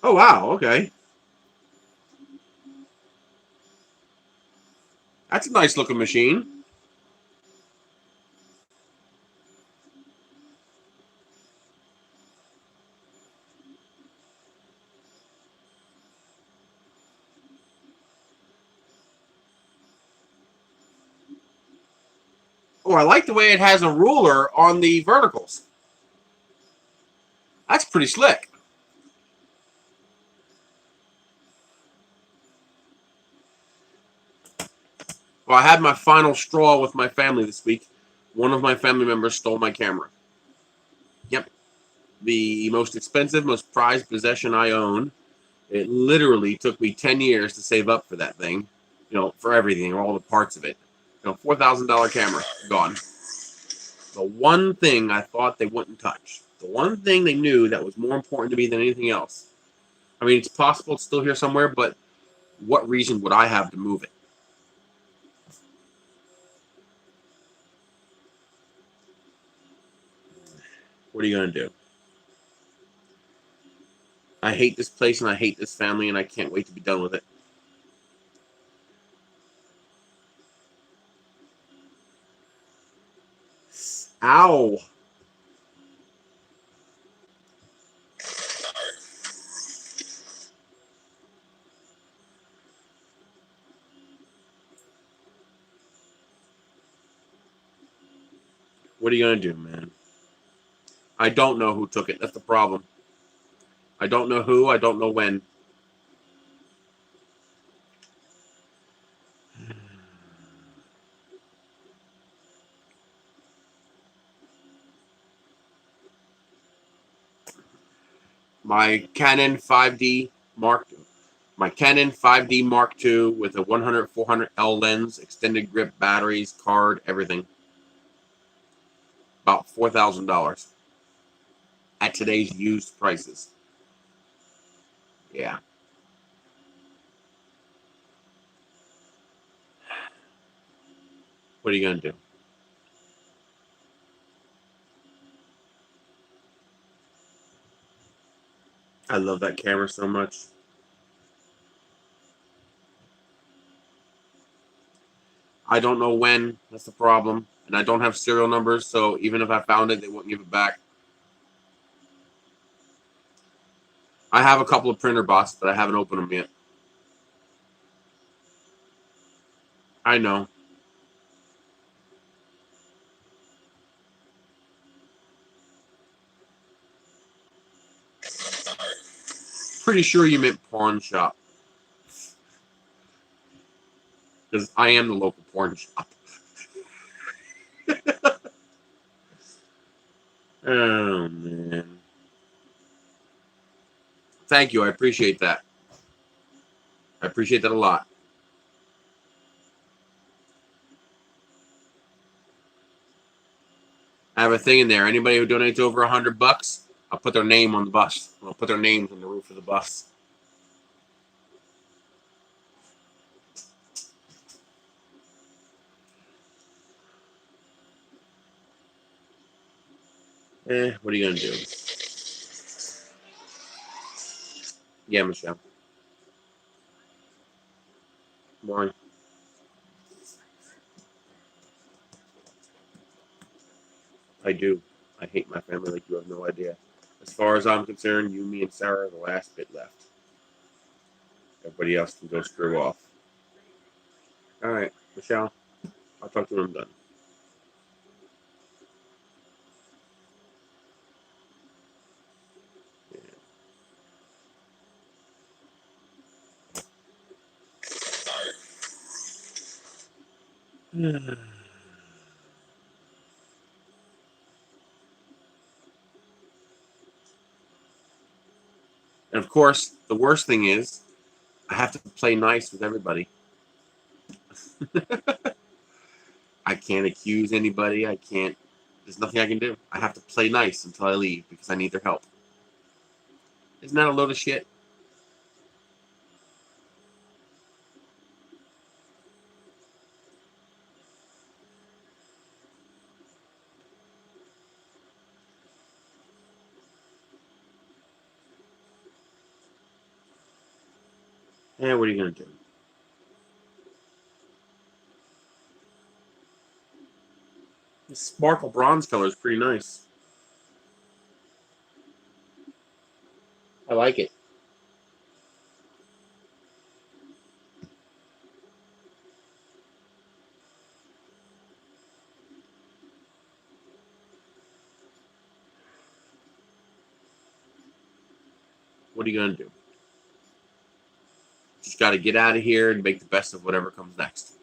Oh, wow. Okay. That's a nice looking machine. Oh, I like the way it has a ruler on the verticals. That's pretty slick. Well, I had my final straw with my family this week. One of my family members stole my camera. Yep. The most expensive, most prized possession I own. It literally took me 10 years to save up for that thing. You know, for everything, all the parts of it. You know, $4,000 camera, gone. The one thing I thought they wouldn't touch. The one thing they knew that was more important to me than anything else. I mean, it's possible it's still here somewhere, but what reason would I have to move it? What are you going to do? I hate this place and I hate this family and I can't wait to be done with it. Ow. What are you gonna do, man? I don't know who took it. That's the problem. I don't know who. I don't know when. My Canon 5D Mark II with a 100-400L lens, extended grip batteries, card, everything. About $4,000 at today's used prices. Yeah. What are you gonna do? I love that camera so much. I don't know when. That's the problem. And I don't have serial numbers, so even if I found it, they wouldn't give it back. I have a couple of printer boxes, but I haven't opened them yet. I know. Pretty sure you meant pawn shop. Because I am the local pawn shop. Oh, man. Thank you. I appreciate that. I appreciate that a lot. I have a thing in there. Anybody who donates over $100, I'll put their name on the bus. I'll put their names on the roof of the bus. What are you going to do? Yeah, Michelle. Why? I do. I hate my family like you have no idea. As far as I'm concerned, you, me, and Sarah are the last bit left. Everybody else can go screw off. All right, Michelle. I'll talk to you when I'm done. Yeah. And of course, the worst thing is, I have to play nice with everybody. I can't accuse anybody. I can't. There's nothing I can do. I have to play nice until I leave because I need their help. Isn't that a load of shit? Yeah, what are you going to do? This sparkle bronze color is pretty nice. I like it. What are you going to do? Just got to get out of here and make the best of whatever comes next.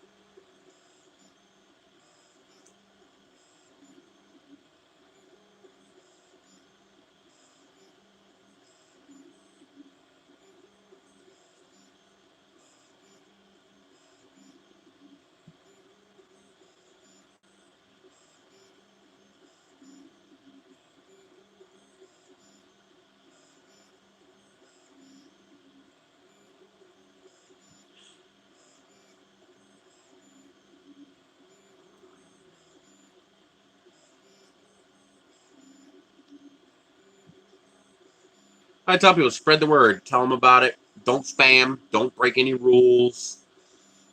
I tell people, spread the word. Tell them about it. Don't spam. Don't break any rules.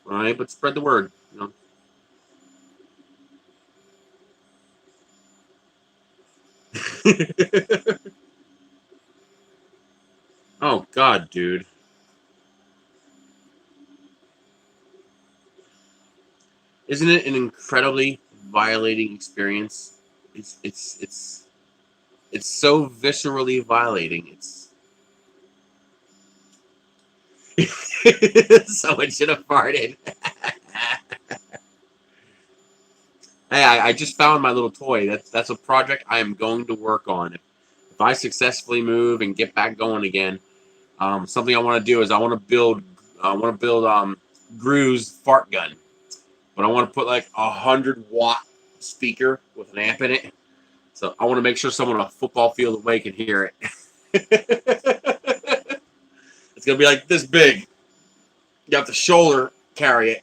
All right, but spread the word. You know. Oh God, dude. Isn't it an incredibly violating experience It's so viscerally violating. Someone should have farted. Hey, I just found my little toy. That's a project I am going to work on. If I successfully move and get back going again, something I want to do is I want to build Gru's fart gun, but I want to put like 100-watt speaker with an amp in it. So I want to make sure someone on a football field away can hear it. It's gonna be like this big. You have to shoulder carry it.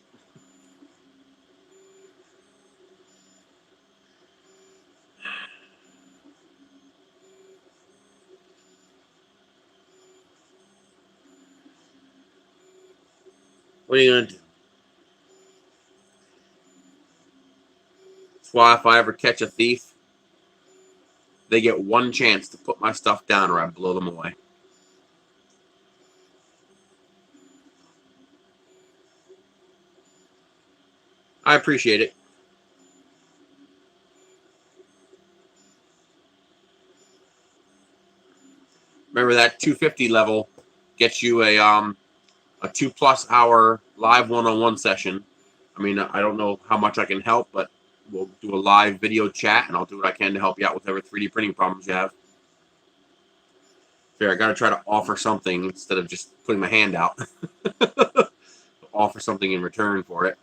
What are you gonna do? That's why if I ever catch a thief, they get one chance to put my stuff down or I blow them away. I appreciate it. Remember that 250 level gets you a 2+ hour live one-on-one session. I mean, I don't know how much I can help, but we'll do a live video chat, and I'll do what I can to help you out with whatever 3D printing problems you have. Fair, I gotta try to offer something instead of just putting my hand out. Offer something in return for it.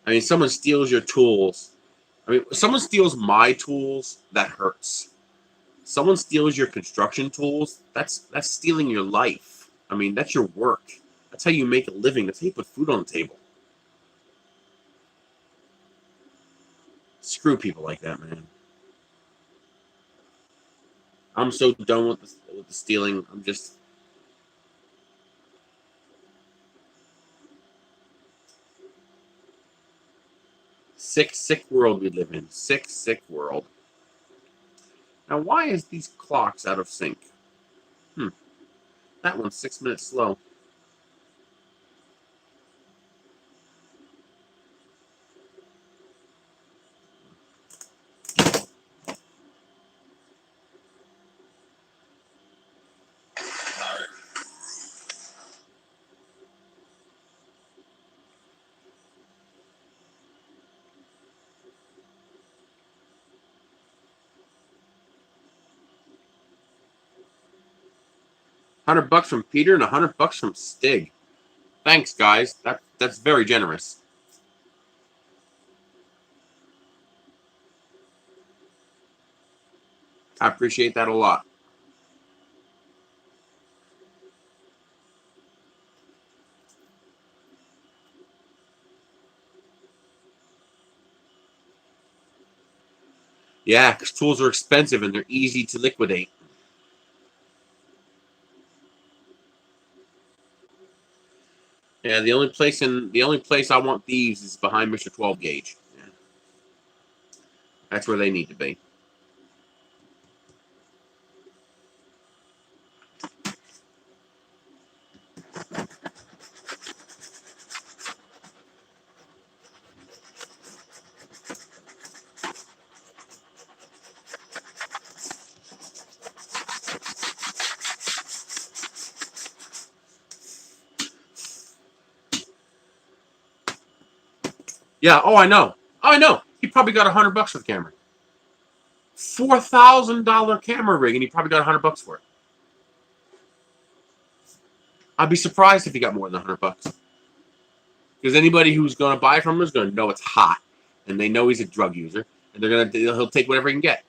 I mean, someone steals your tools. I mean, if someone steals my tools, that hurts. Someone steals your construction tools, that's stealing your life. I mean, that's your work. That's how you make a living. That's how you put food on the table. Screw people like that, man. I'm so done with the stealing. I'm just... Sick world we live in. Sick world. Now, why is these clocks out of sync? That one's 6 minutes slow. $100 from Peter and $100 from Stig. Thanks, guys. That's very generous. I appreciate that a lot. Yeah, because tools are expensive and they're easy to liquidate. Yeah, the only place I want thieves is behind Mr. 12 Gauge. Yeah. That's where they need to be. Yeah. Oh, I know. He probably got $100 for the camera. $4,000 camera rig, and he probably got $100 for it. I'd be surprised if he got more than $100. Because anybody who's going to buy from him is going to know it's hot, and they know he's a drug user, and he'll take whatever he can get.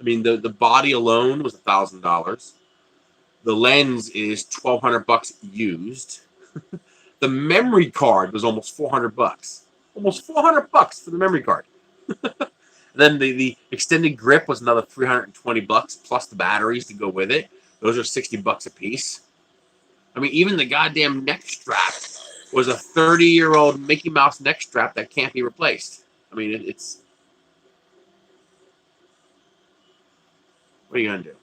I mean, the body alone was $1,000. The lens is $1,200 used. The memory card was almost $400. Almost $400 for the memory card. Then the extended grip was another $320 plus the batteries to go with it. Those are $60 a piece. I mean, even the goddamn neck strap was a 30-year-old Mickey Mouse neck strap that can't be replaced. I mean, it's... What are you going to do?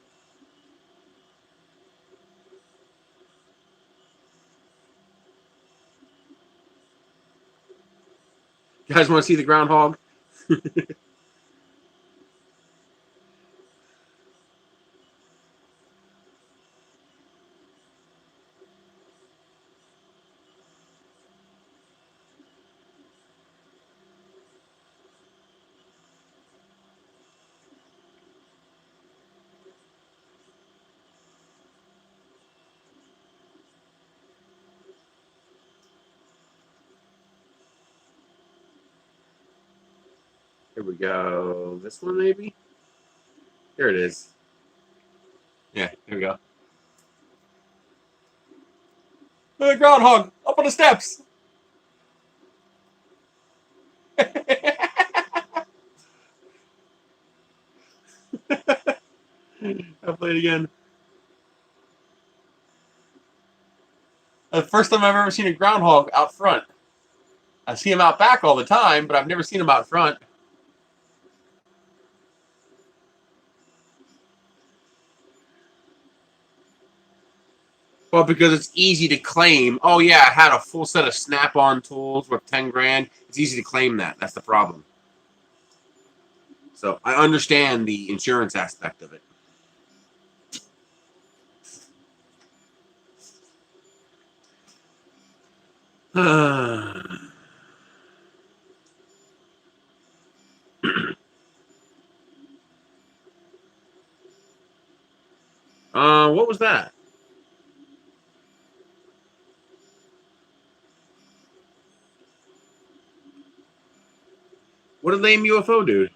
You guys want to see the groundhog? Here we go. This one, maybe? Here it is. Yeah, here we go. The groundhog up on the steps. I'll play it again. The first time I've ever seen a groundhog out front. I see him out back all the time, but I've never seen him out front. Well, because it's easy to claim, oh yeah, I had a full set of snap-on tools worth 10 grand. It's easy to claim that. That's the problem. So I understand the insurance aspect of it. What was that? What a lame UFO dude.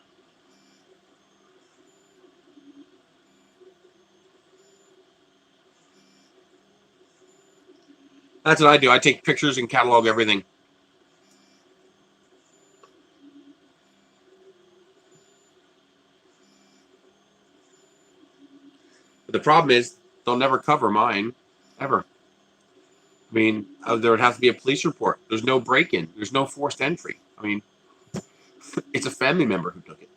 That's what I do. I take pictures and catalog everything. But the problem is, they'll never cover mine, ever. I mean, there would have to be a police report. There's no break-in. There's no forced entry. I mean, it's a family member who took it.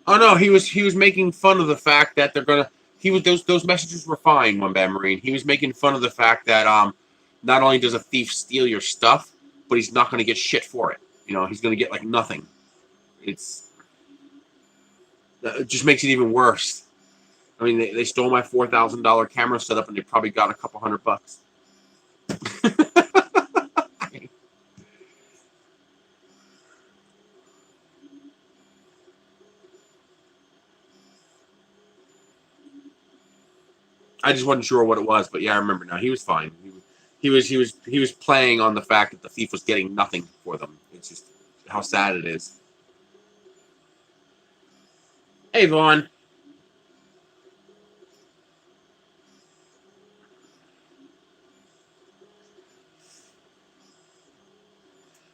Oh no, he was making fun of the fact that they're gonna. He was those messages were fine. One bad Marine. He was making fun of the fact that not only does a thief steal your stuff, but he's not gonna get shit for it. You know, he's gonna get like nothing. It just makes it even worse. I mean, they stole my $4,000 camera setup, and they probably got a couple $100. I just wasn't sure what it was, but yeah, I remember now. He was fine. He was playing on the fact that the thief was getting nothing for them. It's just how sad it is. Hey, Vaughn.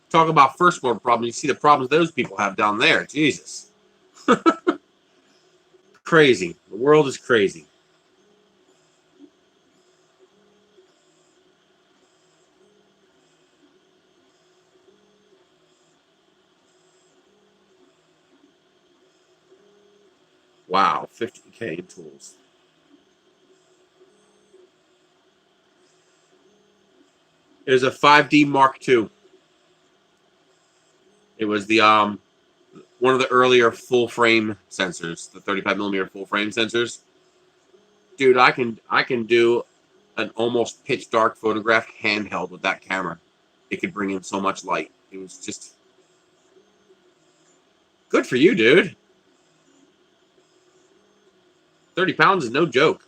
Talk about first world problems. You see the problems those people have down there. Jesus. Crazy. The world is crazy. Wow, 50K in tools. It was a 5D Mark II. It was the one of the earlier full frame sensors, the 35mm full frame sensors. Dude, I can do an almost pitch dark photograph handheld with that camera. It could bring in so much light. It was just good for you, dude. 30 pounds is no joke.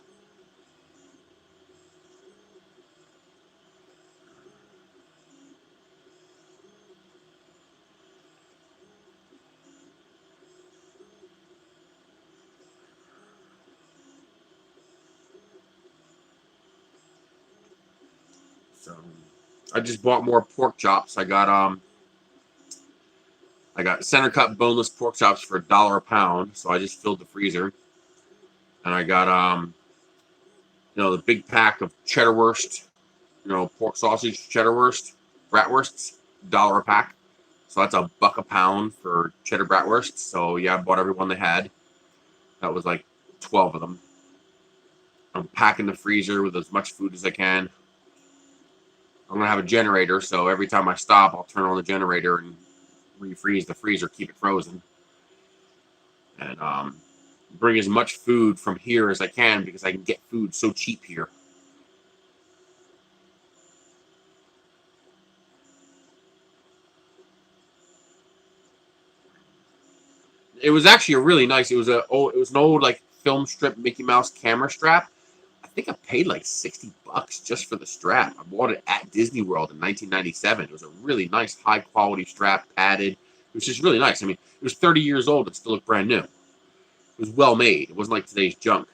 So I just bought more pork chops. I got center cut boneless pork chops for $1 a pound. So I just filled the freezer. And I got You know, the big pack of cheddar wurst, you know, pork sausage, cheddar wurst, bratwursts, $1 a pack. So that's $1 a pound for cheddar bratwursts. So yeah, I bought every one they had. That was like 12 of them. I'm packing the freezer with as much food as I can. I'm gonna have a generator, so every time I stop, I'll turn on the generator and refreeze the freezer, keep it frozen, and bring as much food from here as I can because I can get food so cheap here. It was actually a really nice. It was an old like film strip Mickey Mouse camera strap. I think I paid like $60 just for the strap. I bought it at Disney World in 1997. It was a really nice, high quality strap, padded. It was just really nice. I mean, it was 30 years old. It still looked brand new. It was well made. It wasn't like today's junk.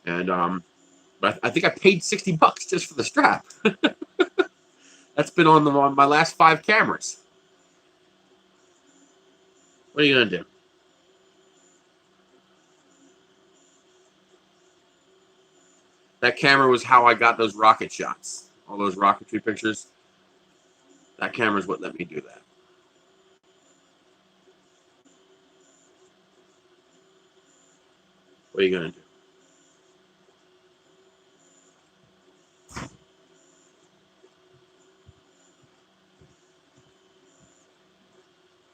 And but I think I paid $60 just for the strap. That's been on my last 5 cameras. What are you gonna do? That camera was how I got those rocket shots. All those rocketry pictures. That camera is what let me do that. What are you going to do?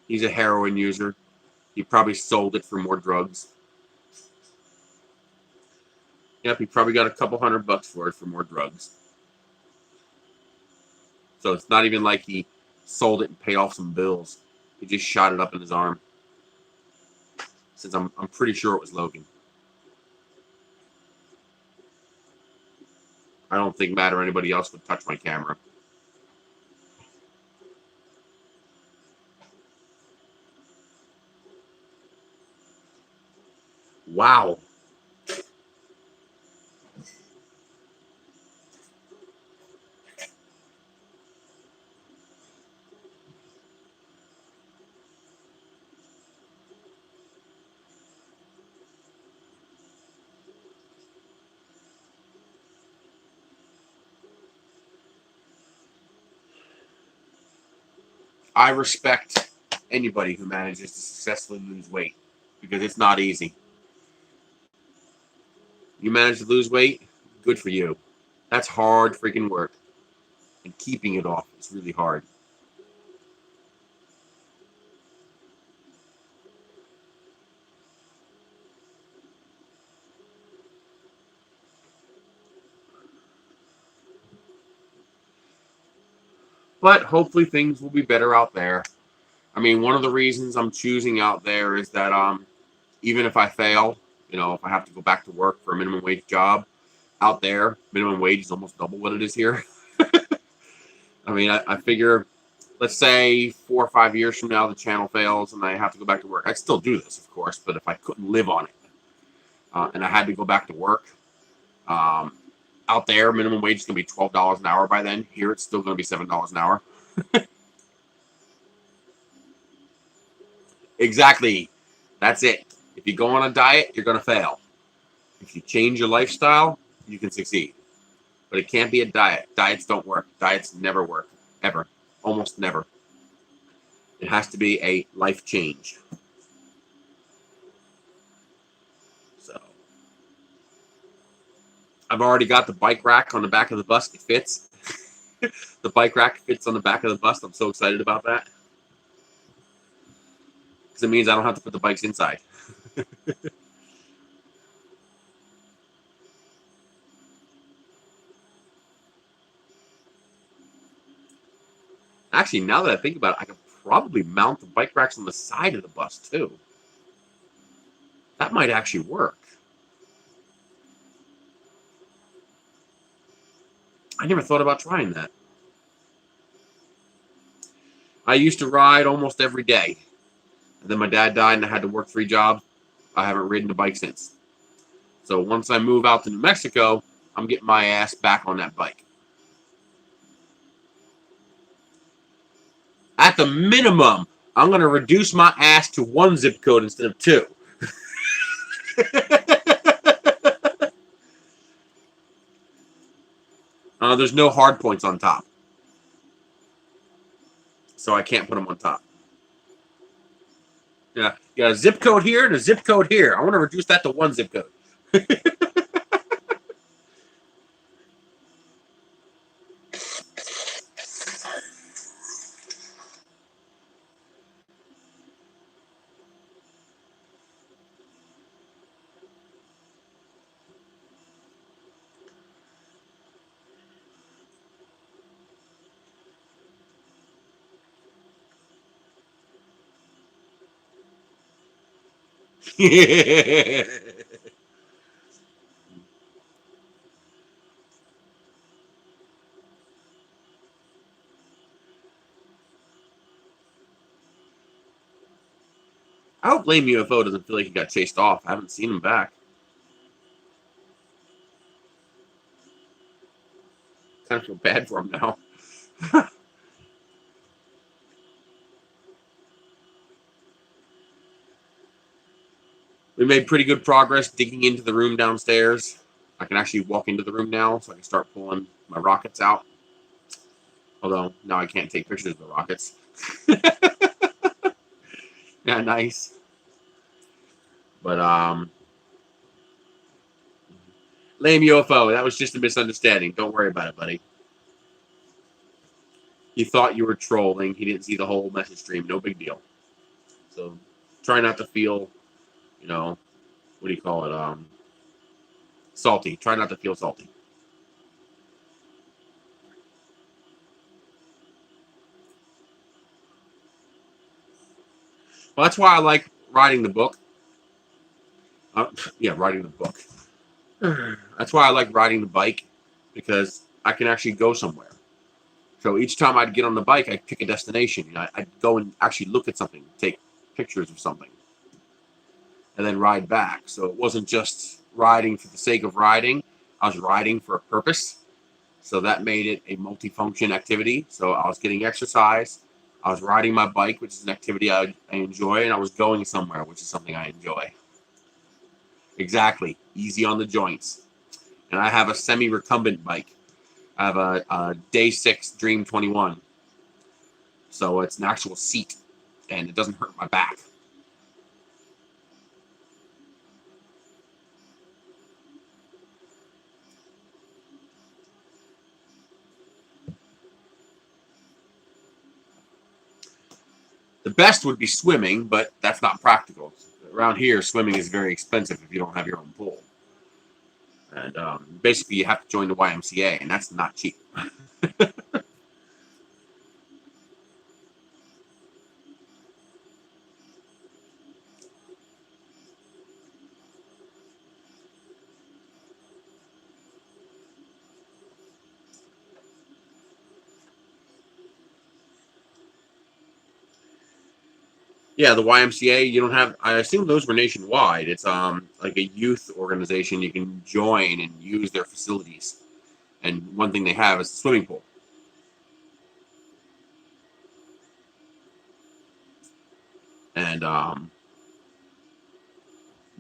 He's a heroin user. He probably sold it for more drugs. Yep, he probably got a couple $100 for it for more drugs. So it's not even like he sold it and paid off some bills. He just shot it up in his arm. Since I'm pretty sure it was Logan. I don't think Matt or anybody else would touch my camera. Wow. I respect anybody who manages to successfully lose weight because it's not easy. You manage to lose weight, good for you. That's hard freaking work. And keeping it off is really hard. But hopefully things will be better out there. I mean, one of the reasons I'm choosing out there is that even if I fail, you know, if I have to go back to work for a minimum wage job, out there, minimum wage is almost double what it is here. I mean, I figure, let's say 4 or 5 years from now, the channel fails and I have to go back to work. I'd still do this, of course, but if I couldn't live on it and I had to go back to work, out there, minimum wage is going to be $12 an hour by then. Here, it's still going to be $7 an hour. Exactly. That's it. If you go on a diet, you're going to fail. If you change your lifestyle, you can succeed. But it can't be a diet. Diets don't work. Diets never work. Ever. Almost never. It has to be a life change. So, I've already got the bike rack on the back of the bus. It fits. The bike rack fits on the back of the bus. I'm so excited about that. Because it means I don't have to put the bikes inside. Actually, now that I think about it, I could probably mount the bike racks on the side of the bus, too. That might actually work. I never thought about trying that. I used to ride almost every day. And then my dad died and I had to work 3 jobs. I haven't ridden a bike since. So once I move out to New Mexico, I'm getting my ass back on that bike. At the minimum, I'm going to reduce my ass to 1 zip code instead of 2. There's no hard points on top, so I can't put them on top. Yeah, you got a zip code here and a zip code here. I want to reduce that to one zip code. I hope Lame UFO doesn't feel like he got chased off. I haven't seen him back. Kind of feel bad for him now. We made pretty good progress digging into the room downstairs. I can actually walk into the room now, so I can start pulling my rockets out. Although, now I can't take pictures of the rockets. Yeah, nice. But, Lame UFO, that was just a misunderstanding. Don't worry about it, buddy. He thought you were trolling. He didn't see the whole message stream. No big deal. So, try not to feel, you know, what do you call it? Salty. Try not to feel salty. Well, that's why I like riding the book. Yeah, riding the book. That's why I like riding the bike, because I can actually go somewhere. So each time I'd get on the bike, I'd pick a destination. You know, I'd go and actually look at something, take pictures of something, and then ride back. So it wasn't just riding for the sake of riding. I was riding for a purpose. So that made it a multifunction activity. So I was getting exercise. I was riding my bike, which is an activity I enjoy, and I was going somewhere, which is something I enjoy. Exactly. Easy on the joints. And I have a semi-recumbent bike. I have a Day 6 Dream 21. So it's an actual seat, and it doesn't hurt my back. The best would be swimming, but that's not practical. Around here, swimming is very expensive if you don't have your own pool. And basically, you have to join the YMCA, and that's not cheap. Yeah, the YMCA, you don't have, I assume those were nationwide. It's like a youth organization. You can join and use their facilities. And one thing they have is a swimming pool. And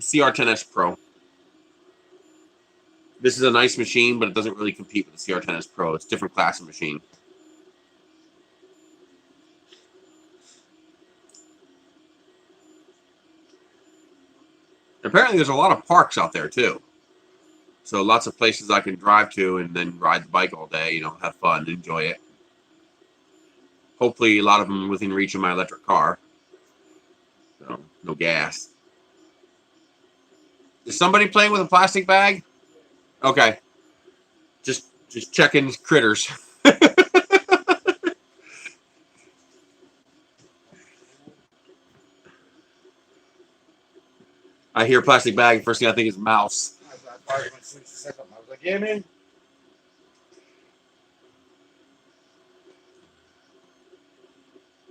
CR10S Pro. This is a nice machine, but it doesn't really compete with the CR10S Pro. It's a different class of machine. Apparently, there's a lot of parks out there, too. So lots of places I can drive to and then ride the bike all day, you know, have fun, enjoy it. Hopefully, a lot of them within reach of my electric car. So, no gas. Is somebody playing with a plastic bag? Okay. Just checking critters. I hear plastic bag, first thing I think is mouse. I was like, yeah, man.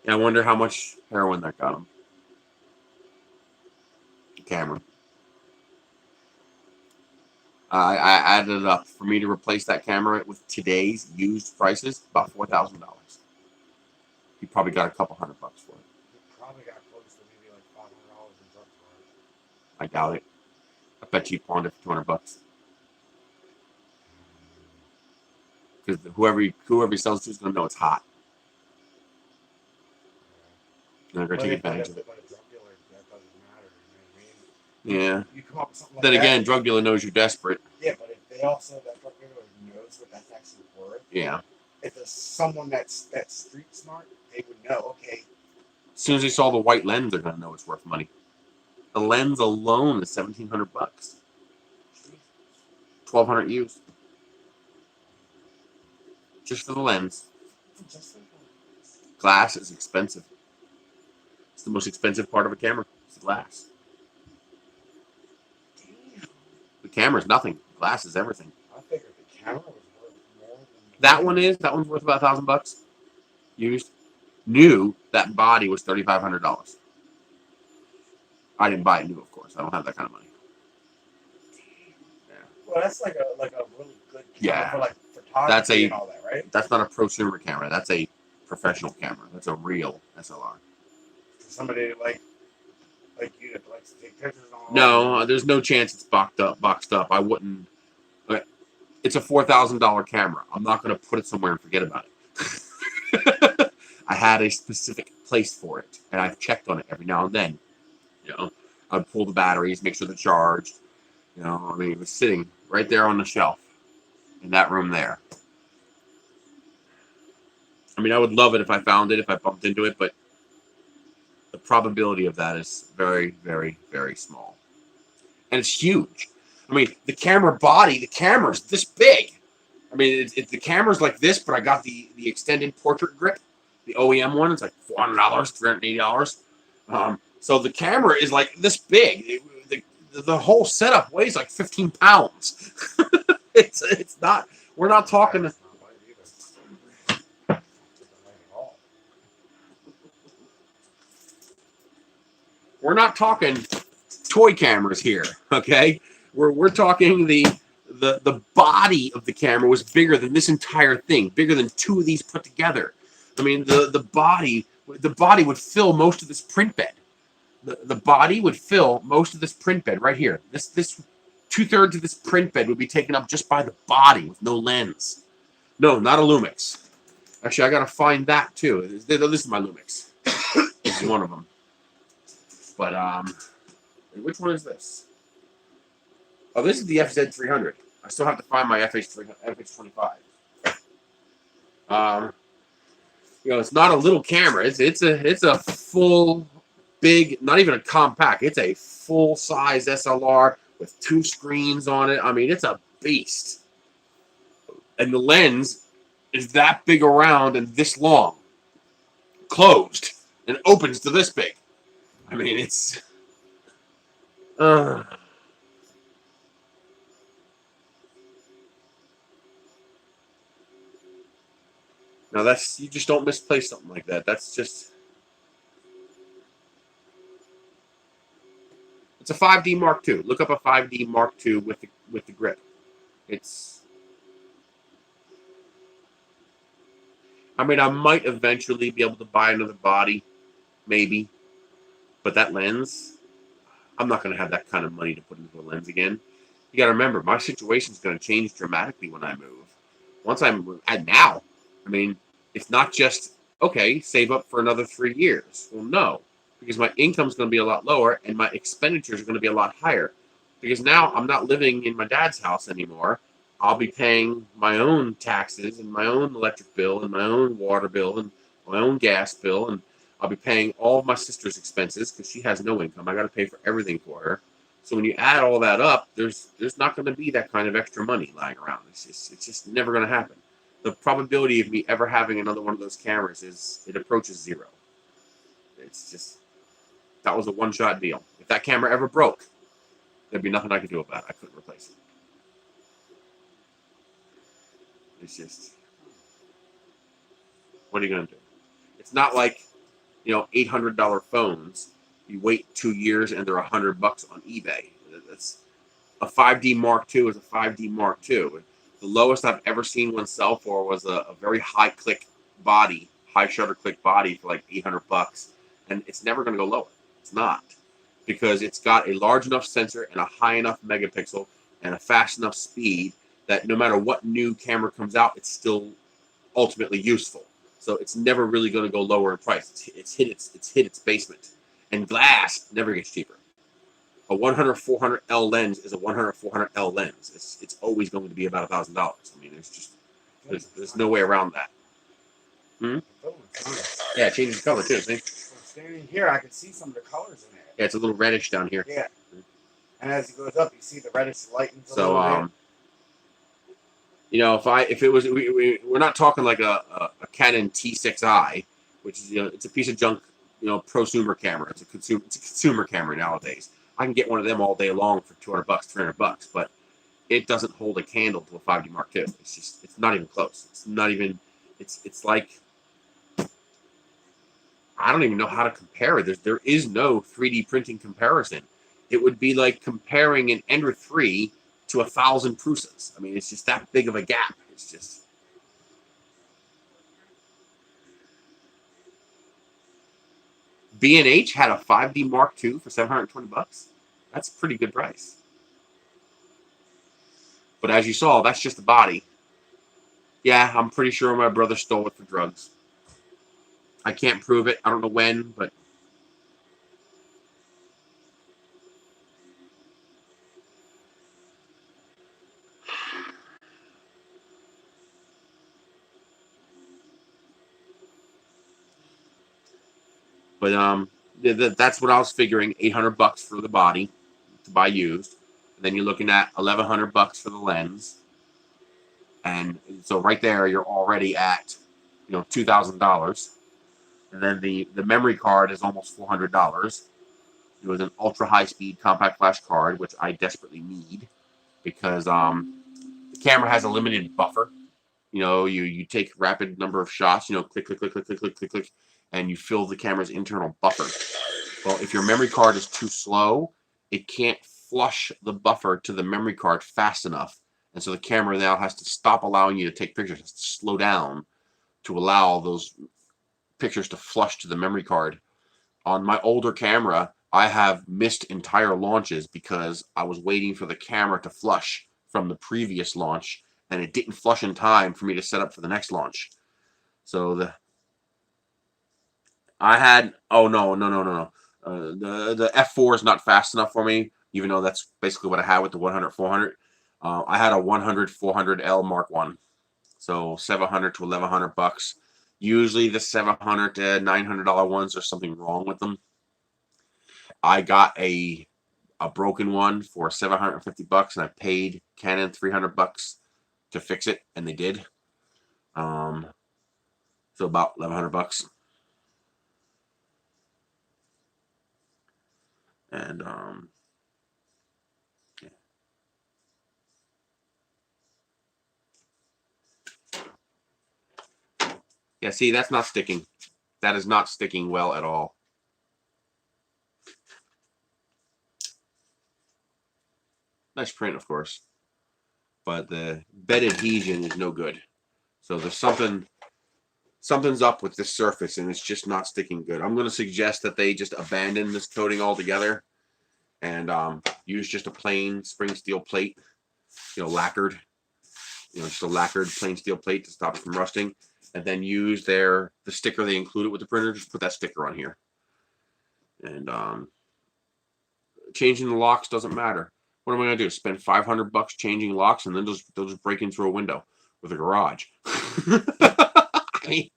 I wonder how much heroin that got him. The camera. I added it up. For me to replace that camera with today's used prices, about $4,000. He probably got a couple $100 for it. He probably got close to maybe like $500 in drugs for it. I doubt it. I bet you pawned it for $200. because whoever he sells to is going to know it's hot. And they're going to take advantage of it. But a drug dealer, that doesn't matter. You know what I mean? Yeah. You come up with something like Then that. again, drug dealer knows you're desperate. Yeah, but if they also, that drug dealer knows what that's actually worth. Yeah. If there's someone that's street smart, they would know, okay. As soon as they saw the white lens, they're going to know it's worth money. The lens alone is $1,700. 1,200 used. Just for the lens. Glass is expensive. It's the most expensive part of a camera. It's the glass. Damn. The camera's nothing. Glass is everything. I figured the camera was worth more than That one is. That one's worth about $1,000 used. New, that body was $3,500. I didn't buy it new, of course. I don't have that kind of money. Yeah. Well, that's like a really good camera Yeah. for like photography That's a- and all that, right? That's not a prosumer camera. That's a professional camera. That's a real SLR. Somebody like you that likes to take pictures and all No, there's no chance it's boxed up. I wouldn't. It's a $4,000 camera. I'm not going to put it somewhere and forget about it. I had a specific place for it, and I've checked on it every now and then. You know, I'd pull the batteries, make sure they're charged. You know, I mean, it was sitting right there on the shelf in that room there. I mean, I would love it if I found it, if I bumped into it, but the probability of that is very, very, very small. And it's huge. I mean, the camera body, the camera's this big. I mean, the camera's like this, but I got the extended portrait grip, the OEM one. It's like $400, $380. So the camera is like this big. The whole setup weighs like 15 pounds. It's not. We're not talking. We're not talking toy cameras here, okay? We're talking the body of the camera was bigger than this entire thing, bigger than two of these put together. I mean, the body would fill most of this print bed. The body would fill most of this print bed right here. This 2/3 of this print bed would be taken up just by the body with no lens. No, not a Lumix. Actually, I gotta find that too. This is my Lumix. This is one of them. But which one is this? Oh, this is the FZ300. I still have to find my FH25. You know, it's not a little camera. It's a full, big, not even a compact. It's a full size SLR with 2 screens on it. I mean, it's a beast. And the lens is that big around and this long, closed, and opens to this big. I mean, it's. Now that's, you just don't misplace something like that. That's just. It's a 5D Mark II. Look up a 5D Mark II with the grip. It's. I mean, I might eventually be able to buy another body, maybe. But that lens, I'm not going to have that kind of money to put into a lens again. You got to remember, my situation's going to change dramatically when I move. Once I'm at now, I mean, it's not just, okay, save up for another 3 years. Well, no, because my income's going to be a lot lower and my expenditures are going to be a lot higher. Because now I'm not living in my dad's house anymore. I'll be paying my own taxes and my own electric bill and my own water bill and my own gas bill, and I'll be paying all of my sister's expenses because she has no income. I got to pay for everything for her. So when you add all that up, there's not going to be that kind of extra money lying around. It's just never going to happen. The probability of me ever having another one of those cameras it approaches 0. It's just, that was a one-shot deal. If that camera ever broke, there'd be nothing I could do about it. I couldn't replace it. It's just, what are you going to do? It's not like, you know, $800 phones. You wait 2 years and they're $100 on eBay. That's a 5D Mark II is a 5D Mark II. The lowest I've ever seen one sell for was a very high click body, high shutter click body for like $800, and it's never going to go lower. It's not, because it's got a large enough sensor and a high enough megapixel and a fast enough speed that no matter what new camera comes out, it's still ultimately useful. So it's never really going to go lower in price. It's hit its basement. And glass never gets cheaper. A 100-400L lens is a 100-400L lens. It's always going to be about $1,000. I mean, there's no way around that. Hmm? Yeah, it changes color too. See? So standing here, I can see some of the colors in it. Yeah, it's a little reddish down here. Yeah. And as it goes up, you see the reddish lightens a So little bit. you know, if it was we're not talking like a Canon T6i, which is it's a piece of junk, prosumer camera. It's a consumer camera nowadays. I can get one of them all day long for $200, $300, but it doesn't hold a candle to a 5D Mark II. It's not even close. It's not even. It's like I don't even know how to compare it. There is no 3D printing comparison. It would be like comparing an Ender 3 to 1,000 Prusas. I mean, it's just that big of a gap. It's just. B&H had a 5D Mark II for $720. That's a pretty good price. But as you saw, that's just the body. Yeah, I'm pretty sure my brother stole it for drugs. I can't prove it. I don't know when, but. But that's what I was figuring. $800 for the body to buy used. And then you're looking at $1,100 for the lens. And so right there, you're already at, $2,000. And then the memory card is almost $400. It was an ultra high speed compact flash card, which I desperately need because the camera has a limited buffer. You take rapid number of shots, click, click, click, click, click, click, click, click, and you fill the camera's internal buffer. Well, if your memory card is too slow, it can't flush the buffer to the memory card fast enough. And so the camera now has to stop allowing you to take pictures, has to slow down to allow those pictures to flush to the memory card. On my older camera, I have missed entire launches because I was waiting for the camera to flush from the previous launch, and it didn't flush in time for me to set up for the next launch. So the F4 is not fast enough for me, even though that's basically what I had with the 100-400. I had a 100-400L Mark I, so $700 to $1,100. Usually the $700 to $900 ones, there's something wrong with them. I got a broken one for $750, and I paid Canon $300 to fix it, and they did. So about $1,100. And yeah, see, that's not sticking. That is not sticking well at all. Nice print, of course, but the bed adhesion is no good. So there's something's up with this surface, and it's just not sticking good. I'm going to suggest that they just abandon this coating altogether and use just a plain spring steel plate, lacquered, just a lacquered plain steel plate to stop it from rusting, and then use the sticker they included with the printer. Just put that sticker on here. And changing the locks doesn't matter. What am I going to do? Spend $500 changing locks, and then they'll just break in through a window with a garage. I mean,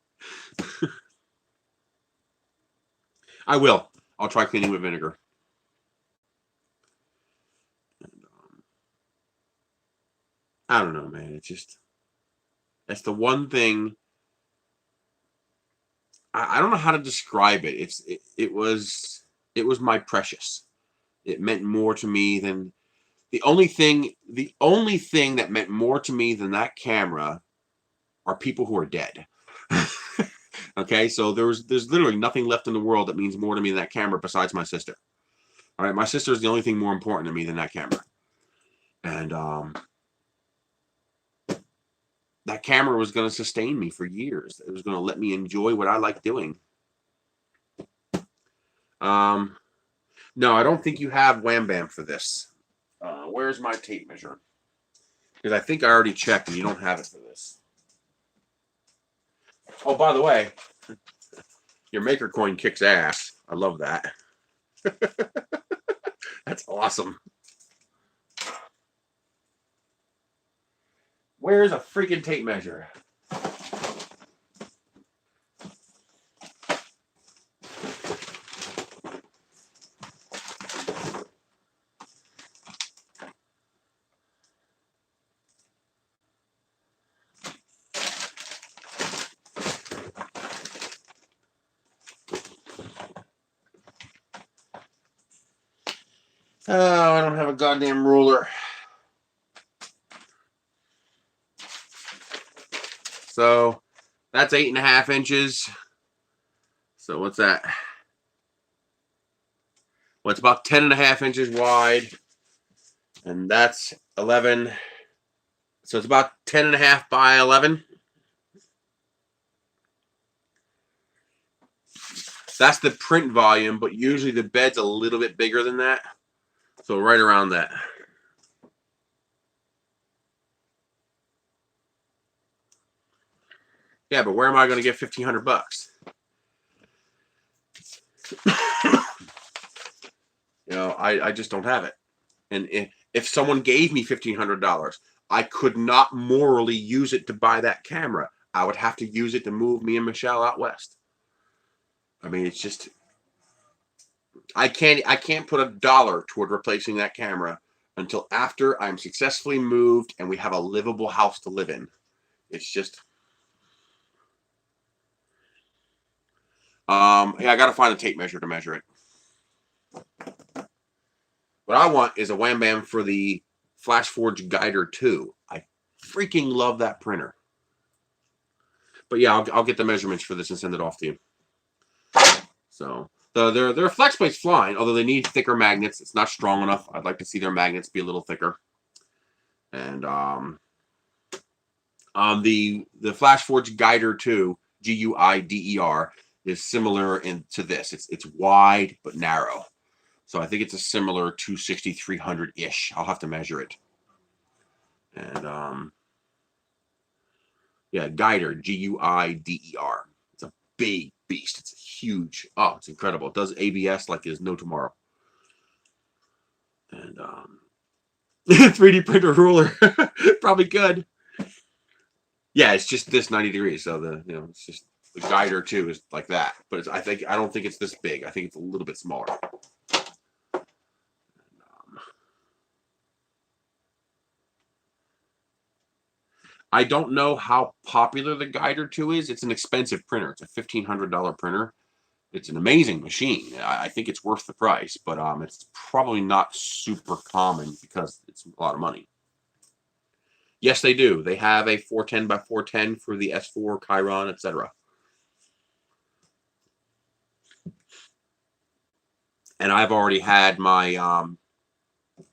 I will. I'll try cleaning with vinegar. And, I don't know, man. That's the one thing. I don't know how to describe it. It was my precious. It meant more to me than the only thing that meant more to me than that camera are people who are dead. Okay, so there's literally nothing left in the world that means more to me than that camera besides my sister. All right, my sister is the only thing more important to me than that camera. And that camera was going to sustain me for years. It was going to let me enjoy what I like doing. No, I don't think you have Wham Bam for this. Where's my tape measure? Because I think I already checked and you don't have it for this. Oh, by the way, your Maker coin kicks ass. I love that. That's awesome. Where's a freaking tape measure? Oh, I don't have a goddamn ruler. So that's 8.5 inches. So what's that? Well, it's about 10.5 inches wide. And that's 11. So it's about 10.5 by 11. That's the print volume, but usually the bed's a little bit bigger than that. So right around that. Yeah, but where am I going to get $1,500? You know, I just don't have it. And if someone gave me $1,500, I could not morally use it to buy that camera. I would have to use it to move me and Michelle out west. I mean, it's just I can't put $1 toward replacing that camera until after I'm successfully moved and we have a livable house to live in. It's just yeah, I gotta find a tape measure to measure it. What I want is a Wham Bam for the FlashForge Guider 2. I freaking love that printer. But yeah, I'll get the measurements for this and send it off to you. So their flex plate's flying, although they need thicker magnets. It's not strong enough. I'd like to see their magnets be a little thicker. And the FlashForge Guider 2, Guider, is similar to this. It's wide but narrow. So I think it's a similar 260-300-ish. I'll have to measure it. And yeah, Guider, Guider. It's a big beast. It's huge. Oh, it's incredible. It does ABS like there's no tomorrow. And 3D printer ruler, probably good. Yeah, it's just this 90 degrees. So it's just the Guider 2 is like that. But I don't think it's this big. I think it's a little bit smaller. I don't know how popular the Guider 2 is. It's an expensive printer. It's a $1,500 printer. It's an amazing machine. I think it's worth the price, but it's probably not super common because it's a lot of money. Yes, they do. They have a 410 by 410 for the S4, Chiron, etc. And I've already had my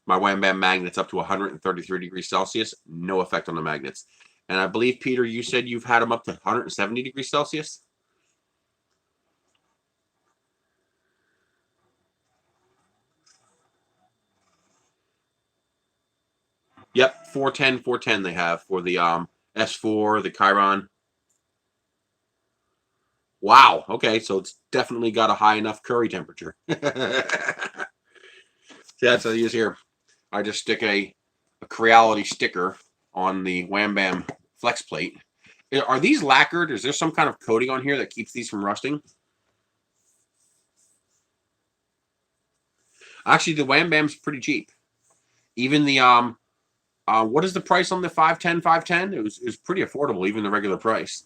my Wham Bam magnets up to 133 degrees Celsius. No effect on the magnets. And I believe, Peter, you said you've had them up to 170 degrees Celsius? Yep, 410, 410 they have for the S4, the Chiron. Wow, okay, so it's definitely got a high enough curry temperature. See, that's what I use here. I just stick a Creality sticker on the Wham Bam flex plate. Are these lacquered? Is there some kind of coating on here that keeps these from rusting? Actually, the Wham Bam's pretty cheap. Even the what is the price on the 510 510? It was pretty affordable, even the regular price.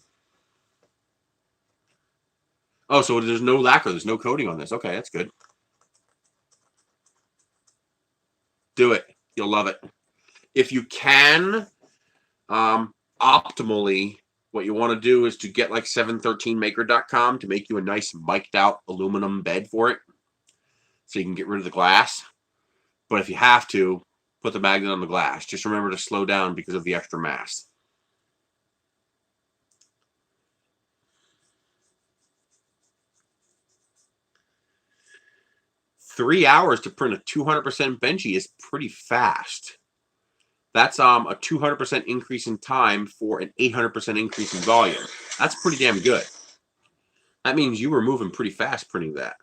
Oh, so there's no lacquer, there's no coating on this. Okay, that's good. Do it. You'll love it. If you can, optimally, what you want to do is to get like 713maker.com to make you a nice mic'd out aluminum bed for it, so you can get rid of the glass. But if you have to, put the magnet on the glass. Just remember to slow down because of the extra mass. $3 hours to print a 200% benchy is pretty fast. That's a 200% increase in time for an 800% increase in volume. That's pretty damn good. That means you were moving pretty fast printing that.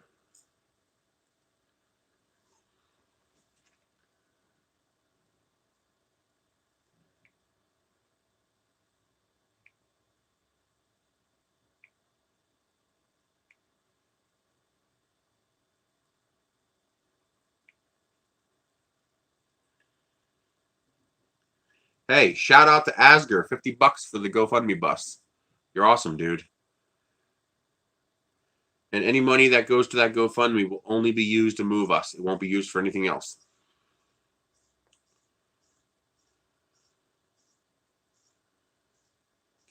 Hey, shout out to Asger, 50 bucks for the GoFundMe bus. You're awesome, dude. And any money that goes to that GoFundMe will only be used to move us. It won't be used for anything else.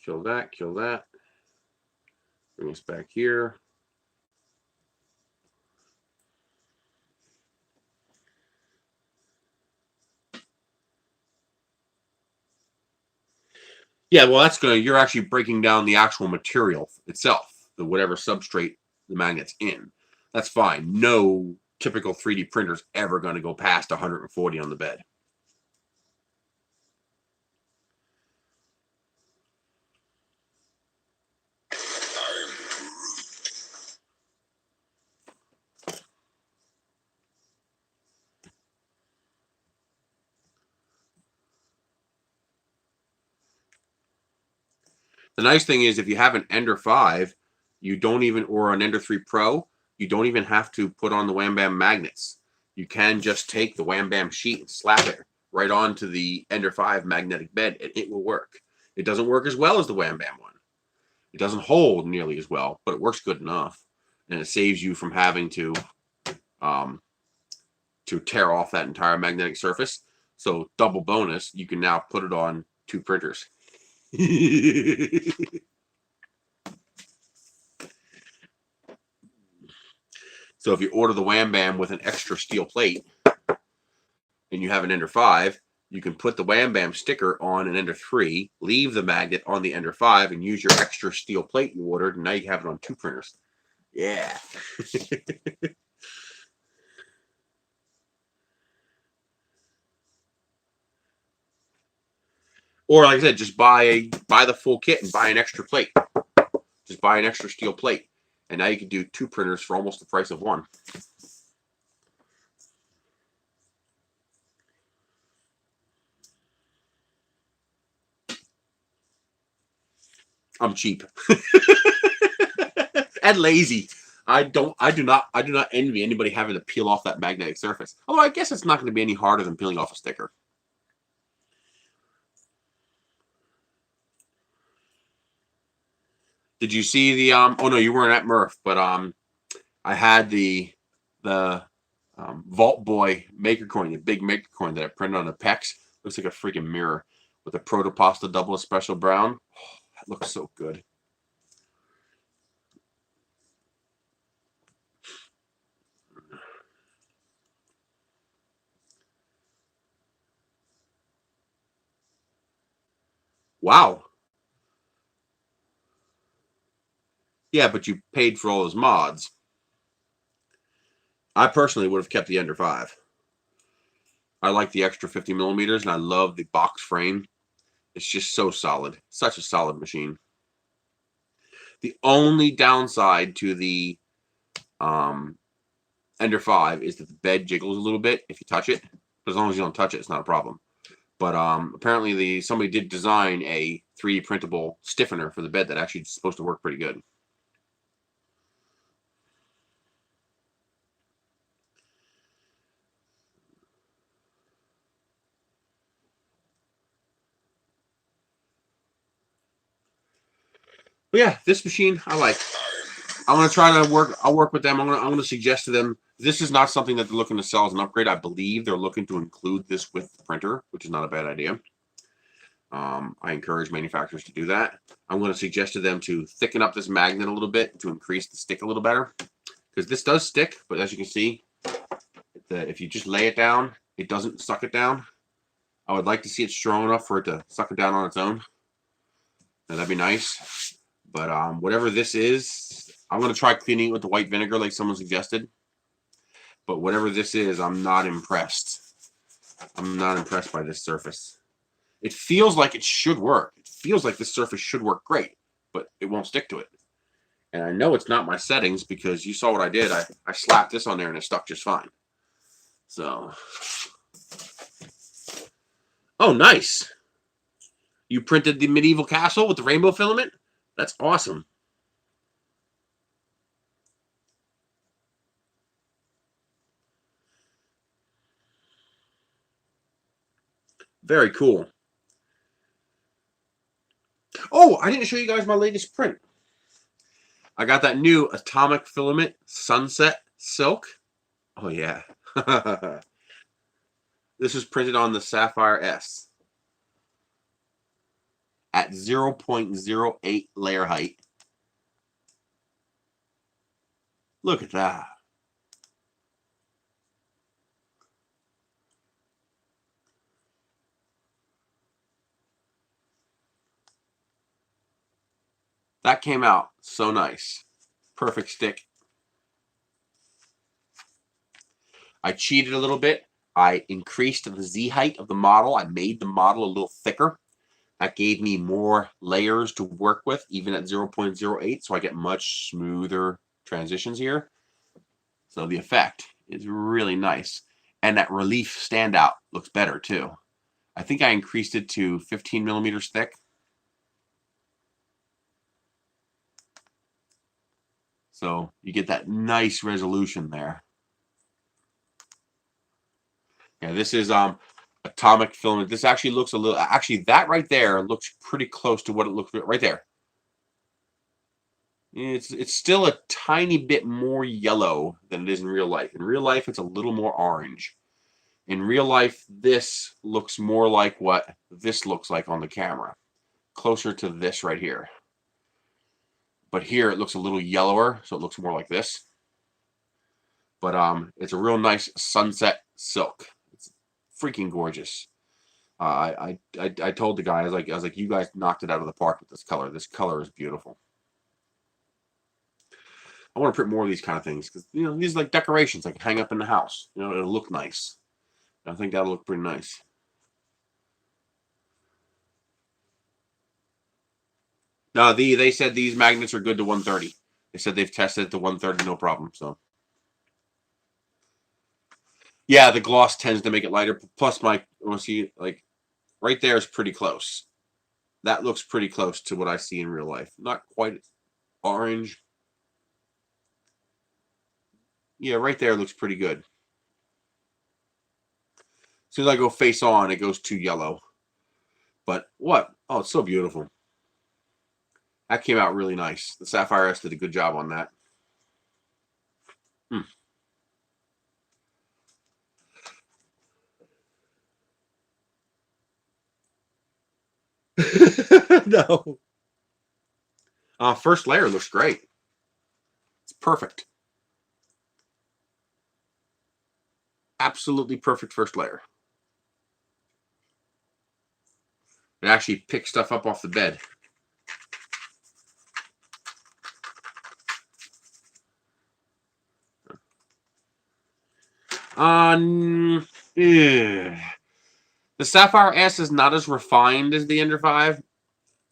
Kill that, kill that. Bring us back here. Yeah, well, that's gonna, you're actually breaking down the actual material itself, the whatever substrate the magnet's in. That's fine. No typical 3D printer's ever going to go past 140 on the bed. The nice thing is if you have an Ender 5, you don't even, or an Ender 3 Pro, you don't even have to put on the Wham Bam magnets. You can just take the Wham Bam sheet and slap it right onto the Ender 5 magnetic bed, and it will work. It doesn't work as well as the Wham Bam one. It doesn't hold nearly as well, but it works good enough. And it saves you from having to tear off that entire magnetic surface. So double bonus, you can now put it on 2 printers. So if you order the Wham Bam with an extra steel plate and you have an Ender 5, you can put the Wham Bam sticker on an Ender 3, leave the magnet on the Ender 5, and use your extra steel plate you ordered, and now you have it on 2 printers. Yeah. Or like I said, just buy the full kit and buy an extra plate. Just buy an extra steel plate. And now you can do 2 printers for almost the price of 1. I'm cheap. And lazy. I do not envy anybody having to peel off that magnetic surface. Although I guess it's not going to be any harder than peeling off a sticker. Did you see the oh no, you weren't at Murph, but I had the Vault Boy maker coin, the big maker coin that I printed on the pecs. Looks like a freaking mirror with a Protopasta double espresso brown. Oh, that looks so good. Wow. Yeah, but you paid for all those mods. I personally would have kept the Ender 5. I like the extra 50 millimeters, and I love the box frame. It's just so solid. Such a solid machine. The only downside to the Ender 5 is that the bed jiggles a little bit if you touch it. But as long as you don't touch it, it's not a problem. But apparently somebody did design a 3D printable stiffener for the bed that actually is supposed to work pretty good. But yeah, this machine I like. I'm gonna try to work. I'll work with them. I'm gonna suggest to them. This is not something that they're looking to sell as an upgrade. I believe they're looking to include this with the printer, which is not a bad idea. I encourage manufacturers to do that. I'm going to suggest to them to thicken up this magnet a little bit to increase the stick a little better, because this does stick, but as you can see, if you just lay it down, it doesn't suck it down. I would like to see it strong enough for it to suck it down on its own. Now, that'd be nice. But whatever this is, I'm going to try cleaning it with the white vinegar like someone suggested. But whatever this is, I'm not impressed. I'm not impressed by this surface. It feels like it should work. It feels like this surface should work great, but it won't stick to it. And I know it's not my settings because you saw what I did. I slapped this on there and it stuck just fine. So, oh, nice. You printed the medieval castle with the rainbow filament? That's awesome. Very cool. Oh, I didn't show you guys my latest print. I got that new Atomic Filament Sunset Silk. Oh, yeah. This is printed on the Sapphire S at 0.08 layer height. Look at that. That came out so nice. Perfect stick. I cheated a little bit. I increased the Z height of the model. I made the model a little thicker. That gave me more layers to work with, even at 0.08, so I get much smoother transitions here. So the effect is really nice. And that relief standout looks better too. I think I increased it to 15 millimeters thick. So you get that nice resolution there. Yeah, this is atomic filament. This actually looks a little, actually that right there looks pretty close to what it looks right there. It's still a tiny bit more yellow than it is in real life. In real life, it's a little more orange. In real life, this looks more like what this looks like on the camera. Closer to this right here. But here it looks a little yellower, so it looks more like this. But it's a real nice sunset silk. It's freaking gorgeous. I told the guy, I was like, you guys knocked it out of the park with this color. This color is beautiful. I want to print more of these kind of things because, you know, these are like decorations I can hang up in the house. You know, it'll look nice. I think that'll look pretty nice. No, they said these magnets are good to 130. They said they've tested it to 130, no problem. So, yeah, the gloss tends to make it lighter. Plus, see, like, right there is pretty close. That looks pretty close to what I see in real life. Not quite orange. Yeah, right there looks pretty good. As soon as I go face on, it goes too yellow. But what? Oh, it's so beautiful. That came out really nice. The Sapphire S did a good job on that. No. First layer looks great. It's perfect. Absolutely perfect first layer. It actually picks stuff up off the bed. The Sapphire S is not as refined as the Ender 5.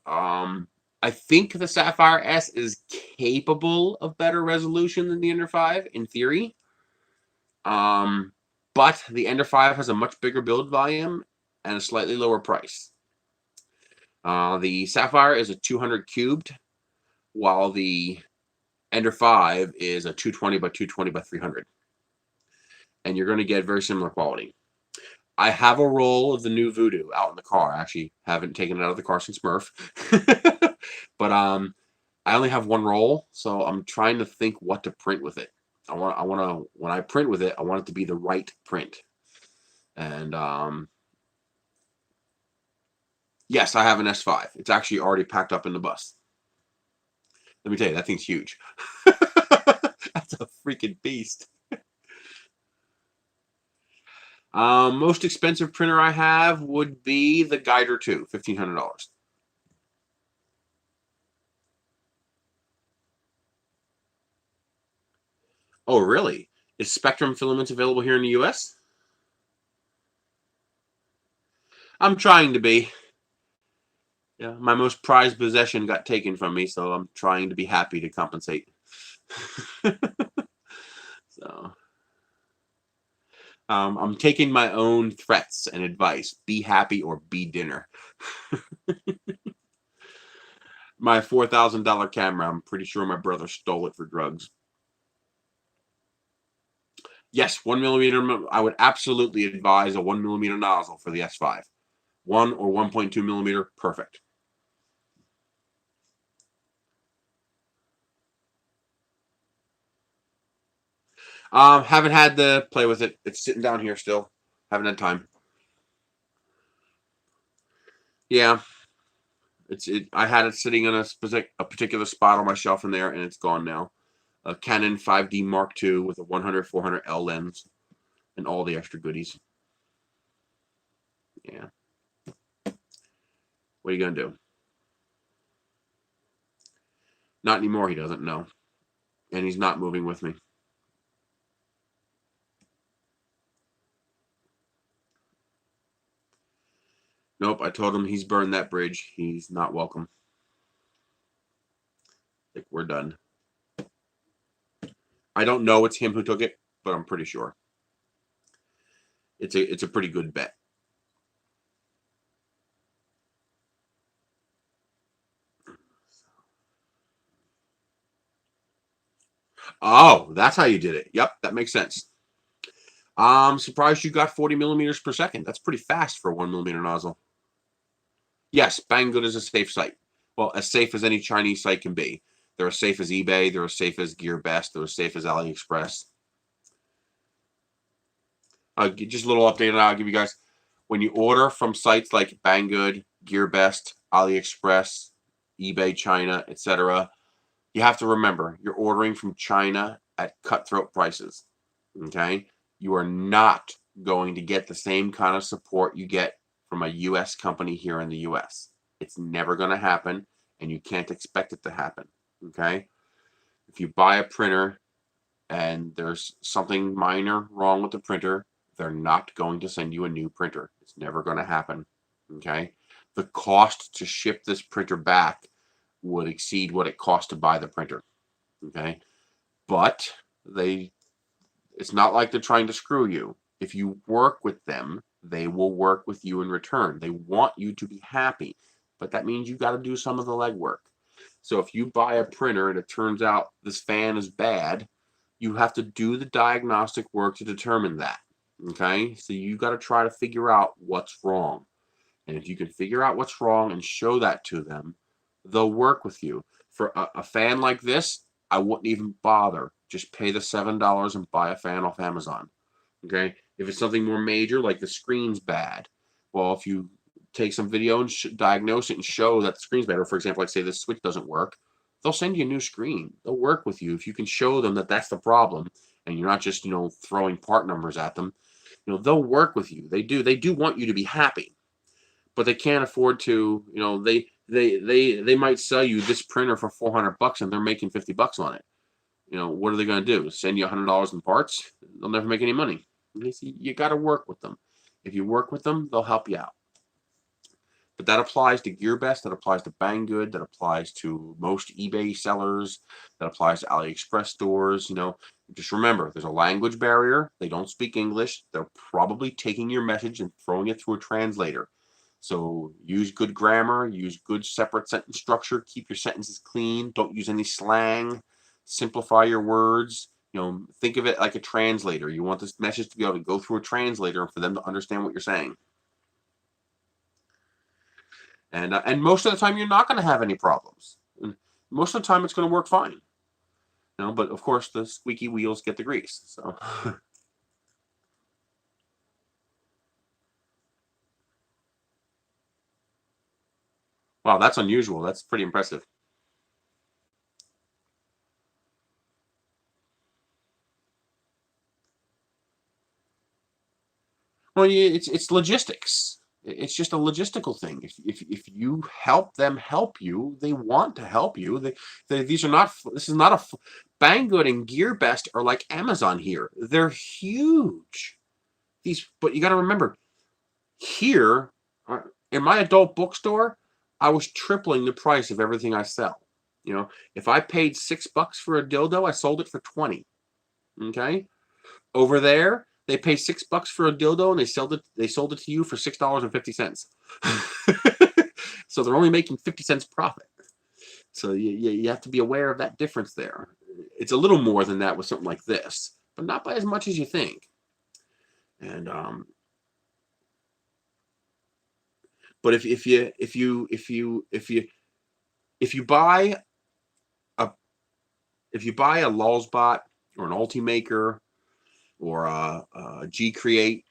I think the Sapphire S is capable of better resolution than the Ender 5 in theory. But the Ender 5 has a much bigger build volume and a slightly lower price. The Sapphire is a 200 cubed, while the Ender 5 is a 220 by 220 by 300. And you're going to get very similar quality. I have a roll of the new Voodoo out in the car. I actually haven't taken it out of the car since Murph. But I only have one roll, so I'm trying to think what to print with it. I want to when I print with it, I want it to be the right print. And yes, I have an S5. It's actually already packed up in the bus. Let me tell you, that thing's huge. That's a freaking beast. Most expensive printer I have would be the Guider 2, $1,500. Oh, really? Is Spectrum Filaments available here in the U.S.? I'm trying to be. Yeah, my most prized possession got taken from me, so I'm trying to be happy to compensate. So, I'm taking my own threats and advice. Be happy or be dinner. My $4,000 camera, I'm pretty sure my brother stole it for drugs. Yes, 1mm. I would absolutely advise a 1mm nozzle for the S5. 1 or 1.2mm, perfect. Haven't had to play with it. It's sitting down here still. Haven't had time. Yeah, I had it sitting in a particular spot on my shelf in there, and it's gone now. A Canon 5D Mark II with a 100-400L lens and all the extra goodies. Yeah. What are you gonna do? Not anymore. He doesn't know, and he's not moving with me. Nope, I told him he's burned that bridge. He's not welcome. Like, we're done. I don't know it's him who took it, but I'm pretty sure. It's a pretty good bet. Oh, that's how you did it. Yep, that makes sense. I'm surprised you got 40mm per second. That's pretty fast for a 1mm nozzle. Yes, Banggood is a safe site. Well, as safe as any Chinese site can be. They're as safe as eBay. They're as safe as Gearbest. They're as safe as AliExpress. Just a little update on that I'll give you guys. When you order from sites like Banggood, Gearbest, AliExpress, eBay, China, etc., you have to remember you're ordering from China at cutthroat prices. Okay? You are not going to get the same kind of support you get from a U.S. company here in the U.S. It's never going to happen, and you can't expect it to happen. Okay? If you buy a printer and there's something minor wrong with the printer, they're not going to send you a new printer. It's never going to happen. Okay? The cost to ship this printer back would exceed what it costs to buy the printer. Okay? But it's not like they're trying to screw you. If you work with them, they will work with you in return. They want you to be happy, but that means you got to do some of the legwork. So if you buy a printer and it turns out this fan is bad, you have to do the diagnostic work to determine that. Okay? So you got to try to figure out what's wrong. And if you can figure out what's wrong and show that to them, they'll work with you. For a fan like this, I wouldn't even bother. Just pay the $7 and buy a fan off Amazon. Okay? If it's something more major, like the screen's bad, well, if you take some video and diagnose it and show that the screen's bad, or for example, like say this switch doesn't work, they'll send you a new screen. They'll work with you if you can show them that that's the problem, and you're not just throwing part numbers at them. They'll work with you. They do want you to be happy, but they can't afford to. They might sell you this printer for $400 and they're making $50 on it. What are they going to do? Send you $100 in parts? They'll never make any money. You got to work with them. If you work with them, they'll help you out. But that applies to Gearbest, that applies to Banggood, that applies to most eBay sellers, that applies to AliExpress stores. Just remember, there's a language barrier. They don't speak English. They're probably taking your message and throwing it through a translator. So use good grammar, use good separate sentence structure, keep your sentences clean, don't use any slang, simplify your words. Think of it like a translator. You want this message to be able to go through a translator and for them to understand what you're saying. And most of the time, you're not going to have any problems. Most of the time, it's going to work fine. But of course, the squeaky wheels get the grease. So. Wow, that's unusual. That's pretty impressive. Well, it's logistics. It's just a logistical thing. If you help them help you, they want to help you. These are not. This is not a. Banggood and Gearbest are like Amazon here. They're huge. But you got to remember, here In my adult bookstore, I was tripling the price of everything I sell. You know, if I paid $6 for a dildo, I sold it for 20. Okay, over there they pay $6 for a dildo and they sold it to you for $6.50. So they're only making 50 cents profit. So you have to be aware of that difference there. It's a little more than that with something like this, but not by as much as you think. And but if you buy a Lulzbot or an Ultimaker or a G Create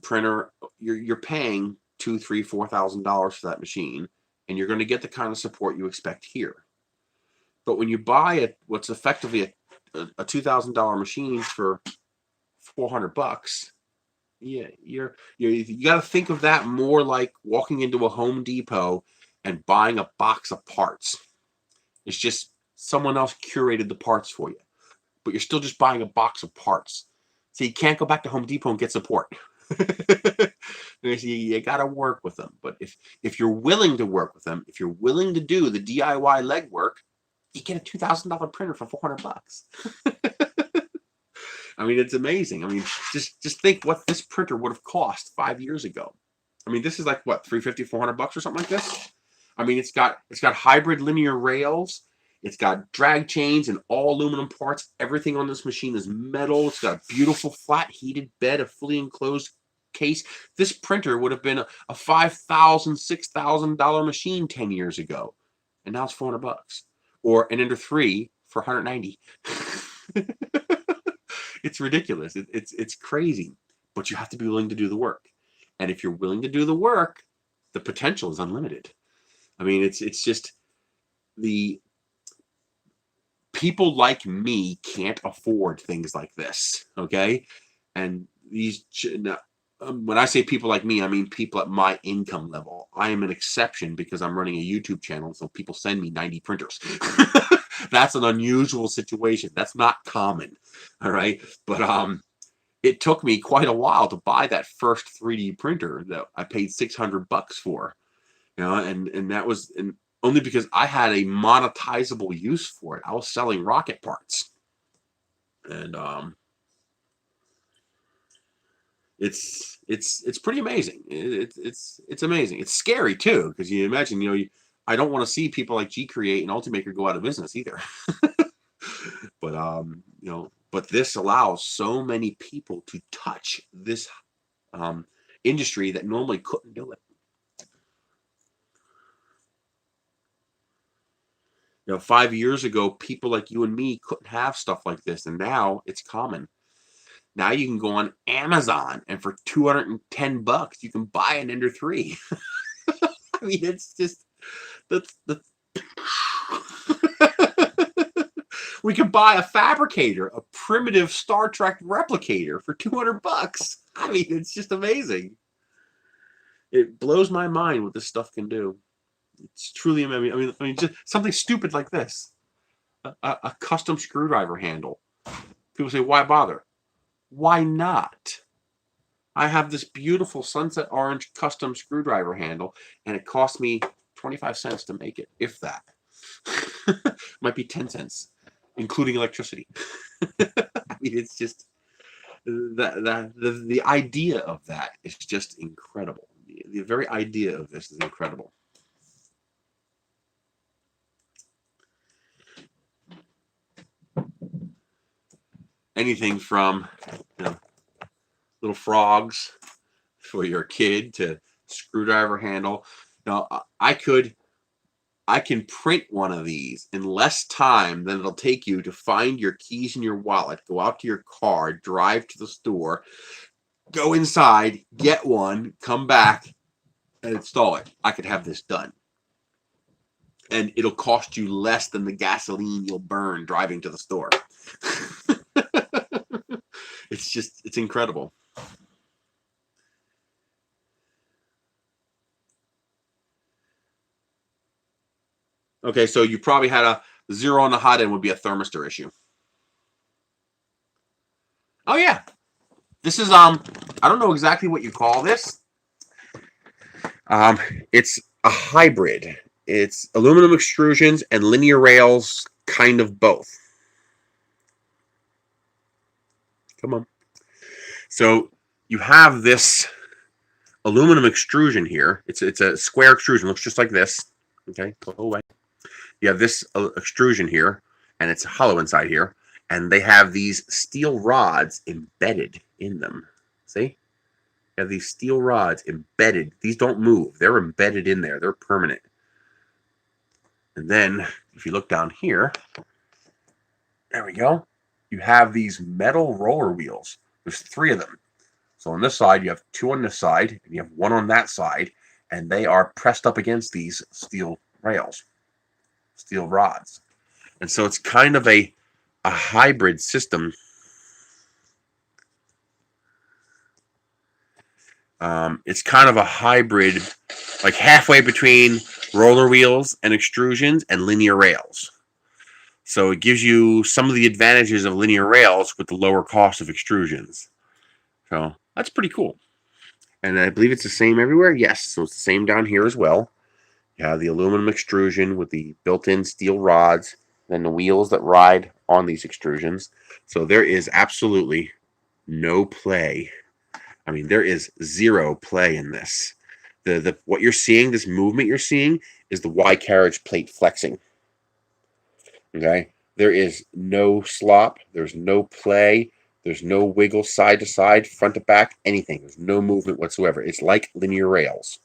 printer, you're paying $2,000, $3,000, $4,000 for that machine, and you're going to get the kind of support you expect here. But when you buy what's effectively a $2,000 machine for $400, yeah, you got to think of that more like walking into a Home Depot and buying a box of parts. It's just someone else curated the parts for you, but you're still just buying a box of parts. So you can't go back to Home Depot and get support. You got to work with them. But if you're willing to work with them, if you're willing to do the DIY legwork, you get a $2,000 printer for $400. I mean, it's amazing. I mean, just think what this printer would have cost 5 years ago. I mean, this is like what, $350, $400 or something like this. I mean, it's got hybrid linear rails. It's got drag chains and all aluminum parts. Everything on this machine is metal. It's got a beautiful flat heated bed, a fully enclosed case. This printer would have been a $5,000, $6,000 machine 10 years ago, and now it's $400. Or an Ender 3 for $190. It's ridiculous. It's crazy, but you have to be willing to do the work. And if you're willing to do the work, the potential is unlimited. I mean, it's just the people like me can't afford things like this, okay? And when I say people like me, I mean people at my income level. I am an exception because I'm running a YouTube channel, so people send me 90 printers. That's an unusual situation. That's not common, all right? But it took me quite a while to buy that first 3D printer that I paid $600 for, you know, and that was only because I had a monetizable use for it. I was selling rocket parts, and it's pretty amazing. It's amazing. It's scary too, because you imagine, you know, I don't want to see people like G Create and Ultimaker go out of business either. But you know, but this allows so many people to touch this industry that normally couldn't do it. You know, 5 years ago, people like you and me couldn't have stuff like this, and now it's common. Now you can go on Amazon, and for $210, you can buy an Ender 3. I mean, it's just that's we could buy a fabricator, a primitive Star Trek replicator for $200. I mean, it's just amazing. It blows my mind what this stuff can do. It's truly amazing. I mean, just something stupid like this, a custom screwdriver handle. People say, why bother? Why not? I have this beautiful sunset orange custom screwdriver handle, and it cost me 25 cents to make it, if that. Might be 10 cents, including electricity. I mean, it's just the idea of that is just incredible. The very idea of this is incredible. Anything from, you know, little frogs for your kid to screwdriver handle. Now, I can print one of these in less time than it'll take you to find your keys in your wallet, go out to your car, drive to the store, go inside, get one, come back, and install it. I could have this done. And it'll cost you less than the gasoline you'll burn driving to the store. It's incredible. Okay, so you probably had a 0 on the hot end would be a thermistor issue. Oh yeah. This is I don't know exactly what you call this. It's a hybrid. It's aluminum extrusions and linear rails, kind of both. Come on. So you have this aluminum extrusion here. It's a square extrusion. Looks just like this. Okay, go away. You have this extrusion here, and it's hollow inside here. And they have these steel rods embedded in them. See? You have these steel rods embedded. These don't move. They're embedded in there. They're permanent. And then, if you look down here, there we go. You have these metal roller wheels. There's 3 of them. So on this side, you have 2 on this side, and you have 1 on that side, and they are pressed up against these steel rails, steel rods. And so it's kind of a hybrid system. It's kind of a hybrid, like halfway between roller wheels and extrusions and linear rails. So it gives you some of the advantages of linear rails with the lower cost of extrusions. So that's pretty cool. And I believe it's the same everywhere. Yes, so it's the same down here as well. You have the aluminum extrusion with the built-in steel rods, then the wheels that ride on these extrusions. So there is absolutely no play. I mean, there is zero play in this. What you're seeing, this movement you're seeing, is the Y carriage plate flexing. Okay? There is no slop. There's no play. There's no wiggle side to side, front to back, anything. There's no movement whatsoever. It's like linear rails.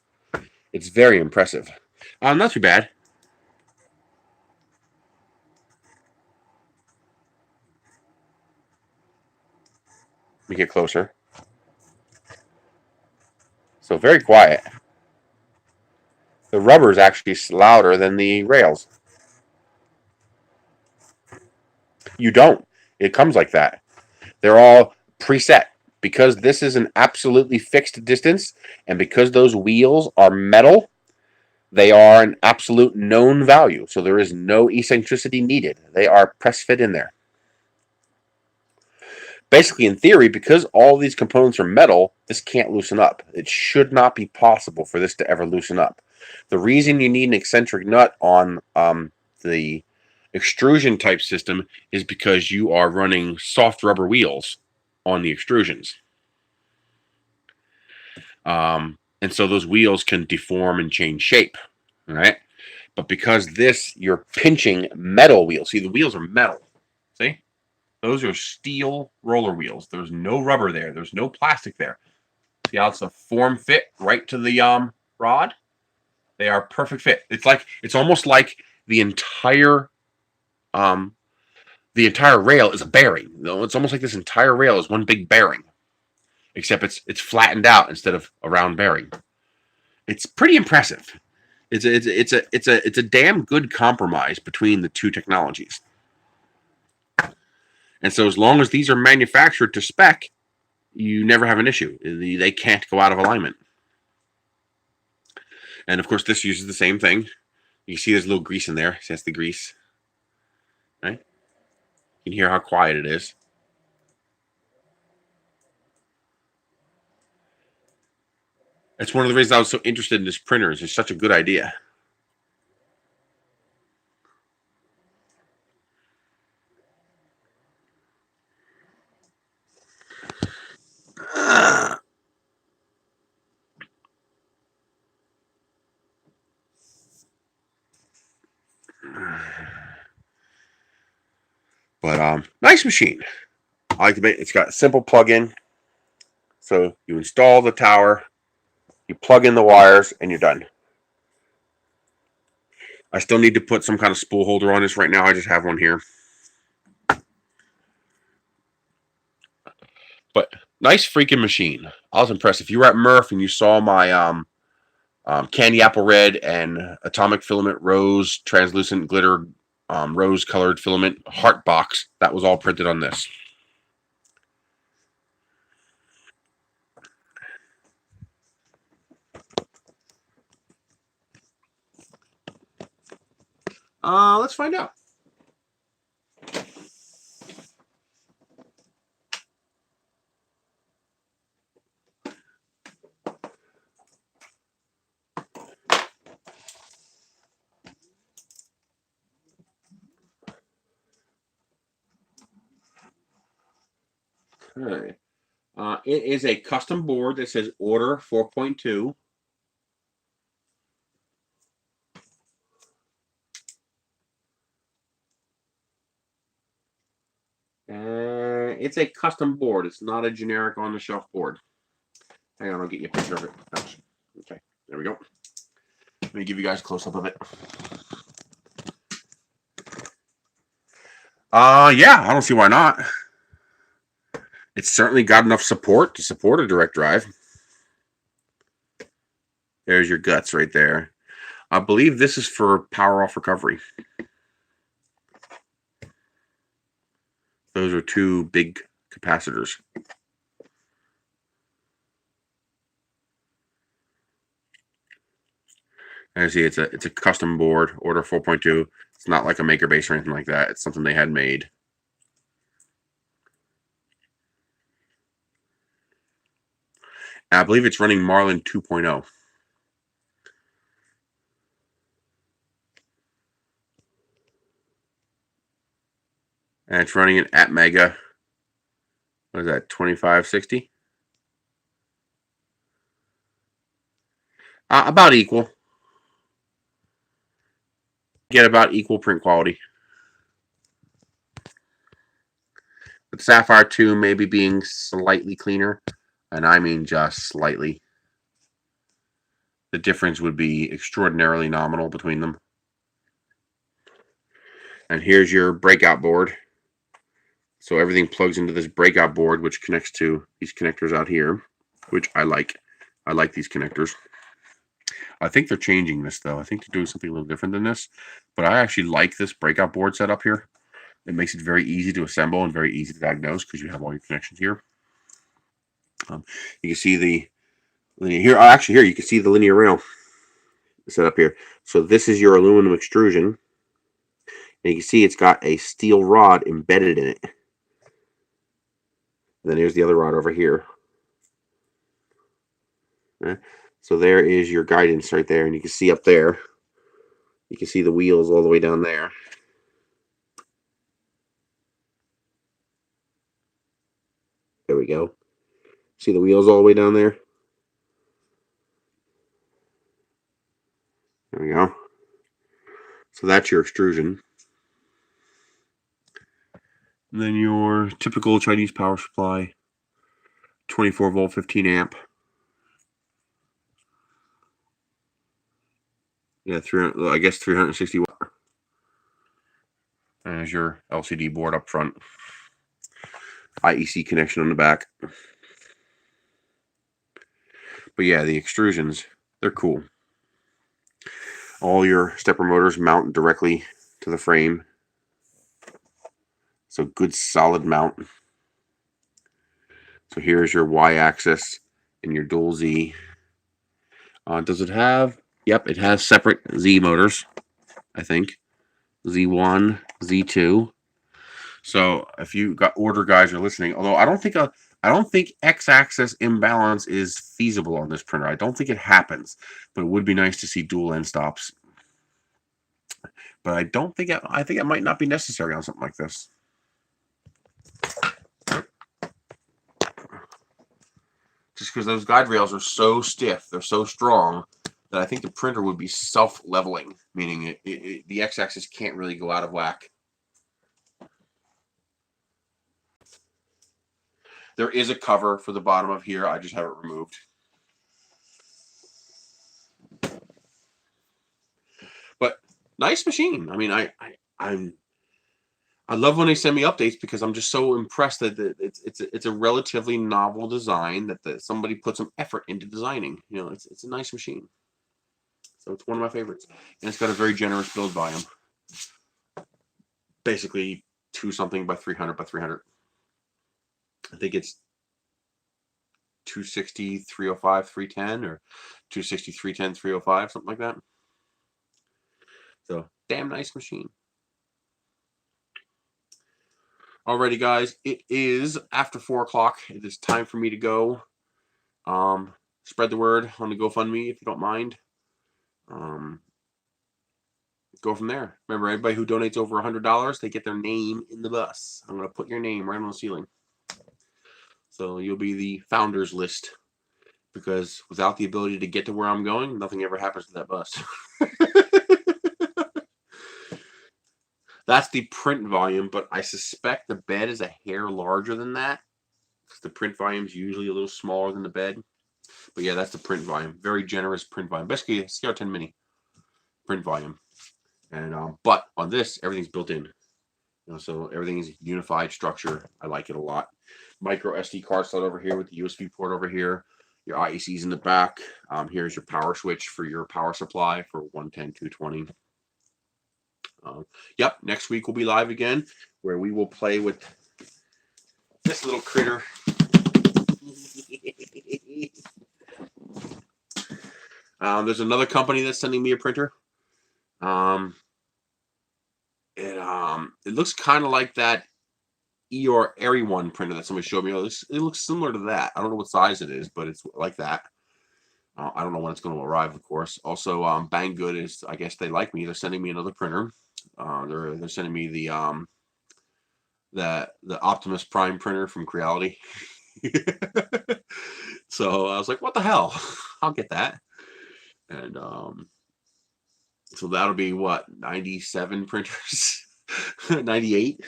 It's very impressive. Not too bad. Let me get closer. So very quiet. The rubber is actually louder than the rails. You don't. It comes like that. They're all preset. Because this is an absolutely fixed distance, and because those wheels are metal, they are an absolute known value. So there is no eccentricity needed. They are press fit in there. Basically, in theory, because all these components are metal, this can't loosen up. It should not be possible for this to ever loosen up. The reason you need an eccentric nut on the extrusion type system is because you are running soft rubber wheels on the extrusions. And so those wheels can deform and change shape, right? But because this, you're pinching metal wheels. See, the wheels are metal. See? Those are steel roller wheels. There's no rubber there. There's no plastic there. See how it's a form fit right to the rod? They are perfect fit. It's almost like the entire rail is a bearing. It's almost like this entire rail is one big bearing, except it's flattened out instead of a round bearing. It's pretty impressive. It's a damn good compromise between the two technologies. And so as long as these are manufactured to spec, you never have an issue. They can't go out of alignment. And of course, this uses the same thing. You can see there's a little grease in there. See, that's the grease. Right? You can hear how quiet it is. That's one of the reasons I was so interested in this printer. It's such a good idea. But nice machine. I like to make. It's got a simple plug-in. So you install the tower, you plug in the wires, and you're done. I still need to put some kind of spool holder on this right now. I just have one here. But nice freaking machine. I was impressed. If you were at Murph and you saw my candy apple red and atomic filament rose translucent glitter rose colored filament heart box, that was all printed on this. Let's find out. Okay. It is a custom board that says Order 4.2. It's a custom board. It's not a generic on-the-shelf board. Hang on, I'll get you a picture of it. Okay, there we go. Let me give you guys a close-up of it. Yeah, I don't see why not. It's certainly got enough support to support a direct drive. There's your guts right there. I believe this is for power off recovery. Those are two big capacitors. As you see, it's a custom board, Order 4.2. It's not like a Makerbase or anything like that. It's something they had made. And I believe it's running Marlin 2.0. And it's running it at Mega. What is that, 2560? About equal. Get about equal print quality. But Sapphire 2 maybe being slightly cleaner, and I mean just slightly. The difference would be extraordinarily nominal between them. And here's your breakout board. So everything plugs into this breakout board, which connects to these connectors out here, which I like. I like these connectors. I think they're changing this, though. I think they're doing something a little different than this. But I actually like this breakout board setup here. It makes it very easy to assemble and very easy to diagnose because you have all your connections here. You can see the linear here. Actually, here you can see the linear rail set up here. So this is your aluminum extrusion. And you can see it's got a steel rod embedded in it. And then here's the other rod over here. So there is your guidance right there. And you can see up there, you can see the wheels all the way down there. There we go. See the wheels all the way down there? There we go. So that's your extrusion. And then your typical Chinese power supply, 24 volt, 15 amp. Yeah, I guess 360 watt. There's your LCD board up front. IEC connection on the back. But yeah, the extrusions, they're cool. All your stepper motors mount directly to the frame. So good solid mount. So here's your Y-axis and your dual Z. Does it have? Yep, it has separate Z motors, I think. Z1, Z2. So if you got order guys are listening, although I don't think X-axis imbalance is feasible on this printer. I don't think it happens, but it would be nice to see dual end stops. But I think it might not be necessary on something like this. Just because those guide rails are so stiff, they're so strong, that I think the printer would be self-leveling, meaning the X-axis can't really go out of whack. There is a cover for the bottom of here. I just have it removed. But nice machine. I mean, I love when they send me updates because I'm just so impressed that it's a relatively novel design that somebody put some effort into designing. You know, it's a nice machine. So it's one of my favorites, and it's got a very generous build volume. Basically, 2 something by 300 by 300. I think it's 260, 305, 310, or 260, 310, 305, something like that. So damn nice machine. Alrighty, guys, it is after 4 o'clock. It is time for me to go. Spread the word on the GoFundMe if you don't mind. Go from there. Remember, everybody who donates over $100, they get their name in the bus. I'm going to put your name right on the ceiling. So you'll be the founders list, because without the ability to get to where I'm going, nothing ever happens to that bus. That's the print volume, but I suspect the bed is a hair larger than that, because the print volume is usually a little smaller than the bed. But yeah, that's the print volume. Very generous print volume. Basically a CR10 mini print volume. And but on this, everything's built in. So everything's unified structure. I like it a lot. Micro SD card slot over here with the USB port over here. Your IEC's in the back. Here's your power switch for your power supply for 110, 220. Yep, next week we'll be live again, where we will play with this little critter. There's another company that's sending me a printer. It looks kind of like that Eor Airy one printer that somebody showed me. It looks similar to that. I don't know what size it is, but it's like that. I don't know when it's going to arrive, of course. Also, Banggood is, I guess they like me. They're sending me another printer. They're sending me the Optimus Prime printer from Creality. So I was like, what the hell? I'll get that. And so that'll be what, 97 printers, 98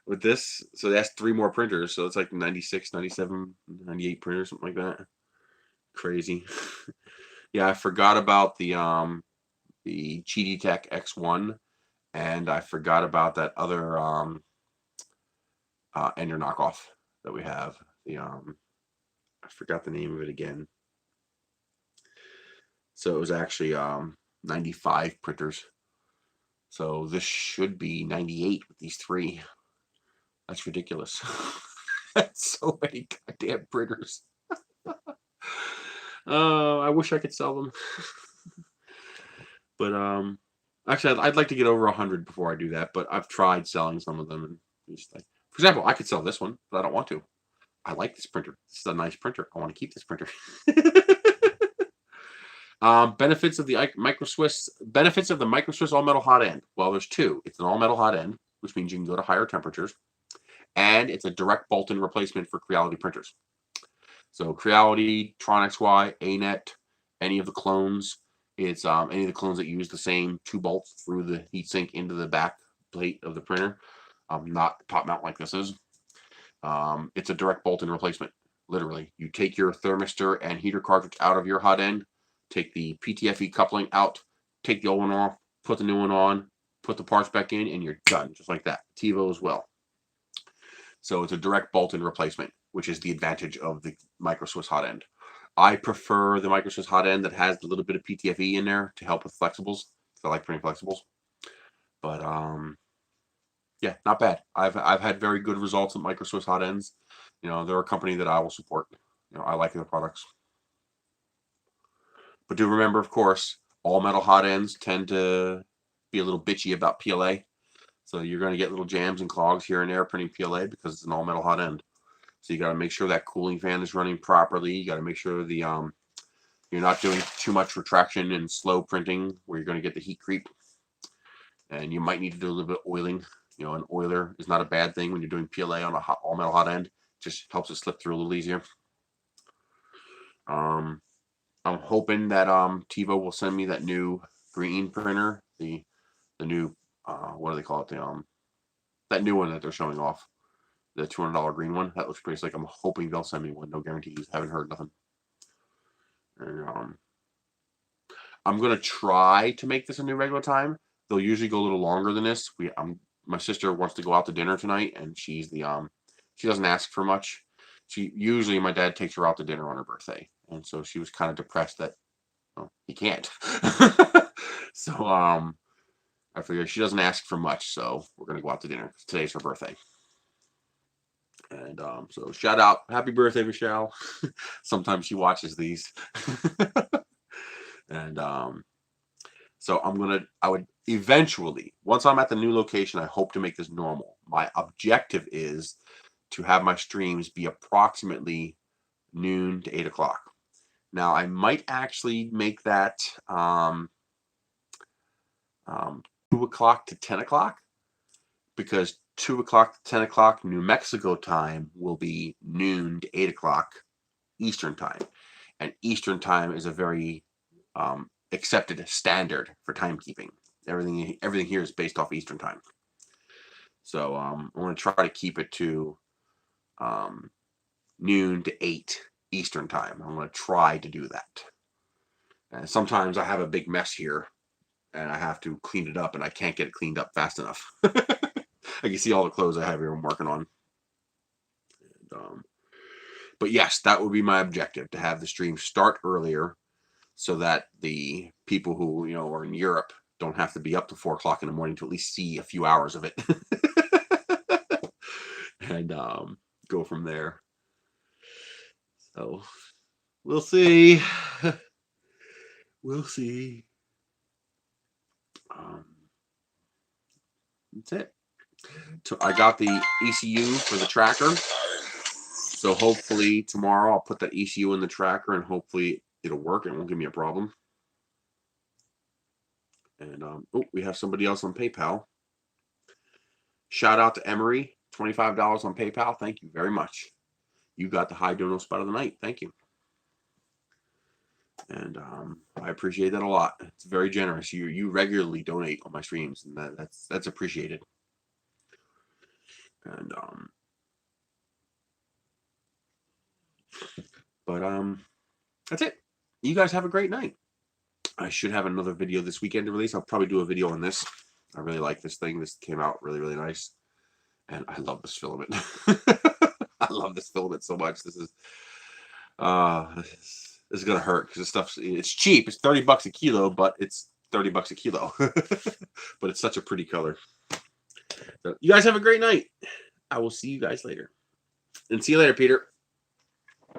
with this. So that's 3 more printers. So it's like 96, 97, 98 printers, something like that. Crazy. Yeah, I forgot about the GD-Tech X1, and I forgot about that other Ender knockoff that we have. The I forgot the name of it again. So it was actually 95 printers. So this should be 98 with these 3. That's ridiculous. That's so many goddamn printers. I wish I could sell them. But actually, I'd like to get over 100 before I do that. But I've tried selling some of them, and just like, for example, I could sell this one, but I don't want to. I like this printer. This is a nice printer. I want to keep this printer. Benefits of the Micro Swiss all metal hot end. Well, there's 2. It's an all metal hot end, which means you can go to higher temperatures, and it's a direct bolt-in replacement for Creality printers. So Creality, Tron XY, ANET, any of the clones. It's any of the clones that use the same 2 bolts through the heatsink into the back plate of the printer, not top mount like this is. It's a direct bolt-in replacement. Literally, you take your thermistor and heater cartridge out of your hot end, take the PTFE coupling out, take the old one off, put the new one on, put the parts back in, and you're done, just like that. Tevo as well. So it's a direct bolt-in replacement, which is the advantage of the Micro Swiss hot end. I prefer the Micro Swiss hot end that has a little bit of PTFE in there to help with flexibles, because I like printing flexibles. But yeah, not bad. I've had very good results with Micro Swiss hot ends. They're a company that I will support. I like their products. But do remember, of course, all metal hot ends tend to be a little bitchy about PLA. So you're going to get little jams and clogs here and there printing PLA because it's an all metal hot end. So you got to make sure that cooling fan is running properly. You got to make sure the you're not doing too much retraction and slow printing where you're going to get the heat creep. And you might need to do a little bit of oiling. An oiler is not a bad thing when you're doing PLA on a all metal hot end. It just helps it slip through a little easier. I'm hoping that Tevo will send me that new green printer, the new what do they call it? That new one that they're showing off, the $200 green one. That looks pretty slick. I'm hoping they'll send me one. No guarantees. Haven't heard nothing. And I'm gonna try to make this a new regular time. They'll usually go a little longer than this. My sister wants to go out to dinner tonight, and she's the she doesn't ask for much. Usually my dad takes her out to dinner on her birthday, and so she was kind of depressed that he can't. So I figure she doesn't ask for much, so we're gonna go out to dinner. Today's her birthday. And so shout out, happy birthday, Michelle. Sometimes she watches these. And so I would eventually, once I'm at the new location, I hope to make this normal. My objective is to have my streams be approximately noon to 8 o'clock. Now I might actually make that 2 o'clock to 10 o'clock, because 2 o'clock to 10 o'clock New Mexico time will be noon to 8 o'clock Eastern time. And Eastern time is a very accepted standard for timekeeping. Everything here is based off Eastern time. So I'm going to try to keep it to noon to 8 Eastern time. I'm going to try to do that. And sometimes I have a big mess here and I have to clean it up and I can't get it cleaned up fast enough. I can see all the clothes I have here I'm working on. And, but yes, that would be my objective, to have the stream start earlier so that the people who, you know, are in Europe don't have to be up to 4 o'clock in the morning to at least see a few hours of it. And go from there. So we'll see. We'll see. That's it. So I got the ECU for the tracker. So hopefully tomorrow I'll put that ECU in the tracker and hopefully it'll work. It won't give me a problem. And oh, we have somebody else on PayPal. Shout out to Emery, $25 on PayPal. Thank you very much. You got the high dono spot of the night. Thank you. And I appreciate that a lot. It's very generous. You regularly donate on my streams, and that's appreciated. And but that's it. You guys have a great night. I should have another video this weekend to release. I'll probably do a video on this. I really like this thing. This came out really, really nice. And I love this filament. I love this filament so much. This is gonna hurt because this stuff, it's cheap. It's $30 a kilo, but it's $30 a kilo. But it's such a pretty color. So you guys have a great night. I will see you guys later. And see you later, Peter.